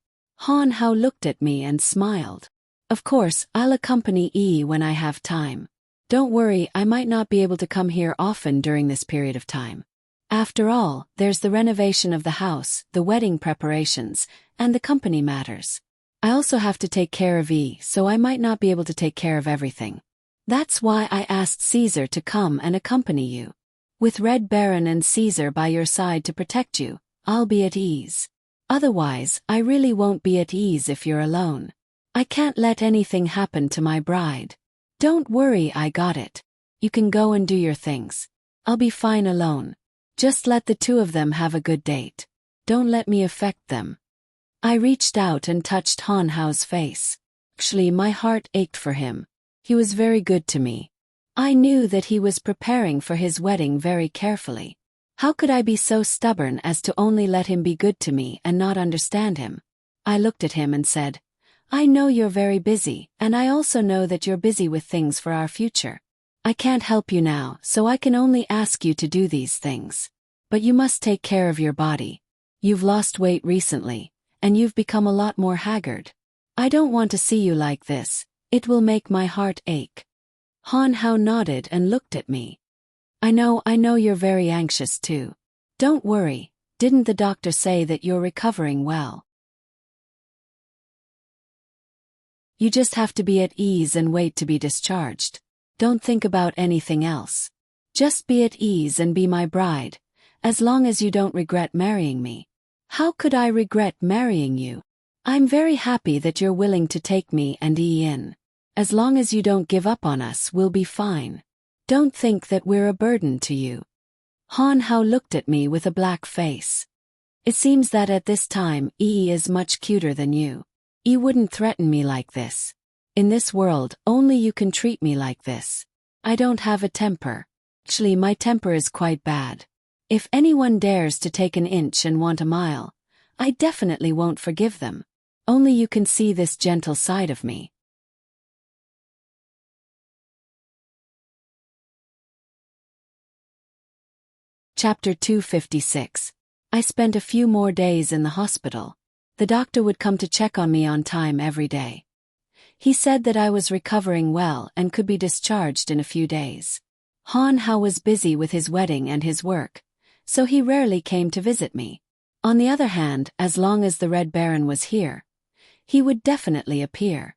Speaker 1: Han Hao looked at me and smiled. Of course, I'll accompany E when I have time. Don't worry, I might not be able to come here often during this period of time. After all, there's the renovation of the house, the wedding preparations, and the company matters. I also have to take care of E, so I might not be able to take care of everything. That's why I asked Caesar to come and accompany you. With Red Baron and Caesar by your side to protect you, I'll be at ease. Otherwise, I really won't be at ease if you're alone. I can't let anything happen to my bride. Don't worry, I got it. You can go and do your things. I'll be fine alone. Just let the two of them have a good date. Don't let me affect them. I reached out and touched Han Hao's face. Actually, my heart ached for him. He was very good to me. I knew that he was preparing for his wedding very carefully. How could I be so stubborn as to only let him be good to me and not understand him? I looked at him and said, I know you're very busy, and I also know that you're busy with things for our future. I can't help you now, so I can only ask you to do these things. But you must take care of your body. You've lost weight recently, and you've become a lot more haggard. I don't want to see you like this. It will make my heart ache. Han Hao nodded and looked at me. I know you're very anxious too. Don't worry, didn't the doctor say that you're recovering well? You just have to be at ease and wait to be discharged. Don't think about anything else. Just be at ease and be my bride, as long as you don't regret marrying me. How could I regret marrying you? I'm very happy that you're willing to take me and E in. As long as you don't give up on us, we'll be fine. Don't think that we're a burden to you. Han Hao looked at me with a black face. It seems that at this time, E is much cuter than you. E wouldn't threaten me like this. In this world, only you can treat me like this. I don't have a temper. Actually, my temper is quite bad. If anyone dares to take an inch and want a mile, I definitely won't forgive them. Only you can see this gentle side of me. Chapter 256. I spent a few more days in the hospital. The doctor would come to check on me on time every day. He said that I was recovering well and could be discharged in a few days. Han Hao was busy with his wedding and his work, so he rarely came to visit me. On the other hand, as long as the Red Baron was here, he would definitely appear.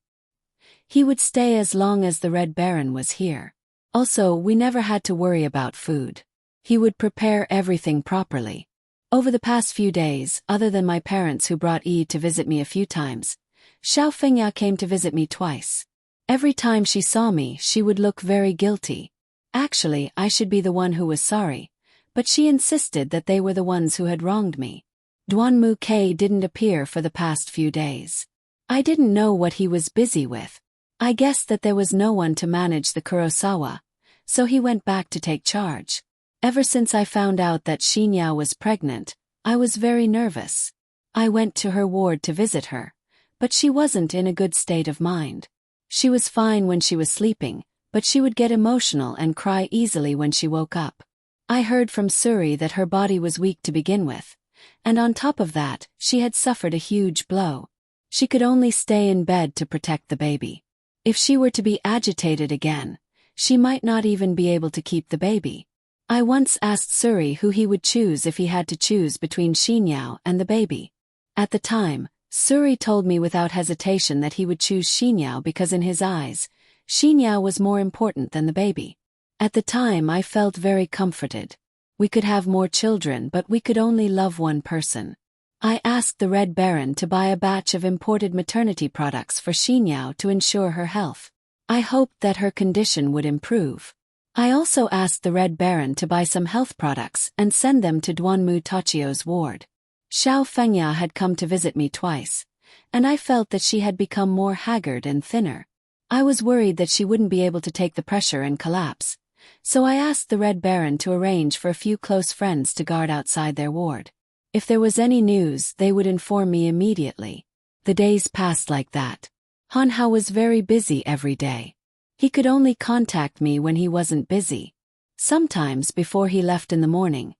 Speaker 1: He would stay as long as the Red Baron was here. Also, we never had to worry about food. He would prepare everything properly. Over the past few days, other than my parents who brought Yi to visit me a few times, Xiao Fengya came to visit me twice. Every time she saw me, she would look very guilty. Actually, I should be the one who was sorry, but she insisted that they were the ones who had wronged me. Duanmu K didn't appear for the past few days. I didn't know what he was busy with. I guessed that there was no one to manage the Kurosawa, so he went back to take charge. Ever since I found out that Xinyao was pregnant, I was very nervous. I went to her ward to visit her, but she wasn't in a good state of mind. She was fine when she was sleeping, but she would get emotional and cry easily when she woke up. I heard from Suri that her body was weak to begin with, and on top of that, she had suffered a huge blow. She could only stay in bed to protect the baby. If she were to be agitated again, she might not even be able to keep the baby. I once asked Suri who he would choose if he had to choose between Xinyao and the baby. At the time, Suri told me without hesitation that he would choose Xinyao because in his eyes, Xinyao was more important than the baby. At the time I felt very comforted. We could have more children, but we could only love one person. I asked the Red Baron to buy a batch of imported maternity products for Xinyao to ensure her health. I hoped that her condition would improve. I also asked the Red Baron to buy some health products and send them to Duanmu Tachio's ward. Xiao Fengya had come to visit me twice, and I felt that she had become more haggard and thinner. I was worried that she wouldn't be able to take the pressure and collapse, so I asked the Red Baron to arrange for a few close friends to guard outside their ward. If there was any news, they would inform me immediately. The days passed like that. Han Hao was very busy every day. He could only contact me when he wasn't busy. Sometimes before he left in the morning,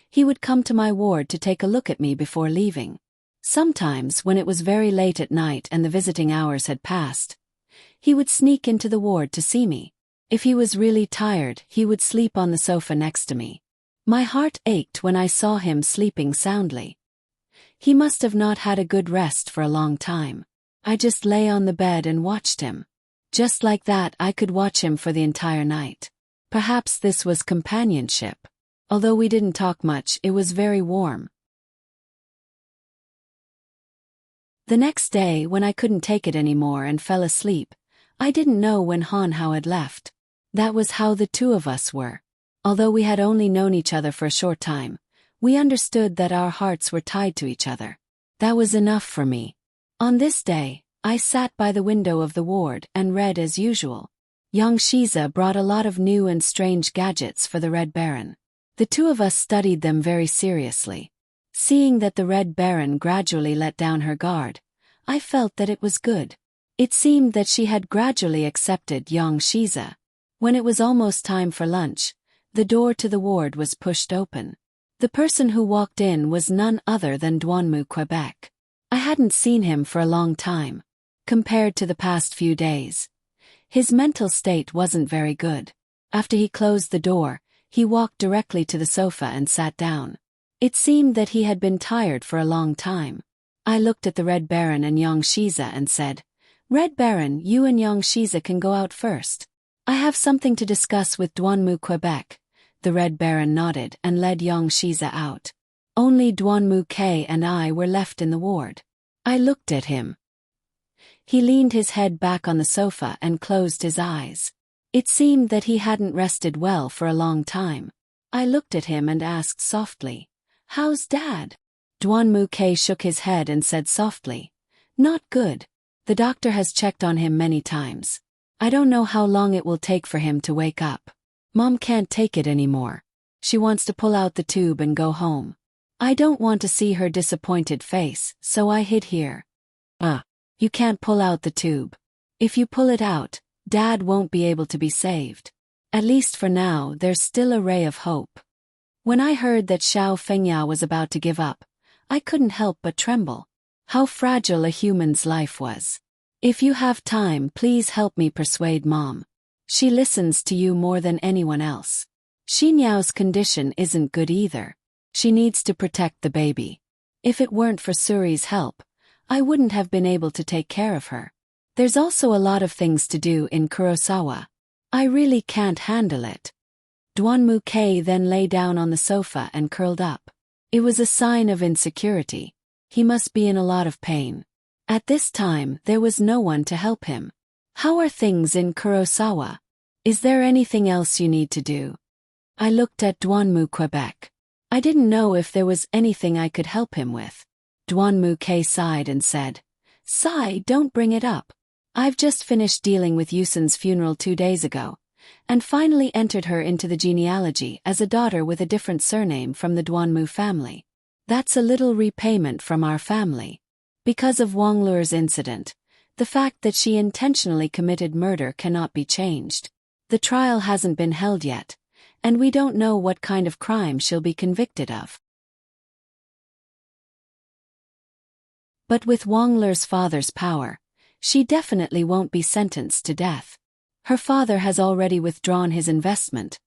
Speaker 1: he would come to my ward to take a look at me before leaving. Sometimes when it was very late at night and the visiting hours had passed, he would sneak into the ward to see me. If he was really tired, he would sleep on the sofa next to me. My heart ached when I saw him sleeping soundly. He must have not had a good rest for a long time. I just lay on the bed and watched him. Just like that, I could watch him for the entire night. Perhaps this was companionship. Although we didn't talk much, it was very warm. The next day, when I couldn't take it anymore and fell asleep, I didn't know when Hanhao had left. That was how the two of us were. Although we had only known each other for a short time, we understood that our hearts were tied to each other. That was enough for me. On this day, I sat by the window of the ward and read as usual. Young Shiza brought a lot of new and strange gadgets for the Red Baron. The two of us studied them very seriously. Seeing that the Red Baron gradually let down her guard, I felt that it was good. It seemed that she had gradually accepted young Shiza. When it was almost time for lunch, the door to the ward was pushed open. The person who walked in was none other than Duanmu Quebec. I hadn't seen him for a long time. Compared to the past few days, his mental state wasn't very good. After he closed the door, he walked directly to the sofa and sat down. It seemed that he had been tired for a long time. I looked at the Red Baron and Yang Shiza and said, "Red Baron, you and Yang Shiza can go out first. I have something to discuss with Duanmu Quebec." The Red Baron nodded and led Yang Shiza out. Only Duanmu K and I were left in the ward. I looked at him. He leaned his head back on the sofa and closed his eyes. It seemed that he hadn't rested well for a long time. I looked at him and asked softly, "How's Dad?" Duanmu K shook his head and said softly, "Not good. The doctor has checked on him many times. I don't know how long it will take for him to wake up. Mom can't take it anymore. She wants to pull out the tube and go home. I don't want to see her disappointed face, so I hid here." You can't pull out the tube. If you pull it out, Dad won't be able to be saved. At least for now, there's still a ray of hope." When I heard that Xiao Fengya was about to give up, I couldn't help but tremble. How fragile a human's life was. "If you have time, please help me persuade Mom. She listens to you more than anyone else. Xinyao's condition isn't good either. She needs to protect the baby. If it weren't for Suri's help, I wouldn't have been able to take care of her. There's also a lot of things to do in Kurosawa. I really can't handle it." Duanmu K then lay down on the sofa and curled up. It was a sign of insecurity. He must be in a lot of pain. At this time, there was no one to help him. "How are things in Kurosawa? Is there anything else you need to do?" I looked at Duanmu Quebec. I didn't know if there was anything I could help him with. Duanmu K sighed and said, "Sigh, don't bring it up. I've just finished dealing with Yusun's funeral 2 days ago, and finally entered her into the genealogy as a daughter with a different surname from the Duanmu family. That's a little repayment from our family. Because of Wang Lure's incident, the fact that she intentionally committed murder cannot be changed. The trial hasn't been held yet, and we don't know what kind of crime she'll be convicted of. But with Wang Lure's father's power, she definitely won't be sentenced to death. Her father has already withdrawn his investment,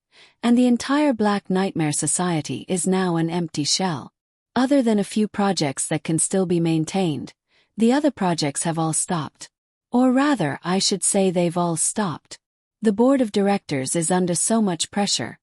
Speaker 1: and the entire Black Nightmare Society is now an empty shell. Other than a few projects that can still be maintained, the other projects have all stopped. Or rather, I should say they've all stopped. The board of directors is under so much pressure,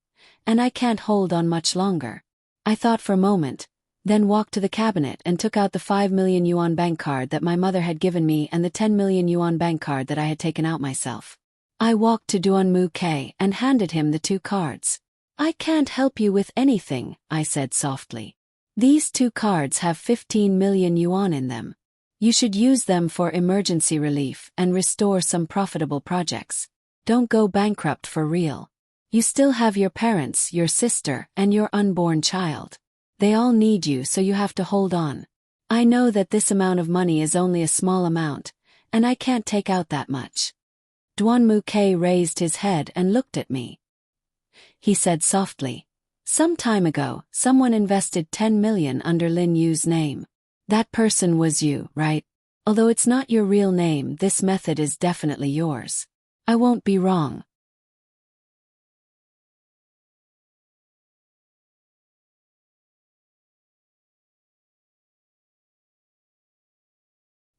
Speaker 1: and I can't hold on much longer. I thought for a moment, then walked to the cabinet and took out the 5 million yuan bank card that my mother had given me and the 10 million yuan bank card that I had taken out myself. I walked to Duanmu K and handed him the 2 cards. "I can't help you with anything," I said softly. "These 2 cards have 15 million yuan in them. You should use them for emergency relief and restore some profitable projects. Don't go bankrupt for real. You still have your parents, your sister, and your unborn child. They all need you, so you have to hold on. I know that this amount of money is only a small amount, and I can't take out that much." Duanmu K raised his head and looked at me. He said softly, "Some time ago, someone invested 10 million under Lin Yu's name. That person was you, right? Although it's not your real name, this method is definitely yours. I won't be wrong."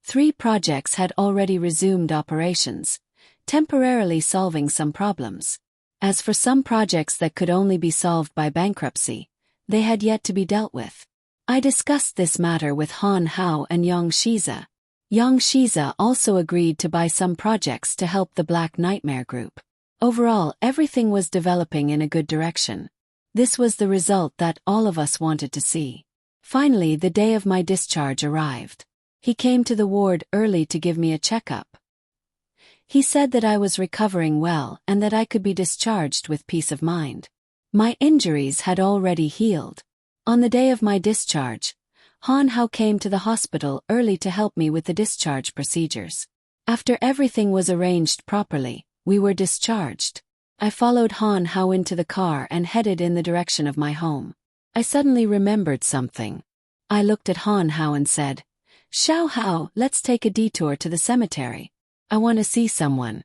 Speaker 1: 3 projects had already resumed operations, temporarily solving some problems. As for some projects that could only be solved by bankruptcy, they had yet to be dealt with. I discussed this matter with Han Hao and Yang Shiza. Yang Shiza also agreed to buy some projects to help the Black Nightmare Group. Overall, everything was developing in a good direction. This was the result that all of us wanted to see. Finally, the day of my discharge arrived. He came to the ward early to give me a checkup. He said that I was recovering well and that I could be discharged with peace of mind. My injuries had already healed. On the day of my discharge, Han Hao came to the hospital early to help me with the discharge procedures. After everything was arranged properly, we were discharged. I followed Han Hao into the car and headed in the direction of my home. I suddenly remembered something. I looked at Han Hao and said, "Xiao Hao, let's take a detour to the cemetery. I want to see someone."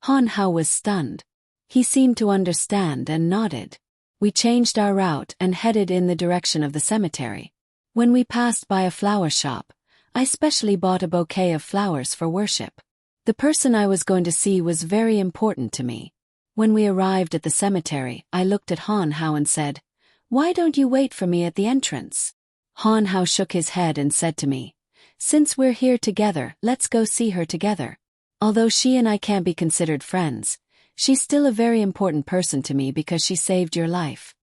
Speaker 1: Han Hao was stunned. He seemed to understand and nodded. We changed our route and headed in the direction of the cemetery. When we passed by a flower shop, I specially bought a bouquet of flowers for worship. The person I was going to see was very important to me. When we arrived at the cemetery, I looked at Han Hao and said, "Why don't you wait for me at the entrance?" Han Hao shook his head and said to me, "Since we're here together, let's go see her together. Although she and I can't be considered friends, she's still a very important person to me because she saved your life."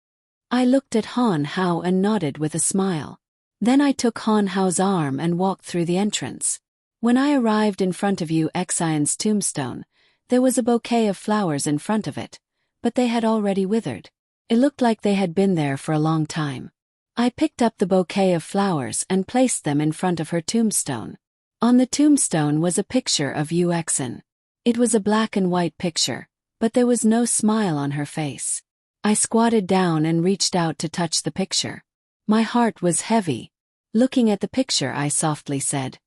Speaker 1: I looked at Han Hao and nodded with a smile. Then I took Han Hao's arm and walked through the entrance. When I arrived in front of Yu Xian's tombstone, there was a bouquet of flowers in front of it, but they had already withered. It looked like they had been there for a long time. I picked up the bouquet of flowers and placed them in front of her tombstone. On the tombstone was a picture of Yu Xian. It was a black and white picture, but there was no smile on her face. I squatted down and reached out to touch the picture. My heart was heavy. Looking at the picture, I softly said,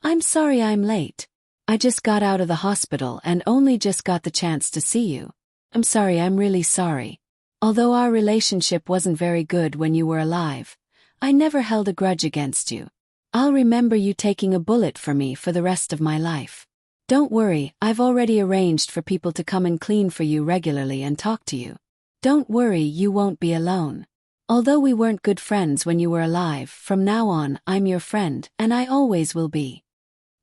Speaker 1: "I'm sorry I'm late. I just got out of the hospital and only just got the chance to see you. I'm sorry, I'm really sorry. Although our relationship wasn't very good when you were alive, I never held a grudge against you. I'll remember you taking a bullet for me for the rest of my life. Don't worry, I've already arranged for people to come and clean for you regularly and talk to you. Don't worry, you won't be alone. Although we weren't good friends when you were alive, from now on, I'm your friend, and I always will be."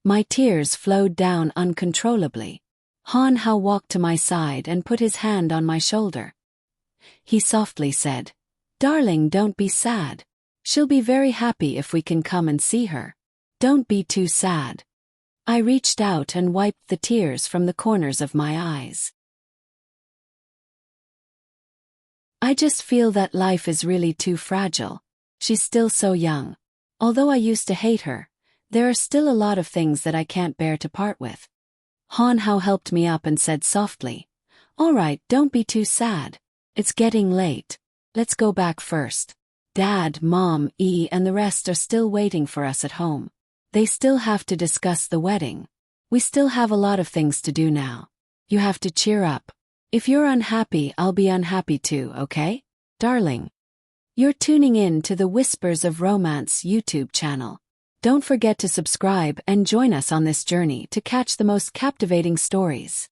Speaker 1: My tears flowed down uncontrollably. Han Hao walked to my side and put his hand on my shoulder. He softly said, "Darling, don't be sad. She'll be very happy if we can come and see her. Don't be too sad." I reached out and wiped the tears from the corners of my eyes. I just feel that life is really too fragile. She's still so young. Although I used to hate her, there are still a lot of things that I can't bear to part with. Han Hao helped me up and said softly, "All right, don't be too sad. It's getting late. Let's go back first. Dad, Mom, and the rest are still waiting for us at home. They still have to discuss the wedding. We still have a lot of things to do now. You have to cheer up. If you're unhappy, I'll be unhappy too, okay? Darling." You're tuning in to the Whispers of Romance YouTube channel. Don't forget to subscribe and join us on this journey to catch the most captivating stories.